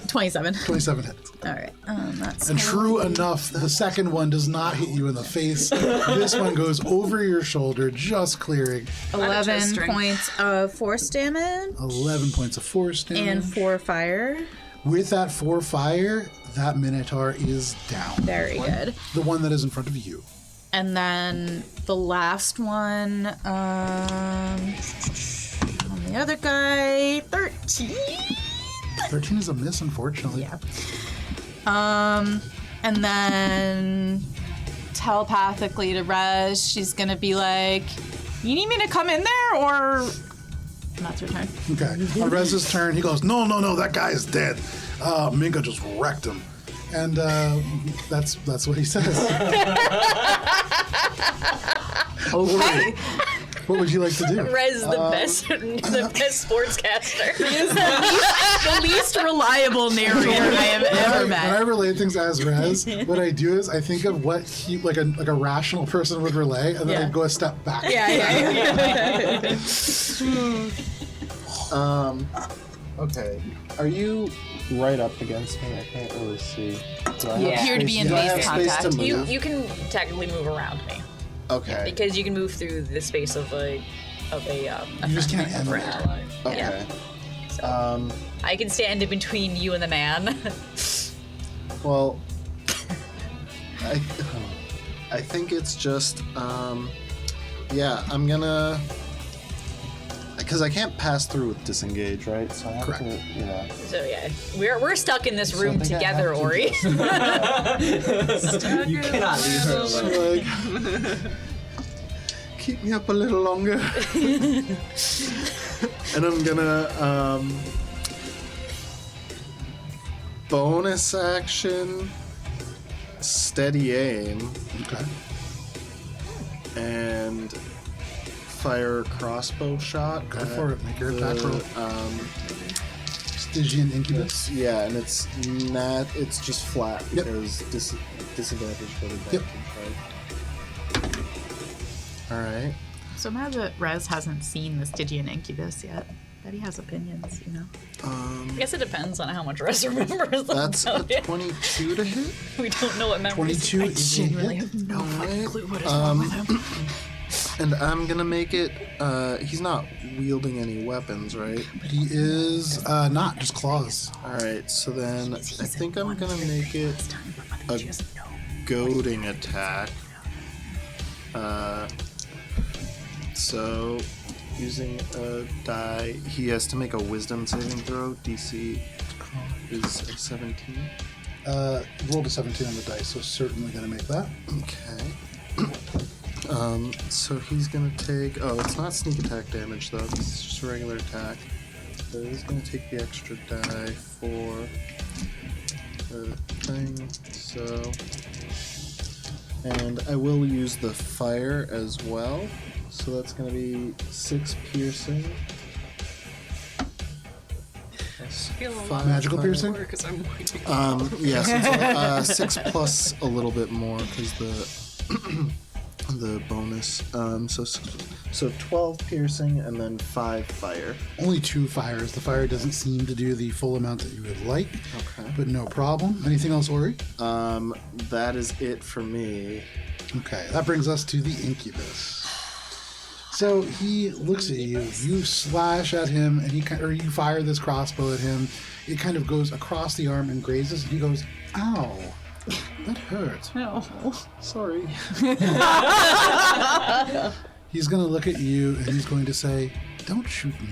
27. 27 hits. All right. That's And true enough, the second one does not hit you in the face. This one goes over your shoulder, just clearing. 11 points of force damage 11 points of force damage. and 4 fire. With that 4 fire, that Minotaur is down. Very good. The one that is in front of you. And then the last one, on the other guy, 13. 13 is a miss, unfortunately. Yeah. And then telepathically to Rez, she's gonna be like, "You need me to come in there, or?" And that's her turn. Okay. On Rez's turn, he goes, no, that guy is dead. Minka just wrecked him. And that's what he says. Okay. What would you like to do? Rez the best sportscaster. The least reliable narrator I have ever When I met. relate things as Rez, what I do is I think of what he like a rational person would relay, and then I go a step back. Yeah. Okay. Are you right up against me? I can't really see. Do I have Yeah. Appear to be in do I base have space to contact. move? You can technically move around me Okay. because you can move through the space of a You just can't enter it. Okay. I can stand in between you and the man. Well, I think it's just yeah. I'm gonna because I can't pass through with disengage, right? So I have Correct. to, yeah. So yeah, we're stuck in this room I think I together, have to Ori. you cannot leave her alone. Like, keep me up a little longer. And I'm gonna bonus action, steady aim, Okay. and fire a crossbow shot. Go at for it. Make your attack the, roll. Stygian Incubus. Yeah, and it's just flat Yep. because disadvantage for the Yep. right? All right. So mad that Rez hasn't seen the Stygian Incubus yet. Bet he has opinions, you know. I guess it depends on how much Rez remembers. That's a about it. 22 to hit. We don't know what memories. 22 is a hit. No fucking clue what is wrong with him. And I'm gonna make it. He's not wielding any weapons, right? He is not, just claws. All right. So then I think I'm gonna make it a goading attack. So using a die, he has to make a Wisdom saving throw. DC is a 17. Rolled a 17 on the dice, so certainly going to make that. Okay. So he's gonna take. Oh, it's not sneak attack damage though. It's just regular attack. So he's gonna take the extra die for the thing. So, and I will use the fire as well. So that's gonna be 6 piercing. Magical piercing? Because I'm waiting. Yeah, so it's 6 plus a little bit more because the bonus. So 12 piercing and then 5 fire. Only 2 fires. The fire doesn't seem to do the full amount that you would like, Okay. but no problem. Anything else, Ori? That is it for me. Okay, that brings us to the Incubus. So he looks at you. You slash at him, and or you fire this crossbow at him. It kind of goes across the arm and grazes, and he goes, "Ow, that hurt." No. Sorry. He's going to look at you and he's going to say, "Don't shoot me.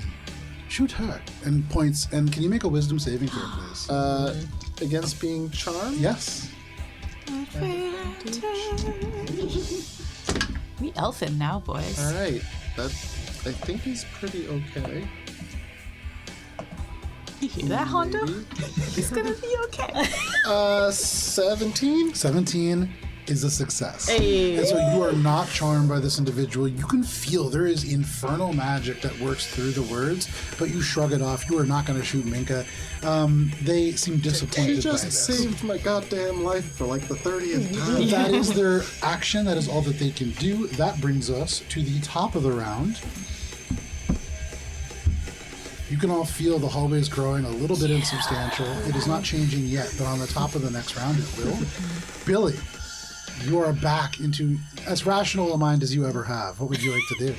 Shoot her." And points. And can you make a wisdom saving throw, please? Against being charmed? Yes. We elfin now, boys. All right. I think he's pretty okay. You hear that, Hondo? He's gonna be okay. 17? 17 is a success. And so you are not charmed by this individual. You can feel there is infernal magic that works through the words, but you shrug it off. You are not going to shoot Minka. They seem disappointed He just by this. saved my goddamn life for like the 30th time. That is their action. That is all that they can do. That brings us to the top of the round. You can all feel the hallways growing a little bit insubstantial. It is not changing yet, but on the top of the next round it will. Billy, you are back into as rational a mind as you ever have. What would you like to do?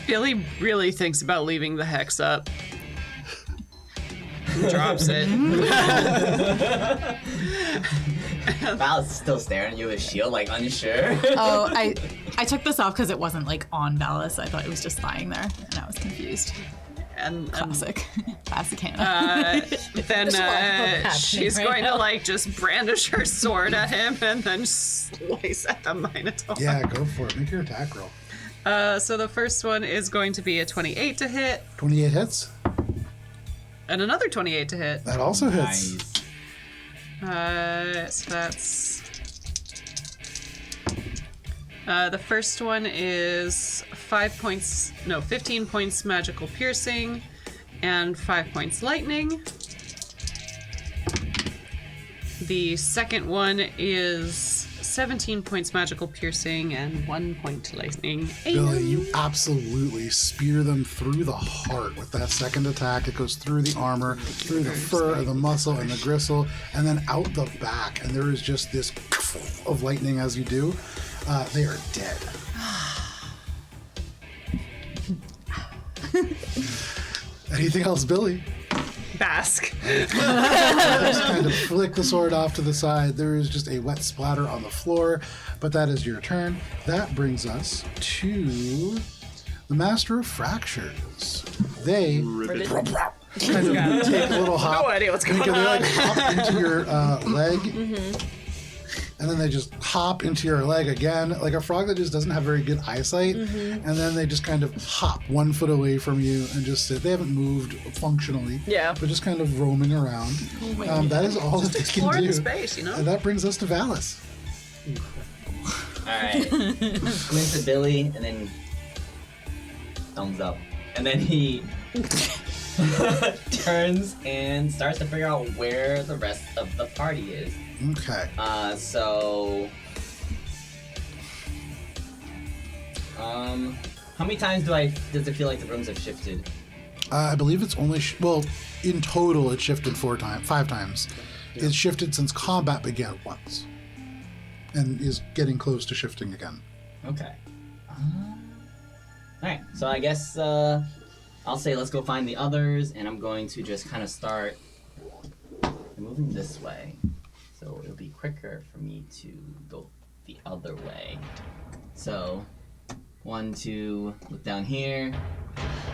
Billy really thinks about leaving the hex up. He drops it. Val's still staring at you with shield, like unsure. Oh, I took this off because it wasn't like on Valis. I thought it was just lying there, and I was confused. And Classic. Classic Hannah. then she's going to like just brandish her sword at him and then slice at the Minotaur. Yeah, go for it. Make your attack roll. So the first one is going to be a 28 to hit, 28 hits. and another 28 to hit. That also hits. Nice. So that's... the first one is 15 points magical piercing, and 5 points lightning. The second one is 17 points magical piercing and 1 point lightning. Billy, you absolutely spear them through the heart with that second attack. It goes through the armor, through the fur, and the muscle, and the gristle, and then out the back. And there is just this of lightning as you do. They are dead. Anything else, Billy? Bask. Just kind of flick the sword off to the side. There is just a wet splatter on the floor, but that is your turn. That brings us to the Master of Fractures. They kind of take a little hop. No idea what's going They like on. hop into your leg. And then they just hop into your leg again, like a frog that just doesn't have very good eyesight. And then they just kind of hop 1 foot away from you and just sit. They haven't moved functionally, but just kind of roaming around. That is all that they can Explore do. the space, you know? And that brings us to Valis. Alright. Squints at Billy and then thumbs up. And then he turns and starts to figure out where the rest of the party is. Okay. So how many times does it feel like the rooms have shifted? I believe it's only, in total it shifted 5 times. Yeah. It's shifted since combat began once. And is getting close to shifting again. Okay. Alright, so I guess I'll say let's go find the others, and I'm going to just kind of start moving this way. So it'll be quicker for me to go the other way. So, 1, 2, look down here.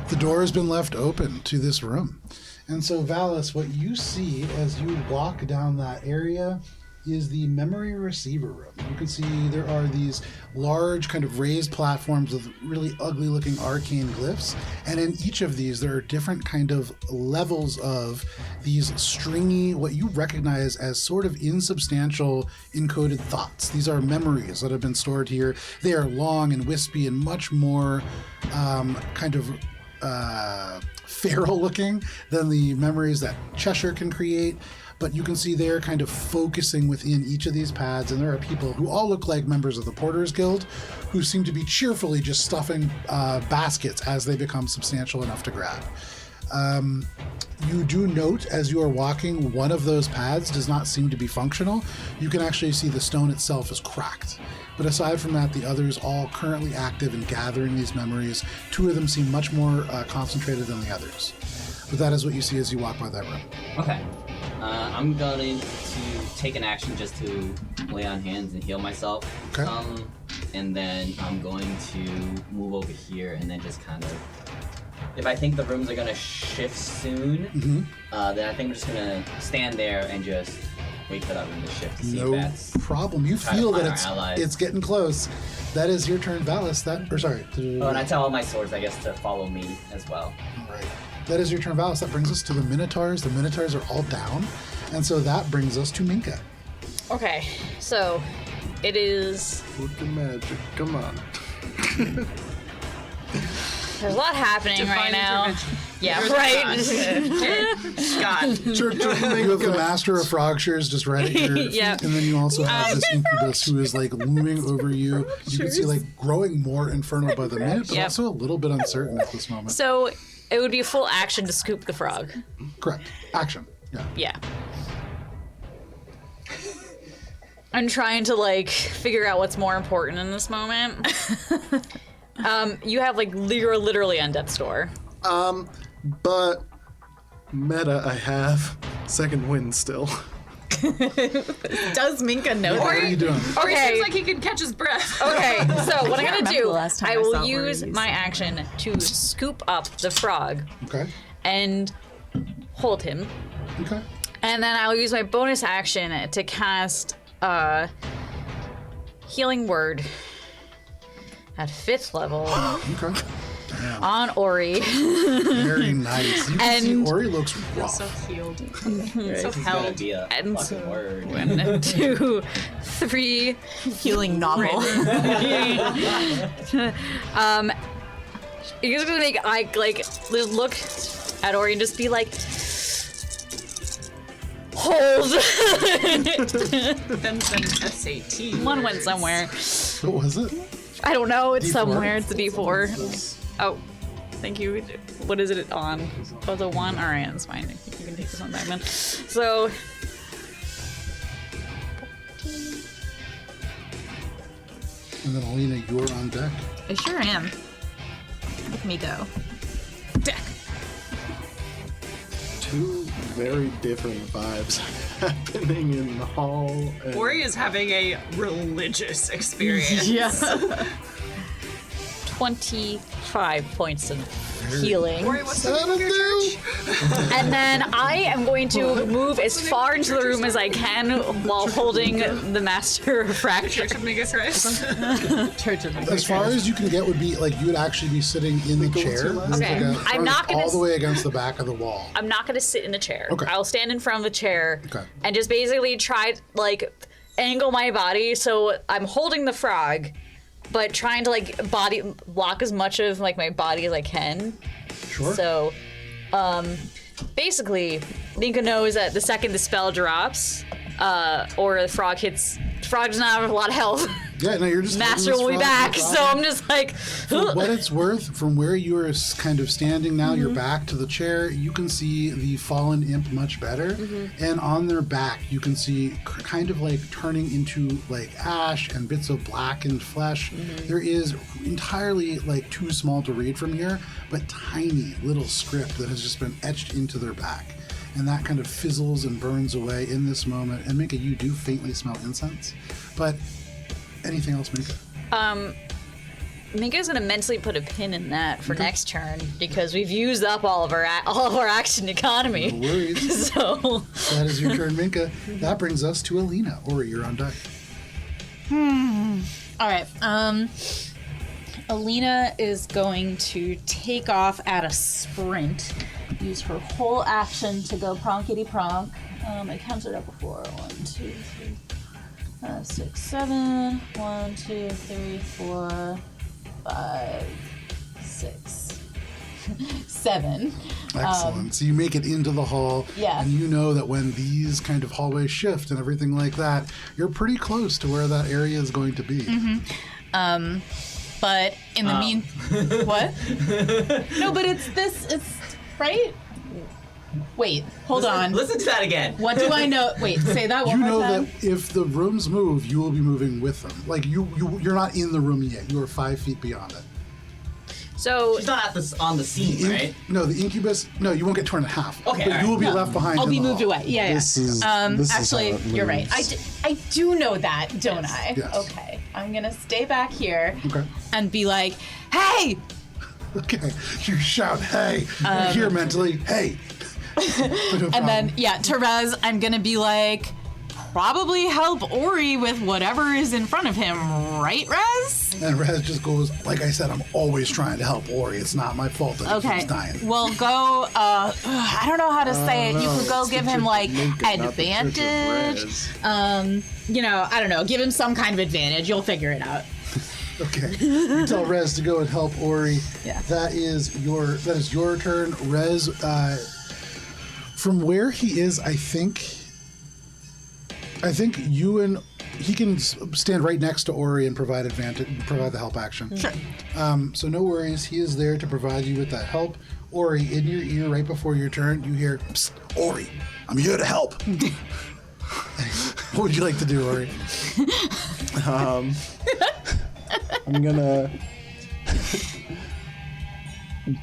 The door has been left open to this room. And so, Valis, what you see as you walk down that area is the memory receiver room. You can see there are these large kind of raised platforms with really ugly looking arcane glyphs, and in each of these there are different kind of levels of these stringy, what you recognize as sort of insubstantial encoded thoughts. These are memories that have been stored here. They are long and wispy and much more kind of feral looking than the memories that Cheshire can create. But you can see they're kind of focusing within each of these pads, and there are people who all look like members of the Porters Guild who seem to be cheerfully just stuffing baskets as they become substantial enough to grab. You do note as you are walking, one of those pads does not seem to be functional. You can actually see the stone itself is cracked. But aside from that, the others all currently active in gathering these memories. 2 of them seem much more concentrated than the others. But that is what you see as you walk by that room. Okay. I'm going to take an action just to lay on hands and heal myself. Okay. and then I'm going to move over here and then just kind of. If I think the rooms are gonna shift soon, then I think I'm just gonna stand there and just wait for that room to shift to see if that's problem. You feel that allies. it's getting close. That is your turn, Valis. Oh, and I tell all my swords, I guess, to follow me as well. All right. That is your turn, Valis. That brings us to the Minotaurs. The Minotaurs are all down, and so that brings us to Minka. Okay, so it is. Look at magic. Come on. There's a lot happening Divine right now. intervention. Yeah, Here's right. God. You have the Master of Frogshires just right at your feet, Yep. and then you also have this incubus who is like looming over you. You can see like growing more infernal by the minute, but Yep. also a little bit uncertain at this moment. So it would be a full action to scoop the frog. Correct. Action. Yeah. Yeah. I'm trying to like figure out what's more important in this moment. You have like you're literally on death's door. But meta, I have second wind still. Does Minka know What that? are you doing? Or he Okay. seems like he can catch his breath. Okay, so what I'm can't gonna remember do, the last time I I will saw use Ori my use action to scoop up the frog Okay. and hold him. Okay. And then I'll use my bonus action to cast Healing Word at 5th level Okay. on Ori. Very nice. You can see And- Ori looks rough. So healed. So It's gonna held. be a And fucking word. 1, 2, 3. Healing novel. You're just gonna make just look at Ori and just be like, hold. Then SAT. One went somewhere. What was it? I don't know. It's D4? somewhere. It's a D4. Oh, thank you. What is it on? Oh, the 1? All right, that's fine. You can take this one back then. So. And then Alina, you're on deck. I sure am. Let me go. Deck. Two very different vibes happening in the hall. And Ori is having a religious experience. 25 points of healing. Ori, what's the name of your church? And then I am going to move as far into the room as I can while holding the Master of Fracture. Church of Mingus Rice. Church of As far as you can get would be like you would actually be sitting in the chair. This is Okay. like I'm not gonna all the way against the back of the wall. I'm not going to sit in the chair. Okay. I'll stand in front of the chair Okay. and just basically try like angle my body so I'm holding the frog, but trying to like body block as much of like my body as I can. Sure. So, basically, Minka knows that the second the spell drops, or the frog hits, the frog does not have a lot of health. Yeah, no, you're just Master holding will be this frog back, in the so bottom. I'm just like, For what it's worth, from where you are kind of standing now, your back to the chair, you can see the fallen imp much better. And on their back, you can see kind of like turning into like ash and bits of blackened flesh. There is entirely like too small to read from here, but tiny little script that has just been etched into their back. And that kind of fizzles and burns away in this moment. And Minka, you do faintly smell incense. But anything else, Minka? Minka's gonna mentally put a pin in that for next turn because we've used up all of our action economy. No worries. So That is your turn, Minka. That brings us to Alina. Ori, you're on deck. All right. Alina is going to take off at a sprint. Use her whole action to go pronkity pronk. I counted up before. 1, 2, 3, 6, 7. 1, 2, 3, 4, 5, 6, 7. Excellent. So you make it into the hall. Yeah. And you know that when these kind of hallways shift and everything like that, you're pretty close to where that area is going to be. But in the what? No, but it's right? Wait, hold on. Listen to that again. What do I know? Wait, say that You one know more time. that if the rooms move, you will be moving with them. Like you're not in the room yet. You are 5 feet beyond it. So She's not on the scene, right? No, the incubus. No, you won't get torn in half. Okay, but all you will right. be left behind. I'll in be the moved hall. away. Yeah, yeah. This is how Actually, it you're right. moves. I do know that, don't I? Yes. Okay. I'm gonna stay back here Okay. and be like, "Hey!" Okay. You shout, hey. You hear mentally, hey. And then, Therese, I'm gonna be like, probably help Ori with whatever is in front of him, right, Rez? And Rez just goes, like I said, I'm always trying to help Ori. It's not my fault that he keeps dying. Well, go, I don't know how to say it. You could go give him, like, advantage. You know, I don't know. Give him some kind of advantage. You'll figure it out. Okay. You tell Rez to go and help Ori. Yeah. That is your turn. Rez, from where he is, I think you and he can stand right next to Ori and provide the help action. Sure. So no worries. He is there to provide you with that help. Ori, in your ear right before your turn, you hear, "Psst, Ori, I'm here to help." What would you like to do, Ori? I'm gonna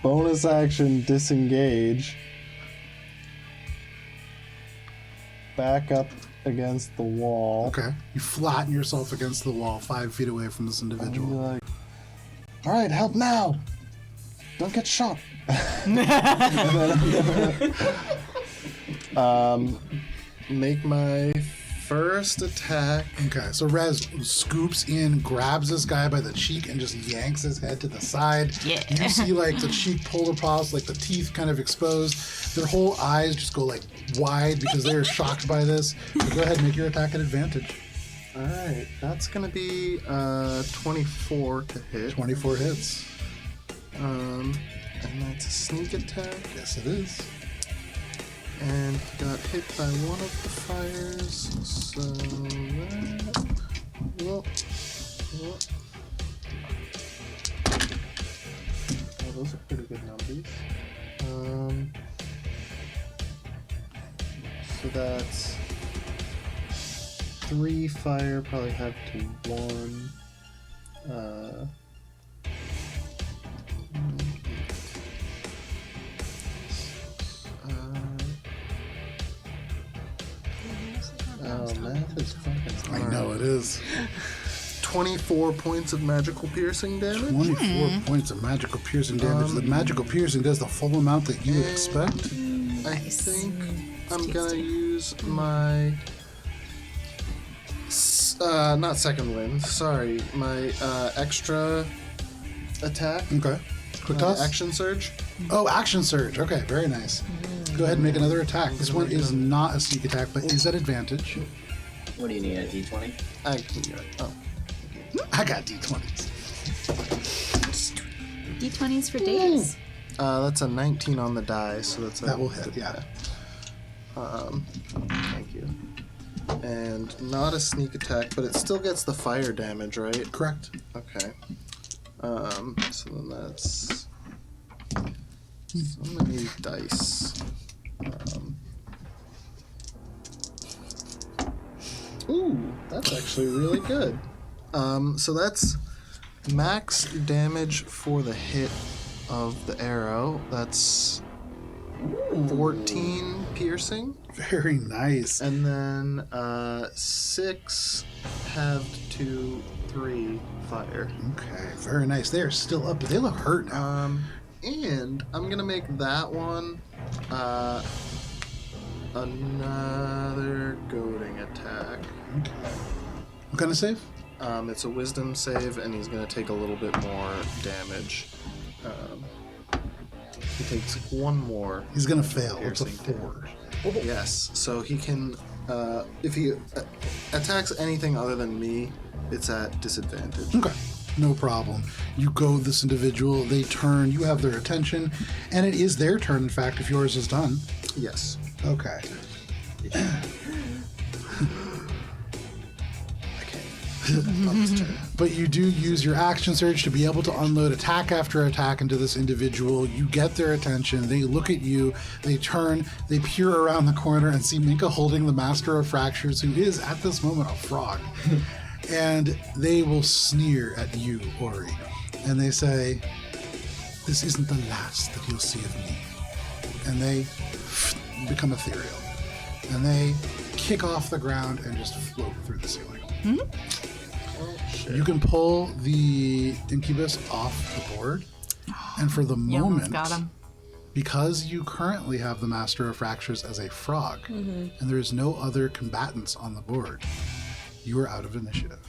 bonus action disengage, back up against the wall. Okay. You flatten yourself against the wall 5 feet away from this And be individual. like, all right, help now. Don't get shot. Make my first attack. Okay, so Rez scoops in, grabs this guy by the cheek, and just yanks his head to the side. Yeah. You see, like, the cheek pulled across, like the teeth kind of exposed. Their whole eyes just go, like, wide because they are shocked by this. So go ahead and make your attack at advantage. All right, that's gonna be 24 to hit. 24 hits. And that's a sneak attack. Yes, it is. And he got hit by one of the fires, so that... Well, oh, those are pretty good numbers. So that's 3 fire, probably have to 1. Math is fucking hard. I know it is. 24 points of magical piercing damage. 24 points of magical piercing damage. The magical piercing does the full amount that you would expect. I think I'm gonna use my not second wind. Sorry, my extra attack. Okay. Quick toss? Action surge. Oh, action surge. Okay, very nice. Go ahead and make another attack. This one is not a sneak attack, but is at advantage. What do you need, a d20? I can do it. Oh. I got d20s. D20s for days. That's a 19 on the die, so That will hit, yeah. Thank you. And not a sneak attack, but it still gets the fire damage, right? Correct. Okay. So then that's so many dice. Ooh, that's actually really good. So that's max damage for the hit of the arrow. That's 14 piercing. Very nice. And then 6 halved to 3 fire. Okay, very nice. They are still up, but they look hurt now. And I'm gonna make that one another goading attack. Okay. What kind of save? It's a wisdom save, and he's gonna take a little bit more damage. He takes 1 more. He's gonna fail. It's a piercing 4. Yes, so he can, if he attacks anything other than me, it's at disadvantage. Okay, no problem. You goad this individual, they turn, you have their attention, and it is their turn, in fact, if yours is done. Yes. Okay. But you do use your action surge to be able to unload attack after attack into this individual. You get their attention. They look at you. They turn. They peer around the corner and see Minka holding the Master of Fractures, who is at this moment a frog. And they will sneer at you, Ori. And they say, "This isn't the last that you'll see of me." And they become ethereal. And they kick off the ground and just float through the ceiling. You can pull the incubus off the board, and for the You almost moment, got him. because you currently have the Master of Fractures as a frog, and there is no other combatants on the board, you are out of initiative.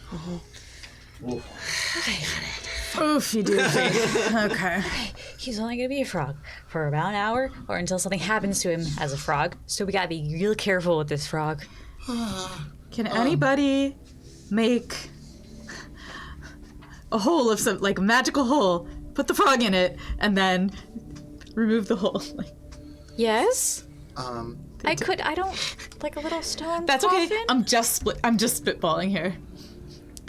Oof, you do. Okay. He's only gonna be a frog for about an hour or until something happens to him as a frog. So we gotta be real careful with this frog. Can anybody make a hole of some, like a magical hole, put the frog in it, and then remove the hole? Yes? Um, I don't like a little stone. That's okay. coffin? I'm just spitballing here.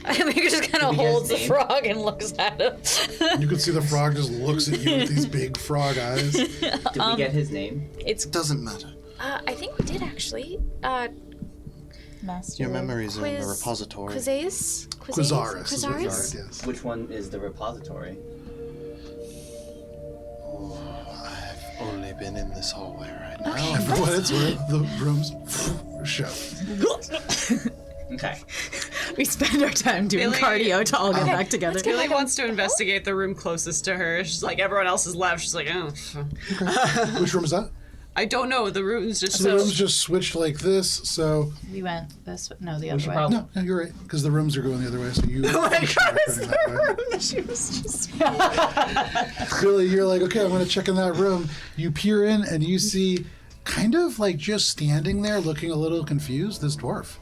I think he just kind of we get his holds the name? frog and looks at him. You can see the frog just looks at you with these big frog eyes. Did we get his name? It's. doesn't matter. I think we did actually. Master. Your memories are in the Quiz- repository. Quizaris? Quizaris is what you Quizaris? are, yes. Which one is the repository? I've only been in this hallway right now. And for what it's worth, the room's shut. Okay. We spend our time doing Billy- cardio to all get back together. Billy wants to investigate the room closest to her. She's like, everyone else is left. She's like, oh. Which room is that? I don't know. The room's just So the room's just switched like this, so... We went this way. No, the We other should way. probably. No, you're right, because the rooms are going the other way, so you... Oh my you should god, be it's turning the that way. room that she was just. Billy, you're like, okay, I'm going to check in that room. You peer in, and you see, kind of like just standing there looking a little confused, this dwarf.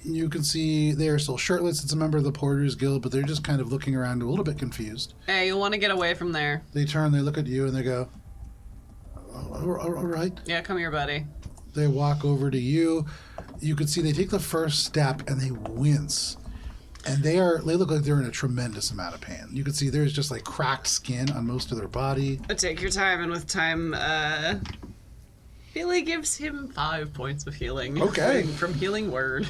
You can see they're still shirtless. It's a member of the Porters Guild, but they're just kind of looking around a little bit confused. Hey, you'll want to get away from there. They turn, they look at you, and they go, all right. Yeah, come here, buddy. They walk over to you. You can see they take the first step, and they wince. And they look like they're in a tremendous amount of pain. You can see there's just like cracked skin on most of their body. Take your time, and with time, Billy gives him 5 points of healing. Okay. From Healing Word.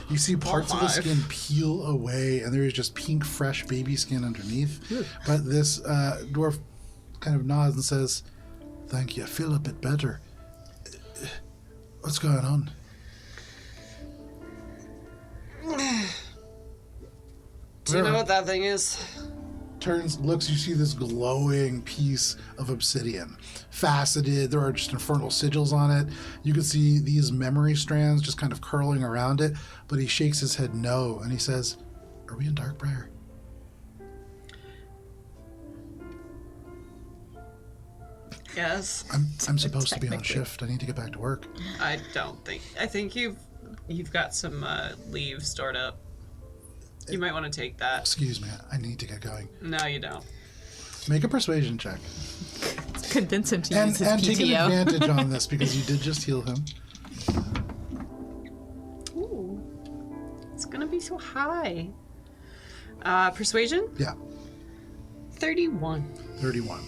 You see parts of the 5. skin peel away, and there is just pink, fresh baby skin underneath. But this dwarf kind of nods and says, "Thank you. I feel a bit better. What's going on?" Do you know what that thing is? Turns, looks, you see this glowing piece of obsidian. Faceted, there are just infernal sigils on it. You can see these memory strands just kind of curling around it, but he shakes his head no, and he says, "Are we in Darkbriar?" Yes. I'm supposed to be on shift. I need to get back to work. I don't think. I think you've got some leave stored up. You might want to take that. Excuse me, I need to get going. No, you don't. Make a persuasion check. Convince him to And, use his and take an PTO. advantage on this because you did just heal him. Ooh. It's gonna be so high. Persuasion? Yeah, 31. 31.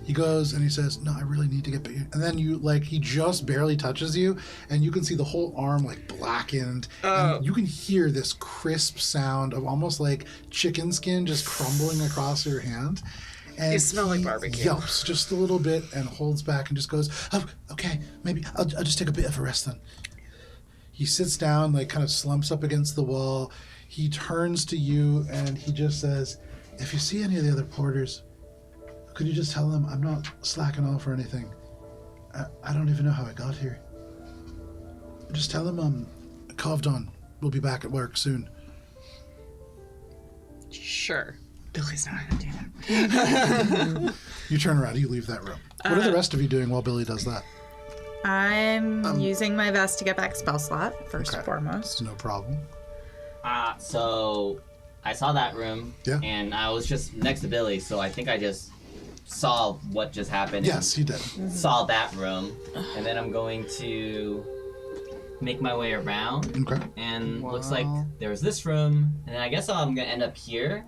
He goes and he says, "No, I really need to get back." And then he just barely touches you, and you can see the whole arm blackened. And you can hear this crisp sound of almost like chicken skin just crumbling across your hand. And You smell like he barbecue. Yelps just a little bit and holds back and just goes, "Oh, okay, maybe I'll just take a bit of a rest then." He sits down, kind of slumps up against the wall. He turns to you and he just says, "If you see any of the other porters, could you just tell them I'm not slacking off or anything? I don't even know how I got here. Just tell them Kovdon will be back at work soon." Sure. Billy's not gonna do that. You turn around, you leave that room. What are the rest of you doing while Billy does that? I'm using my vest to get back spell slot, first Okay. and foremost. No problem. So I saw that room, Yeah. and I was just next to Billy, so I think I just saw what just happened. Yes, you did. And saw that room, and then I'm going to make my way around, Okay. and looks like there's this room, and then I guess I'm gonna end up here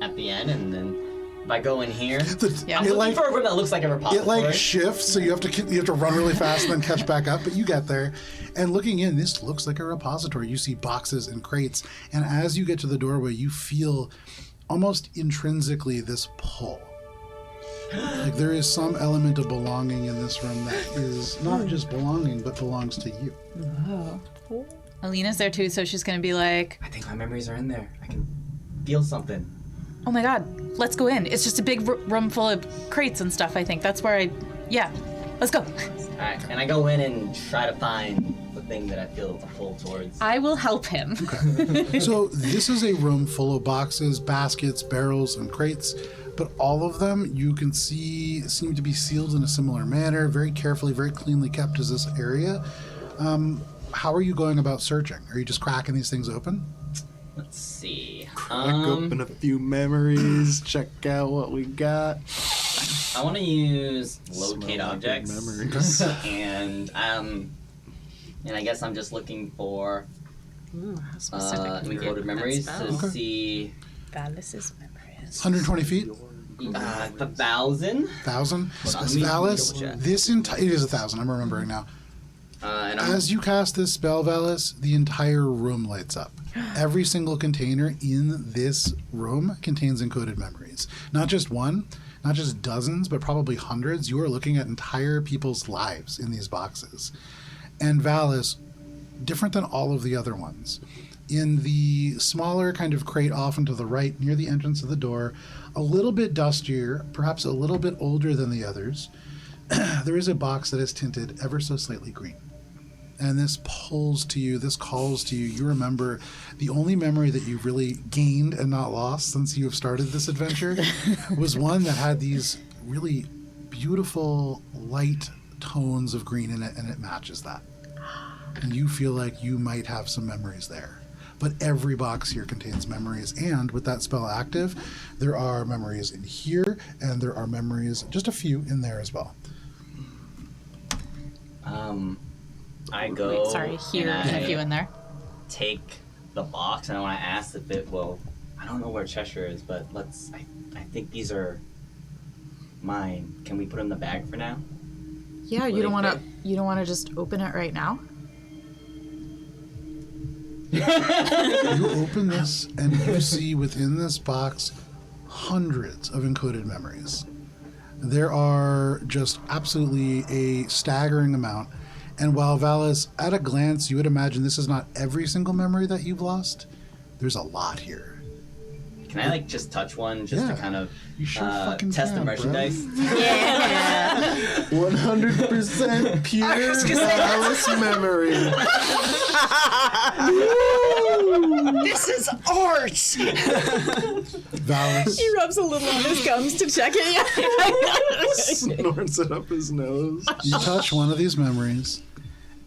at the end, and then if I go in here, I'm looking for a room that looks like a repository. It shifts, so you have to run really fast and then catch back up. But you get there, and looking in, this looks like a repository. You see boxes and crates, and as you get to the doorway, you feel almost intrinsically this pull. There is some element of belonging in this room that is not just belonging, but belongs to you. Alina's there too, so she's gonna be like, I think my memories are in there. I can feel something. oh my god, let's go in. It's just a big room full of crates and stuff, I think. That's where yeah, let's go. Alright, and I go in and try to find the thing that I feel a pull towards. I will help him. So this is a room full of boxes, baskets, barrels, and crates, but all of them you can see seem to be sealed in a similar manner, very carefully, very cleanly kept as this area. How are you going about searching? Are you just cracking these things open? Let's see. Crack open a few memories, check out what we got. I want to use locate Smell like objects, memories. and I guess I'm just looking for Ooh, how specific. encoded memories to see Valis' memories. 120 feet? 1,000. 1,000? Let me Valis, double check. it is 1,000, I'm remembering now. And As you cast this spell, Valis, the entire room lights up. Every single container in this room contains encoded memories. Not just one, not just dozens, but probably hundreds. You are looking at entire people's lives in these boxes. And Valis, different than all of the other ones, in the smaller kind of crate off and to the right near the entrance of the door, a little bit dustier, perhaps a little bit older than the others, there is a box that is tinted ever so slightly green. And this pulls to you, this calls to you. You remember the only memory that you've really gained and not lost since you have started this adventure was one that had these really beautiful light tones of green in it, and it matches that. And you feel like you might have some memories there. But every box here contains memories, and with that spell active, there are memories in here, and there are memories, just a few in there as well. I go. Sorry, here and a few in there. Take the box, and I want to ask if it will. I don't know where Cheshire is, but I think these are mine. Can we put them in the bag for now? Yeah, you don't want to just open it right now? You open this, and you see within this box hundreds of encoded memories. There are just absolutely a staggering amount. And while Valis, at a glance, you would imagine this is not every single memory that you've lost, there's a lot here. Can I just touch one just to kind of You sure fucking test the can, merchandise? 100% pure Alice memory. This is art! Valis, He rubs a little on his gums to check it. Snorts it up his nose. you touch one of these memories,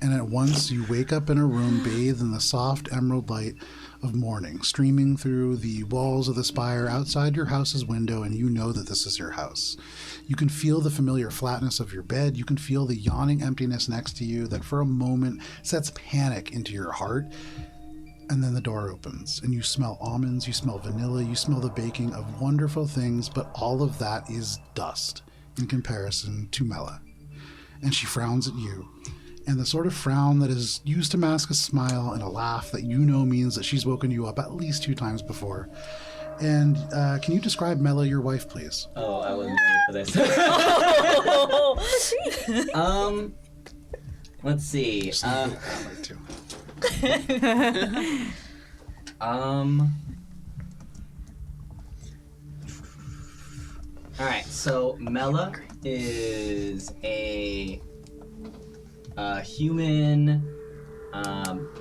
and at once you wake up in a room bathed in the soft emerald light of morning, streaming through the walls of the spire outside your house's window, and you know that this is your house. You can feel the familiar flatness of your bed. You can feel the yawning emptiness next to you that for a moment sets panic into your heart. And then the door opens, and you smell almonds, you smell vanilla, you smell the baking of wonderful things, but all of that is dust in comparison to Mela. And she frowns at you. And the sort of frown that is used to mask a smile and a laugh that you know means that she's woken you up at least 2 times before. And can you describe Mela, your wife, please? Oh, I wasn't ready for this. Let's see. Alright, so Mela is a human,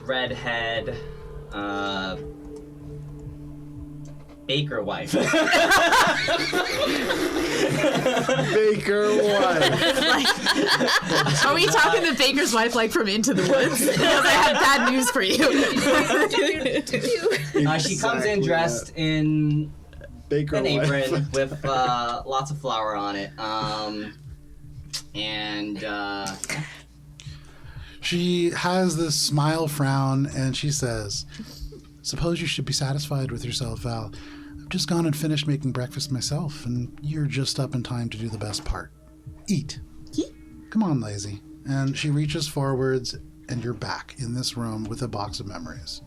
redhead, baker wife. Baker wife. Are we talking the baker's wife like from Into the Woods? Because I have bad news for you. She comes in dressed in Baker an wife. apron with lots of flour on it. She has this smile frown, and she says, "Suppose you should be satisfied with yourself, Val. I've just gone and finished making breakfast myself, and you're just up in time to do the best part. Eat. Come on, lazy." And she reaches forwards, and you're back in this room with a box of memories.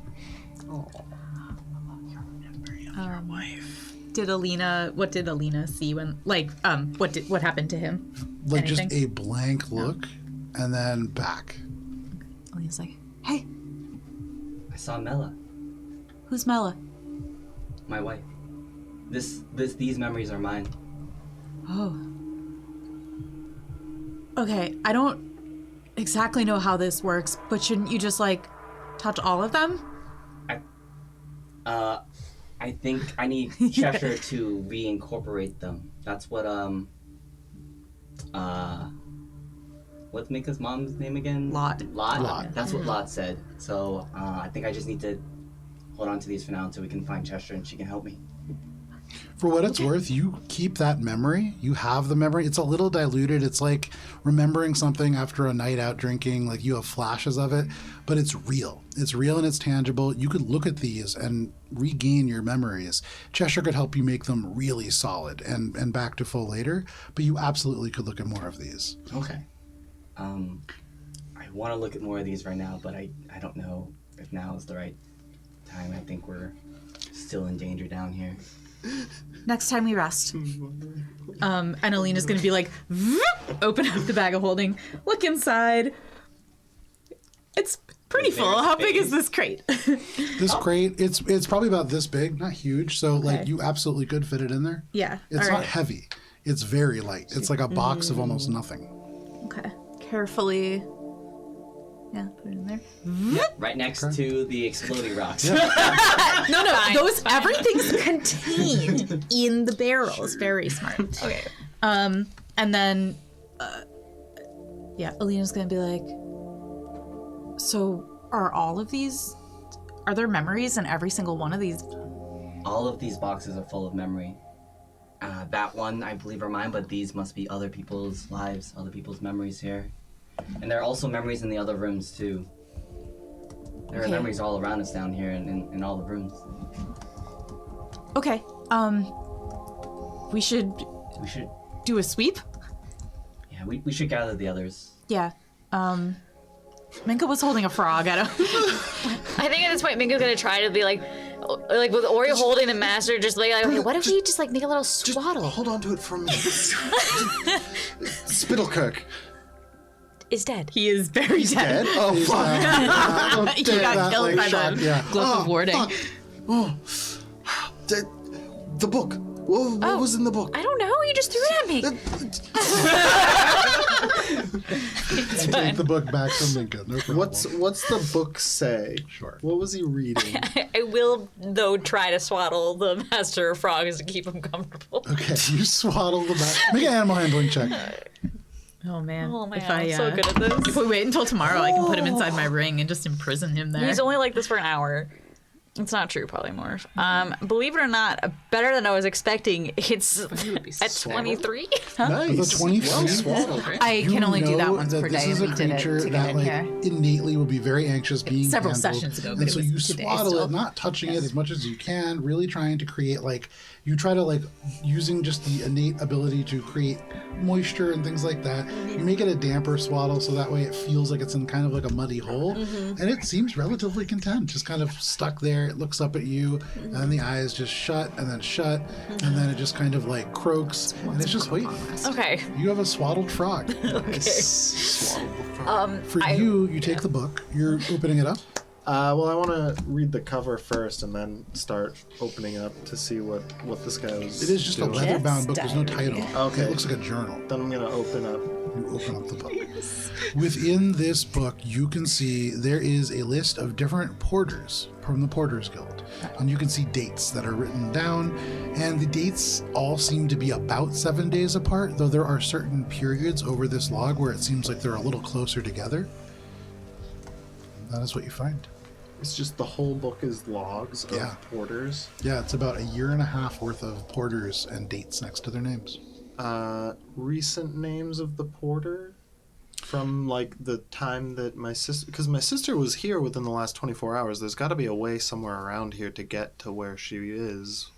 What did Alina see when, what happened to him? Like Anything? just a blank look, and then back. Alina's like, hey, saw Mela, Who's Mela? my wife. These memories are mine. Oh. Okay, I don't exactly know how this works, but shouldn't you just, like, touch all of them? I think I need Cheshire to reincorporate them. That's what, what's Mika's mom's name again? Lot. Lot. That's what Lot said. So, I think I just need to hold on to these for now until we can find Cheshire and she can help me. For what it's worth, you keep that memory. You have the memory. It's a little diluted. It's like remembering something after a night out drinking. Like you have flashes of it, but it's real. It's real and it's tangible. You could look at these and regain your memories. Cheshire could help you make them really solid and back to full later, but you absolutely could look at more of these. Okay. I want to look at more of these right now, but I don't know if now is the right time. I think we're still in danger down here. Next time we rest. And Alina's gonna be like, open up the bag of holding, look inside. It's pretty full. How big is this crate? This crate, it's probably about this big, not huge. So like you absolutely could fit it in there. Yeah. It's not heavy. It's very light. It's like a box of almost nothing. Okay. Carefully. Yeah, put it in there. Right next to the exploding rocks. No, everything's contained in the barrels. Very smart. Okay. And then, Alina's gonna be like, so are there memories in every single one of these? All of these boxes are full of memory. That one, I believe, are mine, but these must be other people's lives, other people's memories here. And there are also memories in the other rooms, too. There are memories all around us down here in all the rooms. Okay, we should do a sweep? Yeah, we should gather the others. Yeah, Minka was holding a frog. I think at this point Minka's gonna try to be like with Ori holding the master, just like, okay, what if we just like make a little swaddle? Hold on to it for a minute. Spittlecirk is dead. He is very dead. Oh, fuck. He got killed by the glove of warding. Oh, the book. What was in the book? I don't know. You just threw it at me. Take the book back from Minka. No problem. What's the book say? Sure. What was he reading? I will, though, try to swaddle the master of frogs to keep him comfortable. Okay, you swaddle the back. Make an animal handling check. Oh man. I'm so good at this. If we wait until tomorrow, I can put him inside my ring and just imprison him there. He's only like this for an hour. It's not true, polymorph. Believe it or not, better than I was expecting. It's at 23. Nice. With a 23. I can only do that once per this day. is a creature that innately will be very anxious being several handled. sessions ago, but and it so was you today swaddle still. it, not touching it as much as you can, really trying to create you try to using just the innate ability to create moisture and things like that. You make it a damper swaddle so that way it feels like it's in kind of like a muddy hole, and it seems relatively content, just kind of stuck there. It looks up at you, and then the eyes just shut, and then it just kind of croaks, and it's just waiting. Okay. You have a swaddled frog. For you take the book. You're opening it up. Well, I want to read the cover first and then start opening up to see what this guy was. It is just doing. a leather-bound book. There's no title. Okay. It looks like a journal. Then I'm going to open up. You open up the book. Within this book, you can see there is a list of different porters from the Porters Guild. And you can see dates that are written down. And the dates all seem to be about 7 days apart, though there are certain periods over this log where it seems like they're a little closer together. That is what you find. It's just the whole book is logs of porters. Yeah, it's about a year and a half worth of porters and dates next to their names. Recent names of the porter from the time that my sister, because my sister was here within the last 24 hours. There's got to be a way somewhere around here to get to where she is.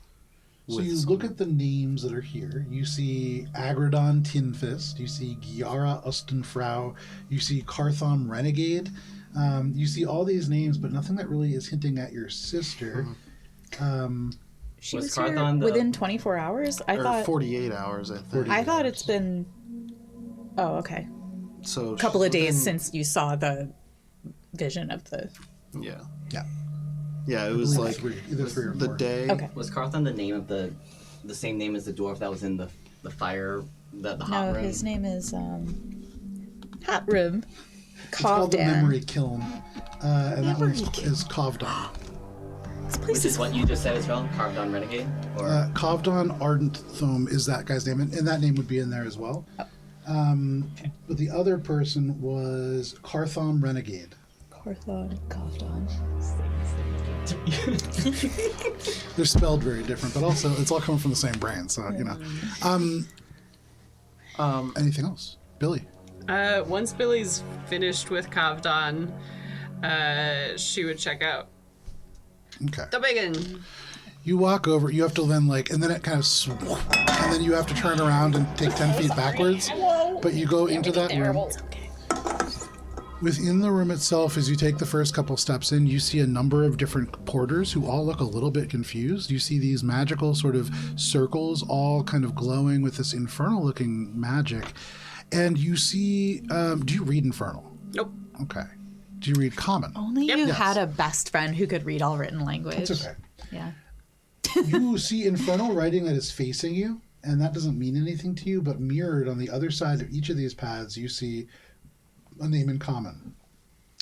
So you look at the names that are here. You see Agradon Tinfist. You see Giara Ustenfrau. You see Carthom Renegade. You see all these names, but nothing that really is hinting at your sister. She was here within 24 hours? I thought 48 hours, I think. I thought it's been... Oh, okay. So a couple of days since you saw the vision of the... Yeah. Yeah. Yeah, it was like either 3 or 4. the day. Okay. Was Carthon the name of the same name as the dwarf that was in the fire, the hot No, room? his name is Hot Room. It's called the Covdan. Memory Kiln, and that one is Covdon. Which is what you just said as well, carved on renegade. Or Covdon Ardent Thome is that guy's name, and that name would be in there as well. But the other person was Carthon Renegade. Carthon. Covdon. They're spelled very different, but also it's all coming from the same brain, so you know. Anything else, Billy? Once Billy's finished with Kavdan, she would check out Okay. the biggin. You walk over. You have to then and then it kind of and then you have to turn around and take 10 feet backwards. But you go into that room. Within the room itself, as you take the first couple steps in, you see a number of different porters who all look a little bit confused. You see these magical sort of circles all kind of glowing with this infernal-looking magic. And you see, do you read Infernal? Nope. Okay. Do you read Common? Only Yep. you Yes. had a best friend who could read all written language. It's okay. Yeah. You see Infernal writing that is facing you, and that doesn't mean anything to you, but mirrored on the other side of each of these paths, you see a name in common.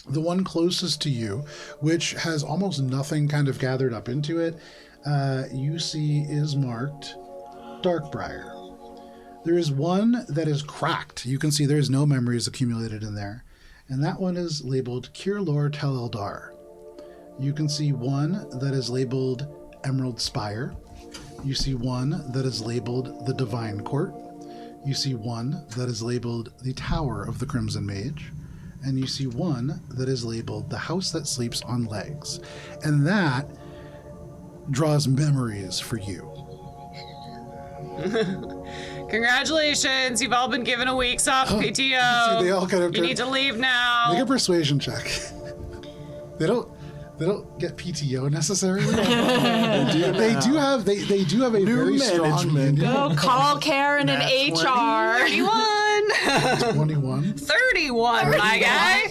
The one closest to you, which has almost nothing kind of gathered up into it, you see is marked Darkbriar. There is one that is cracked. You can see there's no memories accumulated in there. And that one is labeled Kirlor Tel Eldar. You can see one that is labeled Emerald Spire. You see one that is labeled the Divine Court. You see one that is labeled the Tower of the Crimson Mage. And you see one that is labeled the House That Sleeps on Legs. And that draws memories for you. Congratulations, you've all been given a week's off PTO. See, they all kind of You need to leave now. Make a persuasion check. They don't get PTO necessarily. They do have a very strong management. union. Oh, call Karen and HR. 31. 21. 31, my guy.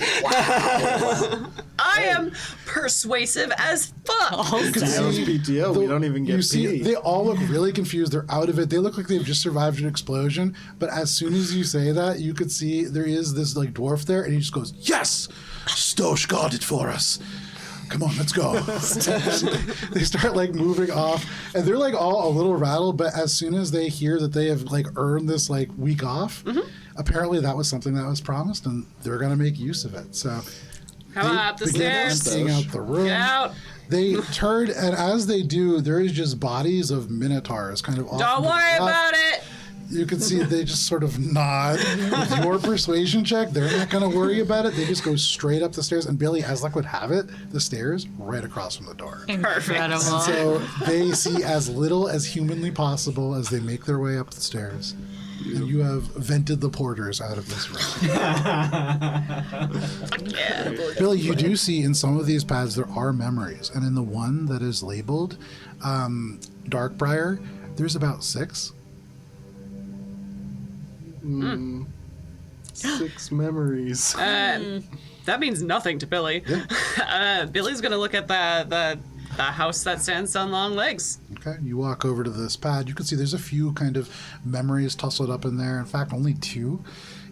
I am persuasive as fuck. You can Sales see PTO, we don't even get You see, paid. they all look really confused. They're out of it. They look like they've just survived an explosion. But as soon as you say that, you could see there is this dwarf there, and he just goes, "Yes, Stosh got it for us. Come on, let's go." They start moving off, and they're all a little rattled. But as soon as they hear that they have earned this week off, apparently that was something that was promised, and they're gonna make use of it. So. Come on, up the Begin stairs. emptying out the room. Get out. They turn, and as they do, there is just bodies of minotaurs kind of off. Don't to the worry left. about it. You can see they just sort of nod. With your persuasion check, they're not going to worry about it. They just go straight up the stairs. And Billy, as luck would have it, the stairs right across from the door. Perfect. So they see as little as humanly possible as they make their way up the stairs. And you have vented the porters out of this room. Billy, you do see in some of these paths there are memories. And in the one that is labeled Darkbriar, there's about 6. 6 memories. That means nothing to Billy. Billy's gonna look at the house that stands on long legs. Okay, you walk over to this pad. You can see there's a few kind of memories tussled up in there. In fact, only 2.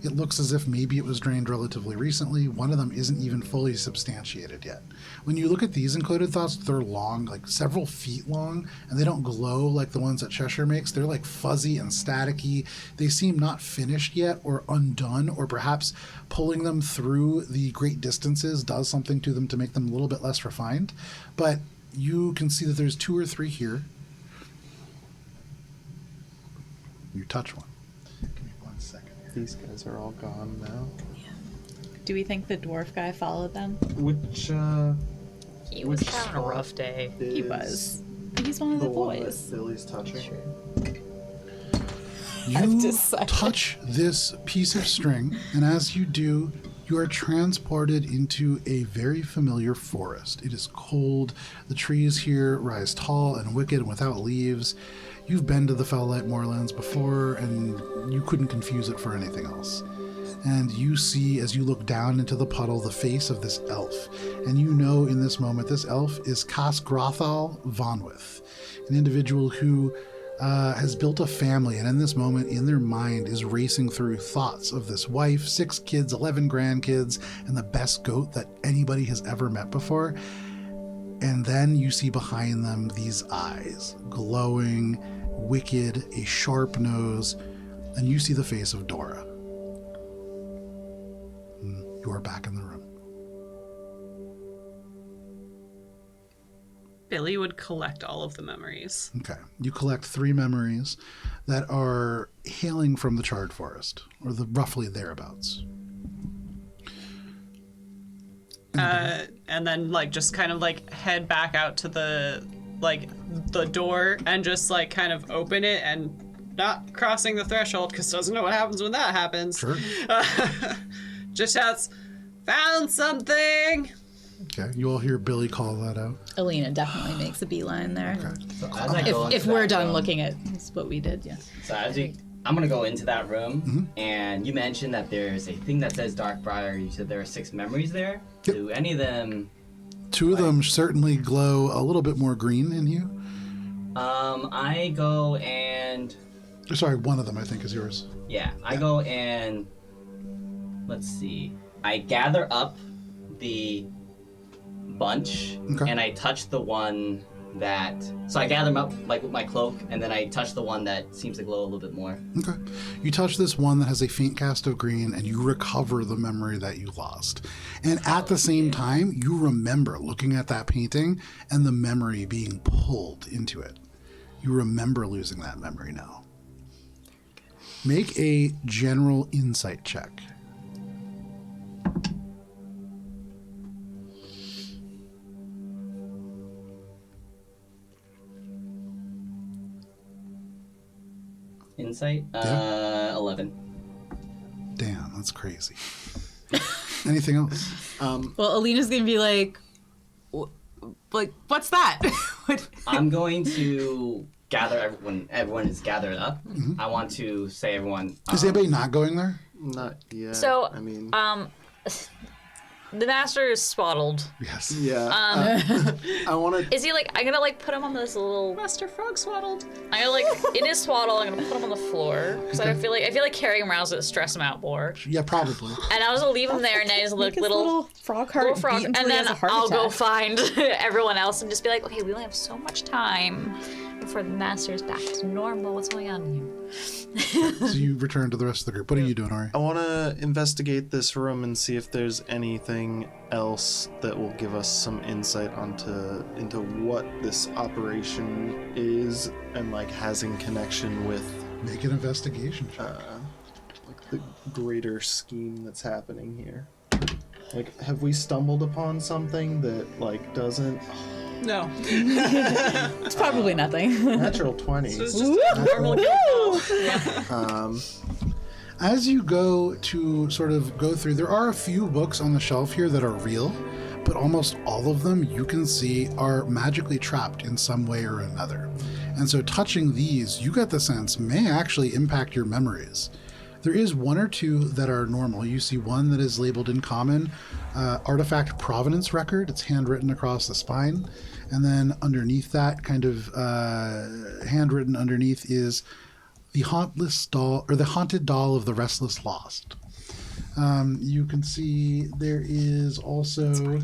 It looks as if maybe it was drained relatively recently. One of them isn't even fully substantiated yet. When you look at these encoded thoughts, they're long, several feet long, and they don't glow like the ones that Cheshire makes. They're fuzzy and staticky. They seem not finished yet or undone, or perhaps pulling them through the great distances does something to them to make them a little bit less refined. But you can see that there's 2 or 3 here. You touch one. Give me 1 second here. These guys are all gone now. Do we think the dwarf guy followed them? Which, He was having a rough day. He was. He's one of the one boys. that Billy's touching? You touch this piece of string, and as you do, you are transported into a very familiar forest. It is cold. The trees here rise tall and wicked and without leaves. You've been to the Felllight Moorlands before, and you couldn't confuse it for anything else. And you see, as you look down into the puddle, the face of this elf. And you know in this moment, this elf is Casgrathal Vonwith, an individual who has built a family, and in this moment, in their mind, is racing through thoughts of this wife, 6 kids, 11 grandkids, and the best goat that anybody has ever met before. And then you see behind them these eyes, glowing, wicked, a sharp nose, and you see the face of Dora. You are back in the room. Billy would collect all of the memories. Okay. You collect 3 memories that are hailing from the Charred Forest, or roughly thereabouts. And then like just kind of like head back out to the door and just like kind of open it and not crossing the threshold because doesn't know what happens when that happens. Sure. Just shouts, "Found something!" Okay. You all hear Billy call that out. Alina definitely makes a beeline there. Okay. So as I go If into we're that done room- looking at what we did, yeah. So I'm gonna go into that room, and you mentioned that there's a thing that says Darkbriar. You said there are 6 memories there. Yep. Do any of them? 2 of them certainly glow a little bit more green in you. I go and Sorry, one of them I think is yours. I go and let's see. I gather up the bunch, Okay. and I touch the one that. So I gather them up like with my cloak, and then I touch the one that seems to glow a little bit more. Okay. You touch this one that has a faint cast of green, and you recover the memory that you lost. And at the same time, you remember looking at that painting and the memory being pulled into it. You remember losing that memory now. Make a general insight check. Insight? 11. Damn, that's crazy. Anything else? Well, Alina's gonna be like, what's that? I'm going to gather everyone is gathered up. I want to say everyone. Is anybody not going there? Not yet. So, I mean, the master is swaddled. Yes. yeah. I want to. Is he like? I'm gonna like put him on this little. Master Frog swaddled. I'm gonna like in his swaddle. I'm gonna put him on the floor because I feel like carrying him around is gonna stress him out more. Yeah, probably. And I was gonna leave him there, and I just look little frog heart, little frog, beat and until he then has a heart I'll go attack. find everyone else and just be like, okay, we only have so much time before the master's back to normal. What's going on here? So you return to the rest of the group. What are you doing, Ari? I want to investigate this room and see if there's anything else that will give us some insight into what this operation is and like has in connection with Make an investigation check. like the greater scheme that's happening here. Like, have we stumbled upon something that like doesn't? No. It's probably nothing. Natural 20. It's just a normal As you go to sort of go through, there are a few books on the shelf here that are real, but almost all of them you can see are magically trapped in some way or another. And so touching these, you get the sense, may actually impact your memories. There is 1 or 2 that are normal. You see one that is labeled in common, Artifact Provenance Record. It's handwritten across the spine. And then underneath that, kind of handwritten underneath, is the Hauntless Doll, or the Haunted Doll of the Restless Lost. You can see there is also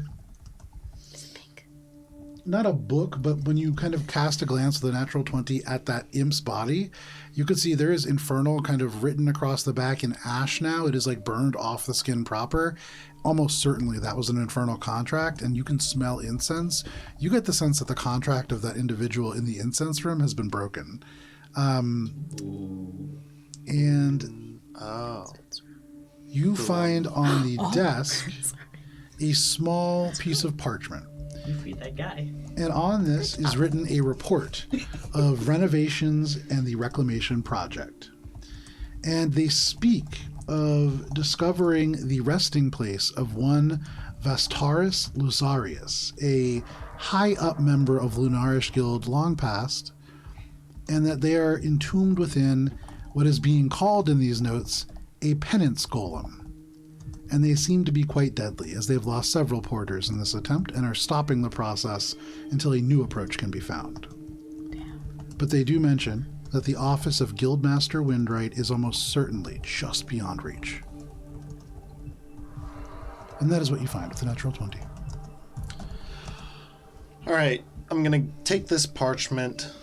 not a book, but when you kind of cast a glance with a natural 20 at that imp's body, you can see there is Infernal kind of written across the back in ash now. It is like burned off the skin proper. Almost certainly that was an infernal contract, and you can smell incense. You get the sense that the contract of that individual in the incense room has been broken. And you find on the desk a small piece of parchment. You freed that guy. And on this is written a report of renovations and the reclamation project. And they speak of discovering the resting place of one Vastaris Lusarius, a high-up member of Lunarish Guild long past, and that they are entombed within what is being called in these notes a penance golem. and they seem to be quite deadly, as they've lost several porters in this attempt and are stopping the process until a new approach can be found. But they do mention that the office of Guildmaster Windright is almost certainly just beyond reach. And that is what you find with the natural 20. All right, I'm gonna take this parchment,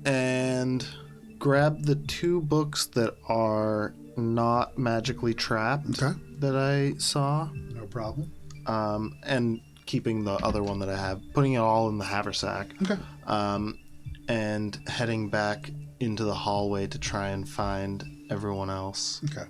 and grab the 2 books that are not magically trapped that I saw. No problem. And keeping the other one that I have, putting it all in the haversack. Okay. And heading back into the hallway to try and find everyone else. Okay.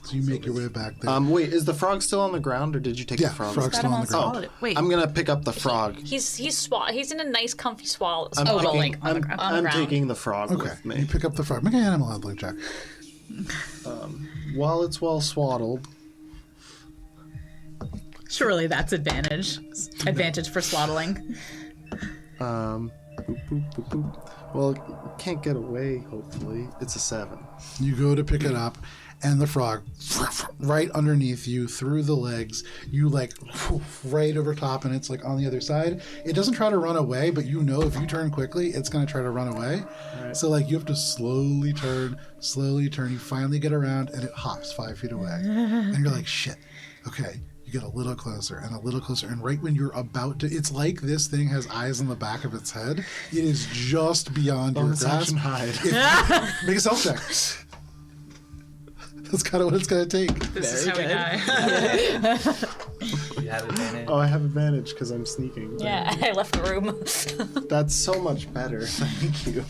So you make your way back there. Wait, is the frog still on the ground, or did you take the frog? Frog's still on the ground. Wait. I'm gonna pick up the frog. He's in a nice, comfy swallow. I'm taking the frog Okay. with me. You pick up the frog. Make an animal handling check. While it's well swaddled. Surely that's advantage. Advantage for swaddling. Boop, boop, boop, boop. Well, it can't get away, hopefully. It's a 7. You go to pick it up, and the frog, right underneath you, through the legs, you right over top, and it's on the other side. It doesn't try to run away, but you know if you turn quickly, it's going to try to run away. Right. So you have to slowly turn. You finally get around, and it hops 5 feet away. And you're like, shit, okay. Get a little closer, and right when you're about to, it's like this thing has eyes on the back of its head. It is just beyond your grasp. Make a stealth check. That's kind of what it's going to take. This is how we die. You have advantage. Oh, I have advantage because I'm sneaking. Yeah, I left the room. That's so much better. Thank you.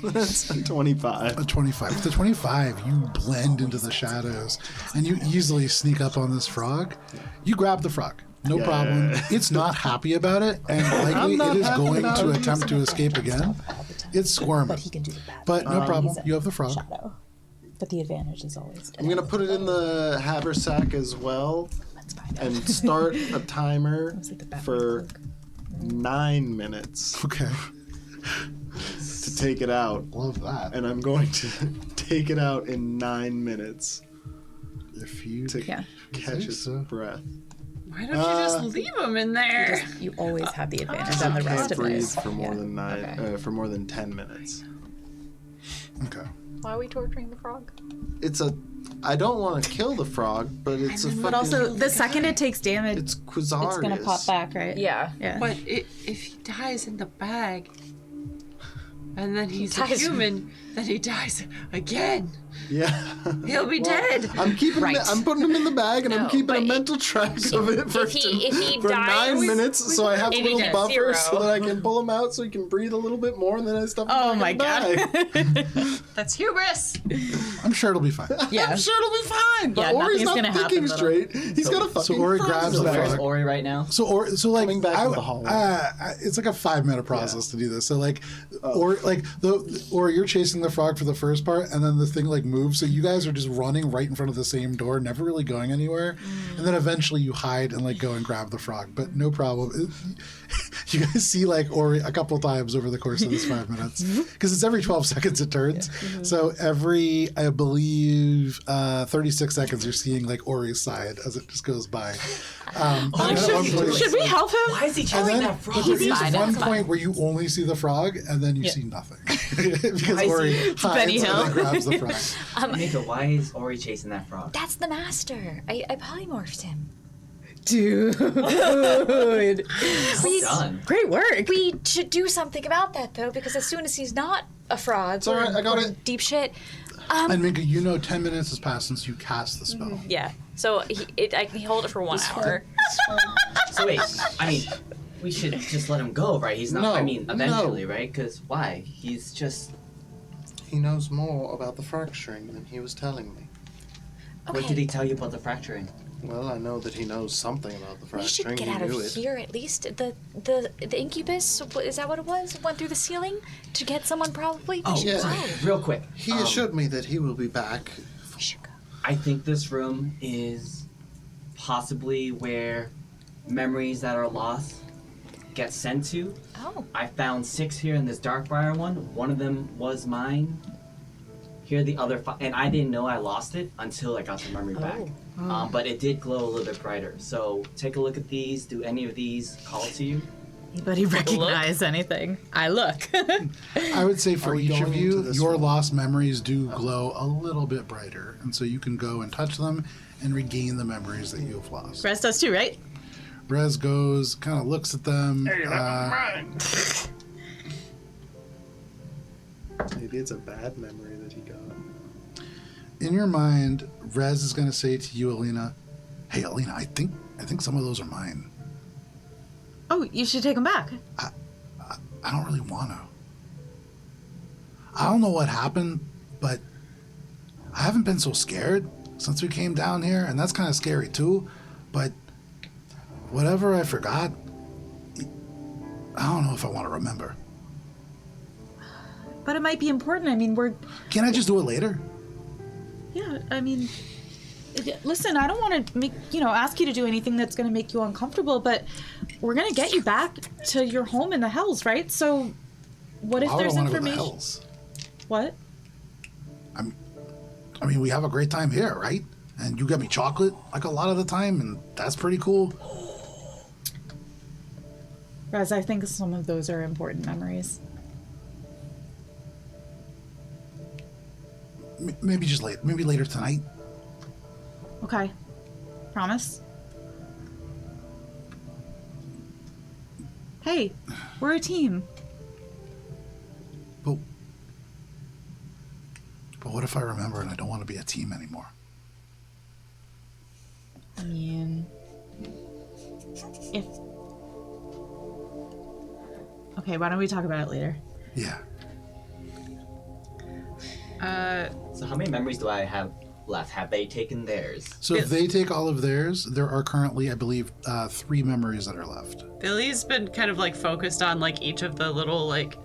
That's a 25. A 25. With the 25, you blend into the shadows, and you easily sneak up on this frog. You grab the frog. No problem. It's not happy about it, and likely it is going to attempt to escape again. It's squirming. But he can do the bad. But no problem. You have the frog. Shadow. But the advantage is always. I'm gonna put it in the haversack as well, and start a timer for 9 minutes. Okay. To take it out. Love that. And I'm going to take it out in 9 minutes. If you catch his breath. Why don't you just leave him in there? You always have the advantage on the rest of breathe us. for more than for more than 10 minutes. Okay. Why are we torturing the frog? I don't want to kill the frog, but it's But also, the second it takes damage, it's Quizarius. It's gonna pop back, right? Yeah. But if he dies in the bag, and then he's a human, then he dies again. Yeah. He'll be dead. I'm keeping I'm putting him in the bag, and I'm keeping a mental track of it for 9 minutes, so I have a little buffer so that I can pull him out so he can breathe a little bit more, and then I stuff him back in the bag. That's hubris. I'm sure it'll be fine. Yeah. I'm sure it'll be fine. But Ori's not thinking straight. He's got a fucking So Ori grabs the Where's frog. Ori right now? Coming back to the hallway. It's like a 5-minute process to do this. So or you're chasing the frog for the first part, and then the thing moves. So you guys are just running right in front of the same door, never really going anywhere. And then eventually you hide and go and grab the frog. But no problem. You guys see Ori a couple times over the course of this 5 minutes, because it's every 12 seconds it turns. Yeah. Mm-hmm. So every, I believe, 36 seconds you're seeing Ori's side as it just goes by. Should we help him? Why is he chasing that frog? There's one point where you only see the frog, and then you see nothing. Because Ori hides and then grabs the frog. Mika, why is Ori chasing that frog? That's the master. I polymorphed him. Dude. Done. Great work. We should do something about that, though, because as soon as he's not a frog, it's all right, I got it. Deep shit. And Minka, 10 minutes has passed since you cast the spell. Yeah. So I can hold it for 1 hour. So wait, we should just let him go, right? He's not. Eventually, right? Because why? He's just. He knows more about the fracturing than he was telling me. Okay. What did he tell you about the fracturing? Well, I know that he knows something about the fracturing. We should get out of here at least. The incubus, is that what it was? Went through the ceiling to get someone probably? Oh, yeah. Real quick. He assured me that he will be back. We should go. I think this room is possibly where memories that are lost get sent to. Oh. I found 6 here in this Darkbriar one. One of them was mine. here are the other and I didn't know I lost it until I got the memory back. But it did glow a little bit brighter. So take a look at these. Do any of these call to you? Anybody recognize anything? I look. I would say for we each of going you, into this your room? lost memories do glow a little bit brighter, and so you can go and touch them and regain the memories that you have lost. Rest does too, right? Brez goes, kind of looks at them. Maybe it's a bad memory that he got. In your mind, Rez is going to say to you, Alina, "Hey, Alina, I think some of those are mine. Oh, you should take them back. I don't really want to. I don't know what happened, but I haven't been so scared since we came down here, and that's kind of scary too. But whatever I forgot, I don't know if I want to remember. But it might be important. I mean, Can I just do it later? Yeah, I mean, listen, I don't want to ask you to do anything that's going to make you uncomfortable, but we're going to get you back to your home in the Hells, right? So what if Why would I there's wanna go to information? Hells? What? I mean, we have a great time here, right? And you get me chocolate like a lot of the time, and that's pretty cool. Raz, I think some of those are important memories. Maybe just later. Maybe later tonight. Okay. Promise? Hey, we're a team. But what if I remember and I don't want to be a team anymore? I mean, if... Okay, why don't we talk about it later? Yeah. So how many memories do I have left? Have they taken theirs? So if they take all of theirs, there are currently, I believe, 3 memories that are left. Billy's been kind of like focused on like each of the little like.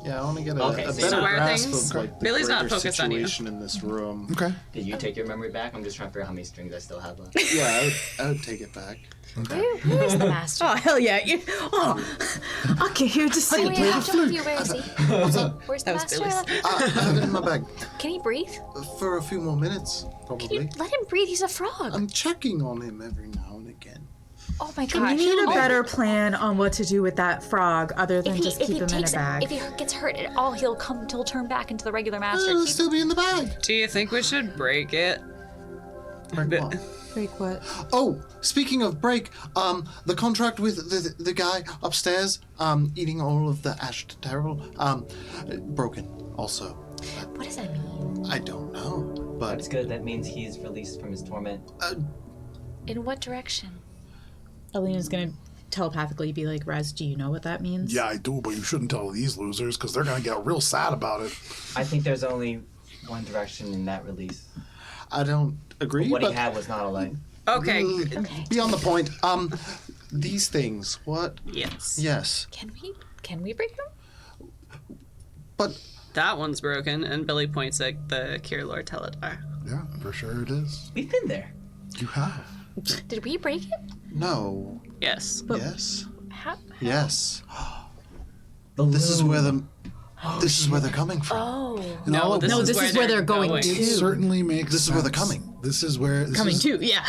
Yeah, I want to get a better square grasp things. of like the Billy's not greater focused on you. situation in this room. Okay. Did you take your memory back? I'm just trying to figure out how many strings I still have left. Yeah, I would take it back. Who is the master? Oh, hell yeah. Okay, here to see. Oh, yeah, I have to with you. Where is he? What's up? Where's the master? I have it in my bag. Can he breathe? For a few more minutes, probably. Let him breathe. He's a frog. I'm checking on him every now and again. Oh my We gosh. need a better plan on what to do with that frog other than If just keep him in a bag. If he gets hurt at all, he'll turn back into the regular master. It'll still be in the bag. Do you think we should break it? Break what? Break what? Oh, speaking of break, the contract with the guy upstairs, eating all of the ashed terrible, broken also. What does that mean? I don't know, but That's good. That means he's released from his torment. In what direction? Alina's gonna telepathically be like, Raz, do you know what that means? Yeah, I do, but you shouldn't tell these losers because they're going to get real sad about it. I think there's only one direction in that release. I don't agree. What but he had was not a light. Okay. Beyond the point. These things. What? Yes. Yes. Can we break them? But that one's broken, and Billy points at the Kirlor Teledar. Yeah, for sure it is. We've been there. You have. Did we break it? No. Yes. Yes. How? Yes. This is where they're coming from. Oh. And all of this is where they're going to. It certainly makes This is sense. where they're coming. This is where... Coming to, yeah.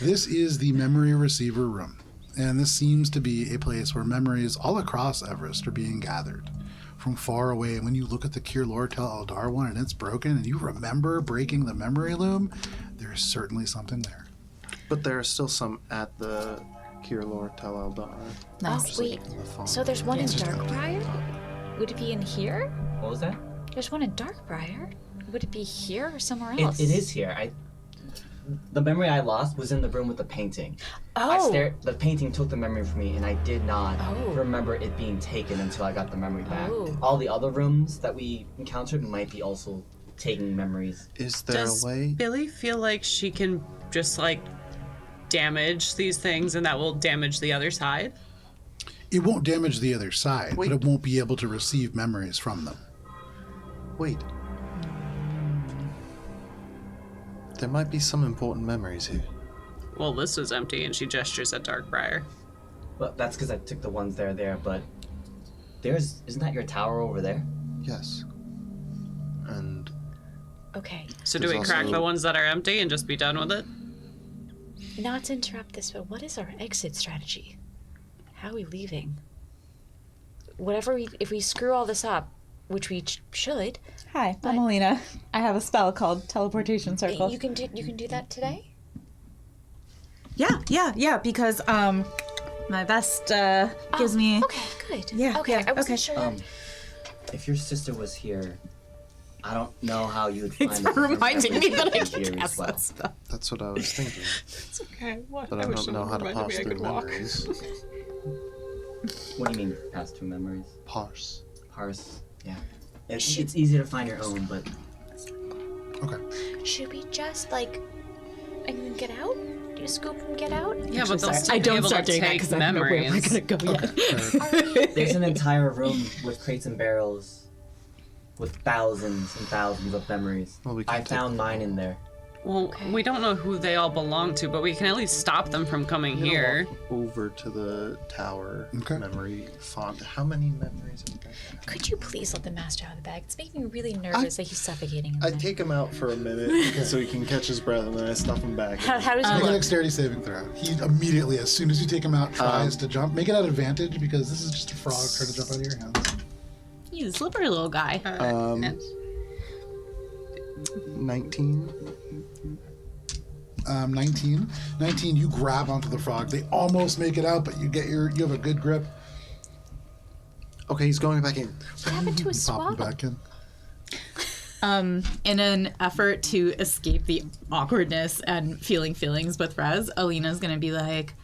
This is the memory receiver room. And this seems to be a place where memories all across Everest are being gathered from far away. And when you look at the Kirlor Tel Eldar one and it's broken and you remember breaking the memory loom, there's certainly something there. But there are still some at the Kirlor Tel Eldar. Oh, wait. So there's one in Darkbriar? Would it be in here? What was that? There's one in Darkbriar. Would it be here or somewhere else? It is here. The memory I lost was in the room with the painting. Oh. The painting took the memory from me, and I did not remember it being taken until I got the memory back. Oh. All the other rooms that we encountered might be also taking memories. Is there Does a way? Billy feel like she can just like damage these things, and that will damage the other side? It won't damage the other side, Wait. but it won't be able to receive memories from them. Wait. There might be some important memories here. Well, this is empty, and she gestures at Darkbriar. Well, that's because I took the ones there, but isn't that your tower over there? Yes. and Okay. So do There's we crack also- the ones that are empty and just be done with it? Not to interrupt this, but what is our exit strategy? How are we leaving? If we screw all this up, which we should. Hi, I'm Alina. I have a spell called Teleportation Circle. You can do that today? Yeah, because my vest gives me. Okay, good. Yeah, Okay, yeah, I wasn't okay. sure. If your sister was here, I don't know how you would find It's the different reminding me memories that I in can here as cast well. that spell. that's what I was thinking. It's okay. What? But I don't know how to parse through memories. What do you mean, past two memories? Parse. Parse, yeah. It's easy to find your own, but Okay. Should we just and then get out? Do a scoop and get out? Yeah, but they'll still I be don't able start to doing that take because I don't know where we're memories. gonna go yet. there's an entire room with crates and barrels with thousands and thousands of memories. Well, we I can take found mine in there. Well, we don't know who they all belong to, but we can at least stop them from coming I'm gonna here. walk over to the tower Okay. memory font. How many memories are there? Could you please let the master out of the bag? It's making me really nervous that he's suffocating in I there. take him out for a minute so he can catch his breath, and then I stuff him back. How does he Make a look? dexterity saving throw. He immediately, as soon as you take him out, tries to jump. Make it at advantage because this is just a frog trying to jump out of your hands. He's a slippery little guy. 19. 19. 19, you grab onto the frog. They almost make it out, but you have a good grip. Okay, he's going back in. What happened to his Pop him swallow? back in. In an effort to escape the awkwardness and feelings with Rez, Alina's gonna be like,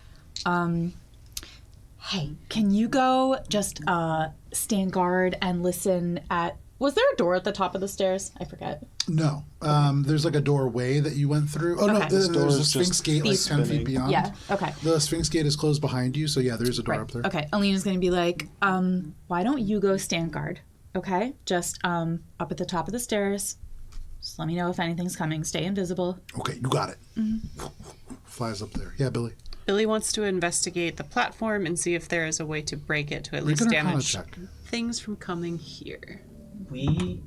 hey, can you go just stand guard and listen at... Was there a door at the top of the stairs? I forget. No. There's like a doorway that you went through. Oh, no, Okay. there's door a is Sphinx just gate like 10 feet spinning. beyond. Yeah, okay. The Sphinx gate is closed behind you, so yeah, there is a door up there. Okay, Alina's gonna be like, why don't you go stand guard? Okay? Just up at the top of the stairs. Just let me know if anything's coming. Stay invisible. Okay, you got it. Flies up there. Yeah, Billy. Billy wants to investigate the platform and see if there is a way to break it to at Make least an Arcana damage check. things from coming here. We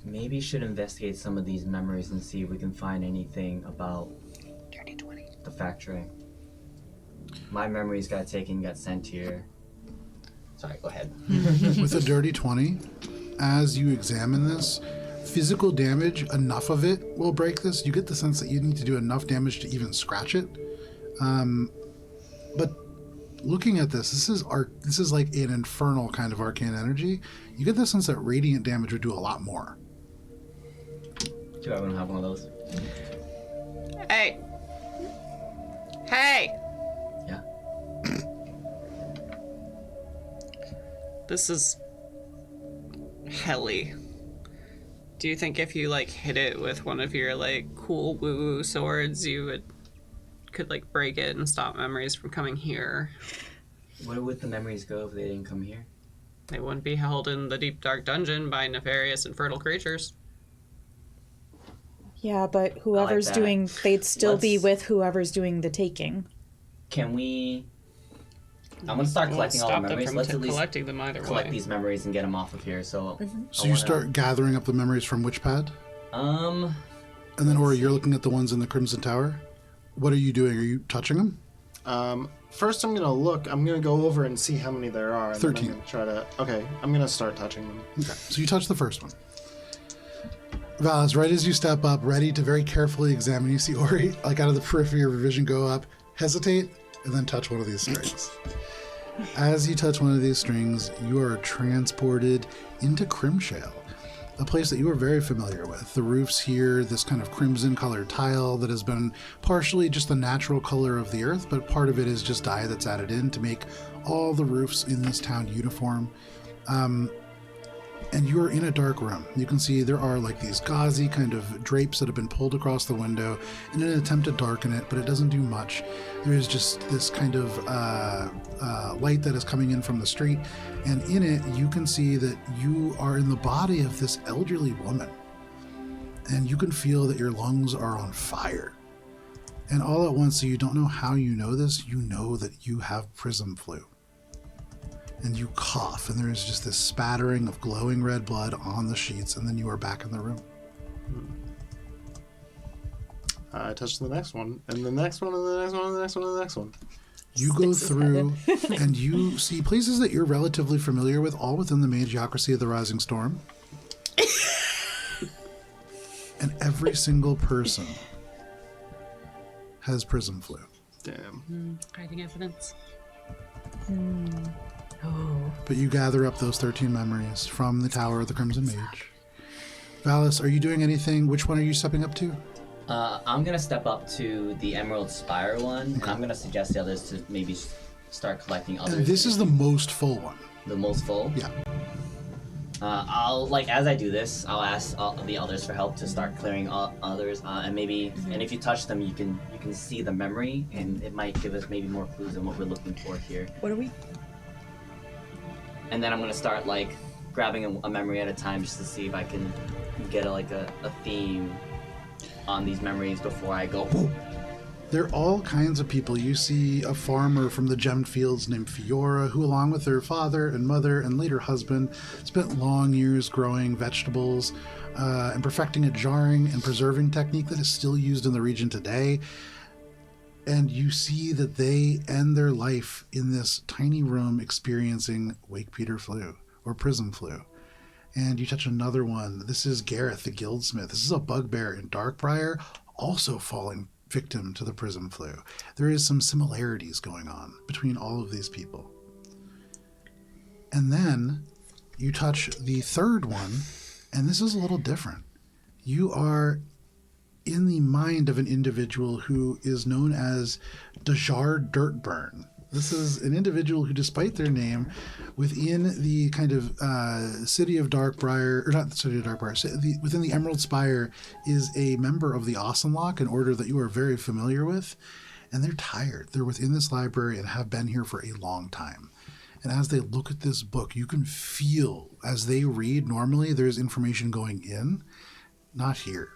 maybe should investigate some of these memories and see if we can find anything about the factory. My memories got taken, got sent here. Sorry, go ahead. With a dirty 20, as you examine this, physical damage, enough of it will break this. You get the sense that you need to do enough damage to even scratch it. But looking at this is like an infernal kind of arcane energy. You get the sense that radiant damage would do a lot more. Do I want to have one of those? Hey! Hey! Yeah. This is helly. Do you think if you hit it with one of your cool woo-woo swords, you could break it and stop memories from coming here? Where would the memories go if they didn't come here? They wouldn't be held in the deep dark dungeon by nefarious infernal creatures. Yeah, but whoever's that. doing... They'd still be Let's- with whoever's doing the taking. Can we? I'm gonna start collecting all the Stop them memories. from Let's at least collecting them either collect way. these memories and get them off of here. So, So you start gathering up the memories from which pad? Um, And then, Ori, you're looking at the ones in the Crimson Tower. What are you doing? Are you touching them? First, I'm gonna look. I'm gonna go over and see how many there are. And 13. Then I'm gonna try to. Okay, I'm gonna start touching them. Okay, so you touch the first one. Valis, right as you step up, ready to very carefully examine, you see Ori, out of the periphery of your vision, go up, hesitate, and then touch one of these strings. As you touch one of these strings, you are transported into Crimshale, a place that you are very familiar with. The roofs here, this kind of crimson-colored tile that has been partially just the natural color of the earth, but part of it is just dye that's added in to make all the roofs in this town uniform. And you are in a dark room. You can see there are these gauzy kind of drapes that have been pulled across the window in an attempt to darken it, but it doesn't do much. There is just this kind of light that is coming in from the street, and in it you can see that you are in the body of this elderly woman. And you can feel that your lungs are on fire. And all at once, so you don't know how you know this, you know that you have prism flu. and you cough, and there is just this spattering of glowing red blood on the sheets, and then you are back in the room. I touch the next one, and the next one, and the next one, and the next one, and the next one. You go through, and you see places that you're relatively familiar with, all within the magiocracy of the Rising Storm. And every single person has prism flu. Damn. Hiding evidence. But you gather up those 13 memories from the Tower of the Crimson Mage. Valis, are you doing anything? Which one are you stepping up to? I'm gonna step up to the Emerald Spire one, and I'm gonna suggest the others to maybe start collecting others. And this is the most full one. The most full? Yeah. I'll, like, as I do this, I'll ask the others for help to start clearing others, and maybe, and if you touch them, you can see the memory, and it might give us maybe more clues on what we're looking for here. What are we? And then I'm gonna start, like, grabbing a memory at a time just to see if I can get a theme on these memories before I go. There are all kinds of people. You see a farmer from the gemmed fields named Fiora, who, along with her father and mother and later husband, spent long years growing vegetables and perfecting a jarring and preserving technique that is still used in the region today. And you see that they end their life in this tiny room experiencing Wakepeter flu or prism flu. And you touch another one. This is Gareth, the guildsmith. This is a bugbear in Darkbriar, also falling victim to the prism flu. There is some similarities going on between all of these people. And then you touch the third one, and this is a little different. You are in the mind of an individual who is known as Dajar Dirtburn. This is an individual who, despite their name, within the kind of city of Darkbriar, or not the city of Darkbriar, within the Emerald Spire, is a member of the Auchenlock, an order that you are very familiar with. And they're tired. They're within this library and have been here for a long time. And as they look at this book, you can feel, as they read, normally there's information going in, not here.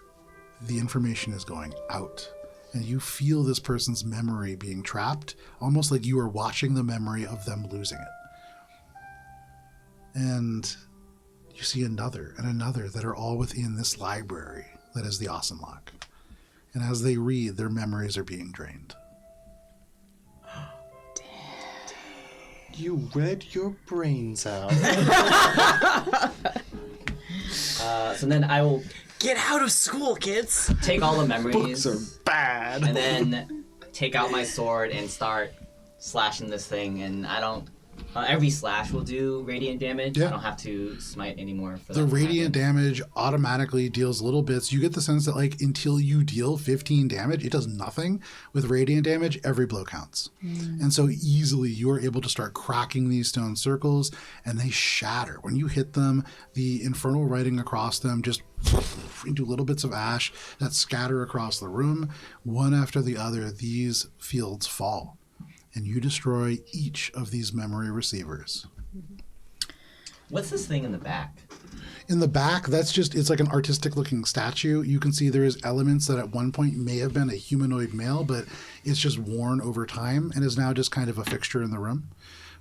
The information is going out. And you feel this person's memory being trapped, almost like you are watching the memory of them losing it. And you see another and another that are all within this library that is the Auchenlock. And as they read, their memories are being drained. You read your brains out. So then I will Get out of school, kids! take all the memories. Books are bad. And then take out my sword and start slashing this thing. And I don't. Every slash will do radiant damage. Yeah. I don't have to smite anymore for that. The to radiant happen. damage automatically deals little bits. You get the sense that, like, until you deal 15 damage, it does nothing. With radiant damage, every blow counts. And so easily you are able to start cracking these stone circles, and they shatter. When you hit them, the infernal writing across them just into little bits of ash that scatter across the room. One after the other, these fields fall. And you destroy each of these memory receivers. What's this thing in the back? In the back, it's like an artistic looking statue. You can see there is elements that at one point may have been a humanoid male, but it's just worn over time and is now just kind of a fixture in the room.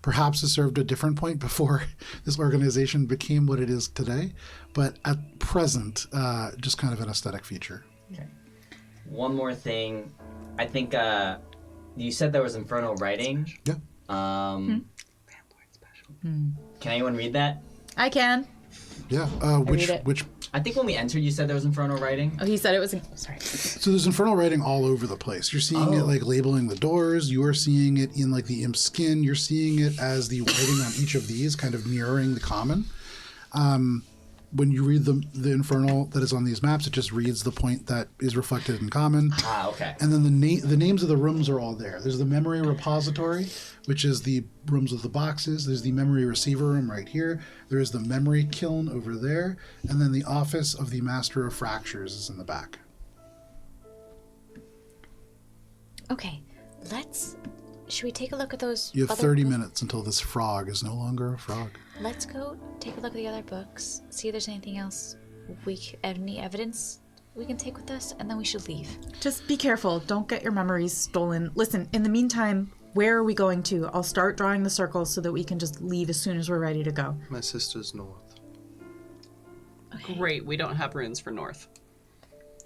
Perhaps it served a different point before this organization became what it is today, but at present, just kind of an aesthetic feature. Okay. One more thing. I think you said there was infernal writing. Yeah. Can anyone read that? I can. Yeah. read it. Which? I think when we entered, you said there was infernal writing. Oh, he said it was. Sorry. So there's infernal writing all over the place. You're seeing it like labeling the doors. You are seeing it in like the imp skin. You're seeing it as the writing on each of these, kind of mirroring the common. When you read the infernal that is on these maps, it just reads the point that is reflected in common. Ah, okay. And then the names of the rooms are all there. There's the memory repository, which is the rooms with the boxes. There's the memory receiver room right here. There is the memory kiln over there. And then the office of the Master of Fractures is in the back. Okay, should we take a look at those? You have other 30 books? minutes until this frog is no longer a frog. Let's go take a look at the other books, see if there's anything else any evidence we can take with us, and then we should leave. Just be careful. Don't get your memories stolen. Listen, in the meantime, where are we going to? I'll start drawing the circles so that we can just leave as soon as we're ready to go. My sister's north. Great, we don't have runes for north.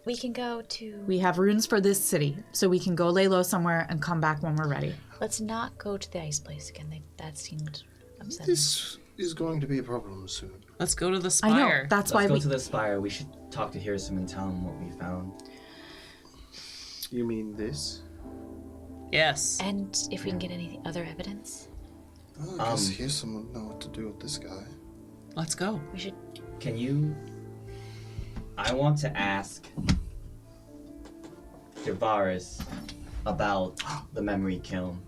We can go to... We have runes for this city, so we can go lay low somewhere and come back when we're ready. Let's not go to the ice place again. That seemed upsetting. This is going to be a problem soon. Let's go to the I spire. know. That's Let's why go we... to the spire. We should talk to Hirsum and tell him what we found. You mean this? Yes. And if we can get any other evidence? Oh, I guess here's someone would know what to do with this guy. Let's go. We should... Can you... I want to ask Javaris about the memory kiln.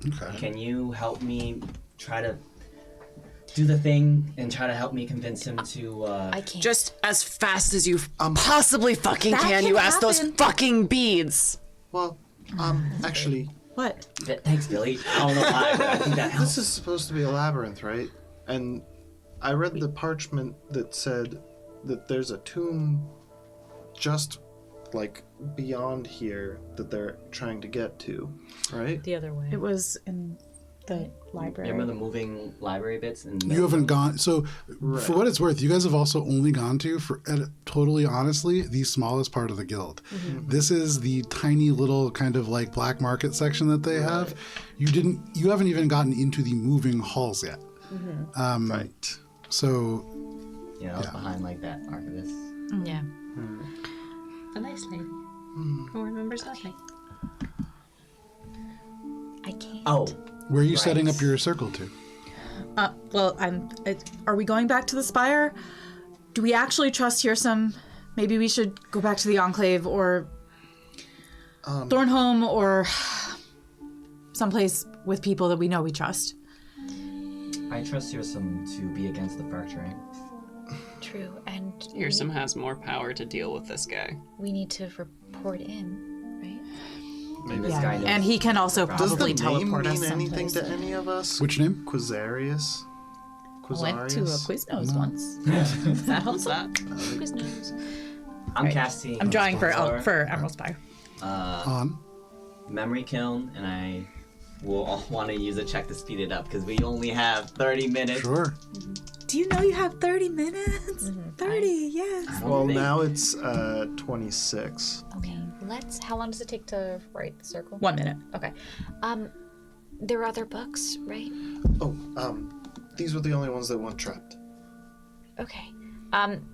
Okay. Can you help me try to do the thing and try to help me convince him to, I can't. Just as fast as you possibly fucking can, you ask those fucking beads. Well, actually... What? Thanks, Billy. I don't know why, but I think that helps. This is supposed to be a labyrinth, right? And I read the parchment that said that there's a tomb just, like, beyond here that they're trying to get to, right? The other way. It was in the library. Remember the moving library bits? You haven't gone. So, for what it's worth, you guys have also only gone to, totally honestly, the smallest part of the guild. Mm-hmm. This is the tiny little kind of like black market section that they have. You haven't even gotten into the moving halls yet. Mm-hmm. Right. So, behind like that archivist. Yeah. A nice lady who remembers nothing. I can't. Oh. where are you setting up your circle to? Well, are we going back to the spire? Do we actually trust Hirsum? Maybe we should go back to the Enclave or Thornholm or someplace with people that we know we trust. I trust Hirsum to be against the fracturing. True, and... Hirsum has more power to deal with this guy. We need to report in, right? Maybe this guy knows. And he can also Does the probably name teleport us mean anything someplace. to any of us? Which name? Quizarius? I went to a Quiznos once. Is that helps that? Quiznos. I'm casting. I'm drawing for Sponsor, Emerald Spire. On. Memory Kiln, and I will want to use a check to speed it up because we only have 30 minutes. Sure. Do you know you have 30 minutes? 30, yes. Well, now it's 26. Okay, how long does it take to write the circle? 1 minute. Okay. There are other books, right? Oh, these were the only ones that weren't trapped. Okay.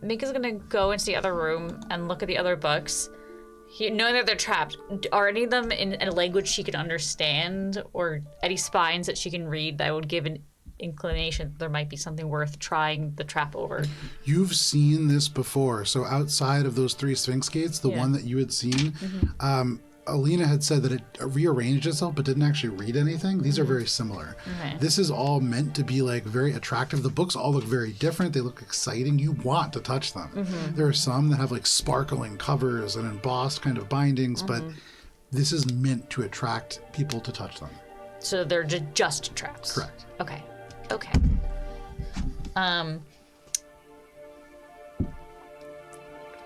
Mika's gonna go into the other room and look at the other books. Knowing that they're trapped, are any of them in a language she can understand, or any spines that she can read that would give an inclination that there might be something worth trying the trap over? You've seen this before. So outside of those 3 Sphinx gates, the one that you had seen, Alina had said that it rearranged itself but didn't actually read anything. These are very similar. Okay. This is all meant to be like very attractive. The books all look very different. They look exciting. You want to touch them. There are some that have like sparkling covers and embossed kind of bindings, but this is meant to attract people to touch them. So they're just traps? Correct. Okay.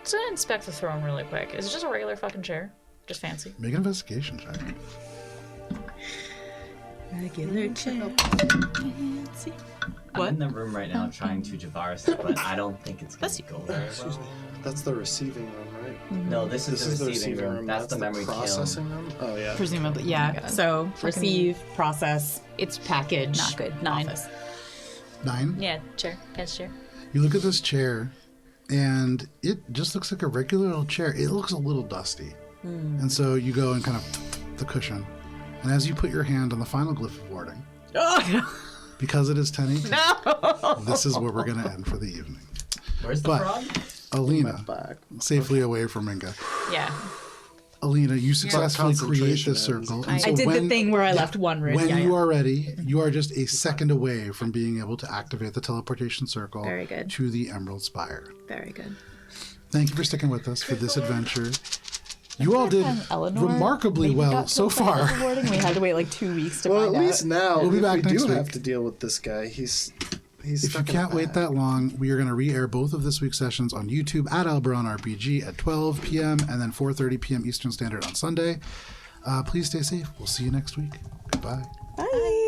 Let's inspect the throne really quick. Is it just a regular fucking chair? Just fancy? Make an investigation check. Regular chair. I'm in the room right now trying to Javaris it, but I don't think it's going to go very well. That's the receiving room, right? No, this is the receiving room. That's the memory processing room. Oh yeah. Presumably, yeah. So receive, process, it's package. Not good. 9. Office. 9. Yeah, chair. Yes, chair. You look at this chair, and it just looks like a regular little chair. It looks a little dusty. And so you go and kind of the cushion. And as you put your hand on the final glyph of warding, because it is 10:18, this is where we're going to end for the evening. Where's the frog? Alina, safely away from Minka. Yeah. Alina, you successfully create concentration this circle. I did the thing where I left one rune. When you are ready, you are just a second away from being able to activate the teleportation circle Very good. to the Emerald Spire. Very good. Thank you for sticking with us for this adventure. You all did Eleanor remarkably well so far. We had to wait like 2 weeks to Well, find at least now We'll be back we next do week. have to deal with this guy. He's If you stuck in can't a wait bag. that long, we are going to re-air both of this week's sessions on YouTube at Alberon RPG at 12 p.m. and then 4:30 p.m. Eastern Standard on Sunday. Please stay safe. We'll see you next week. Bye. Bye.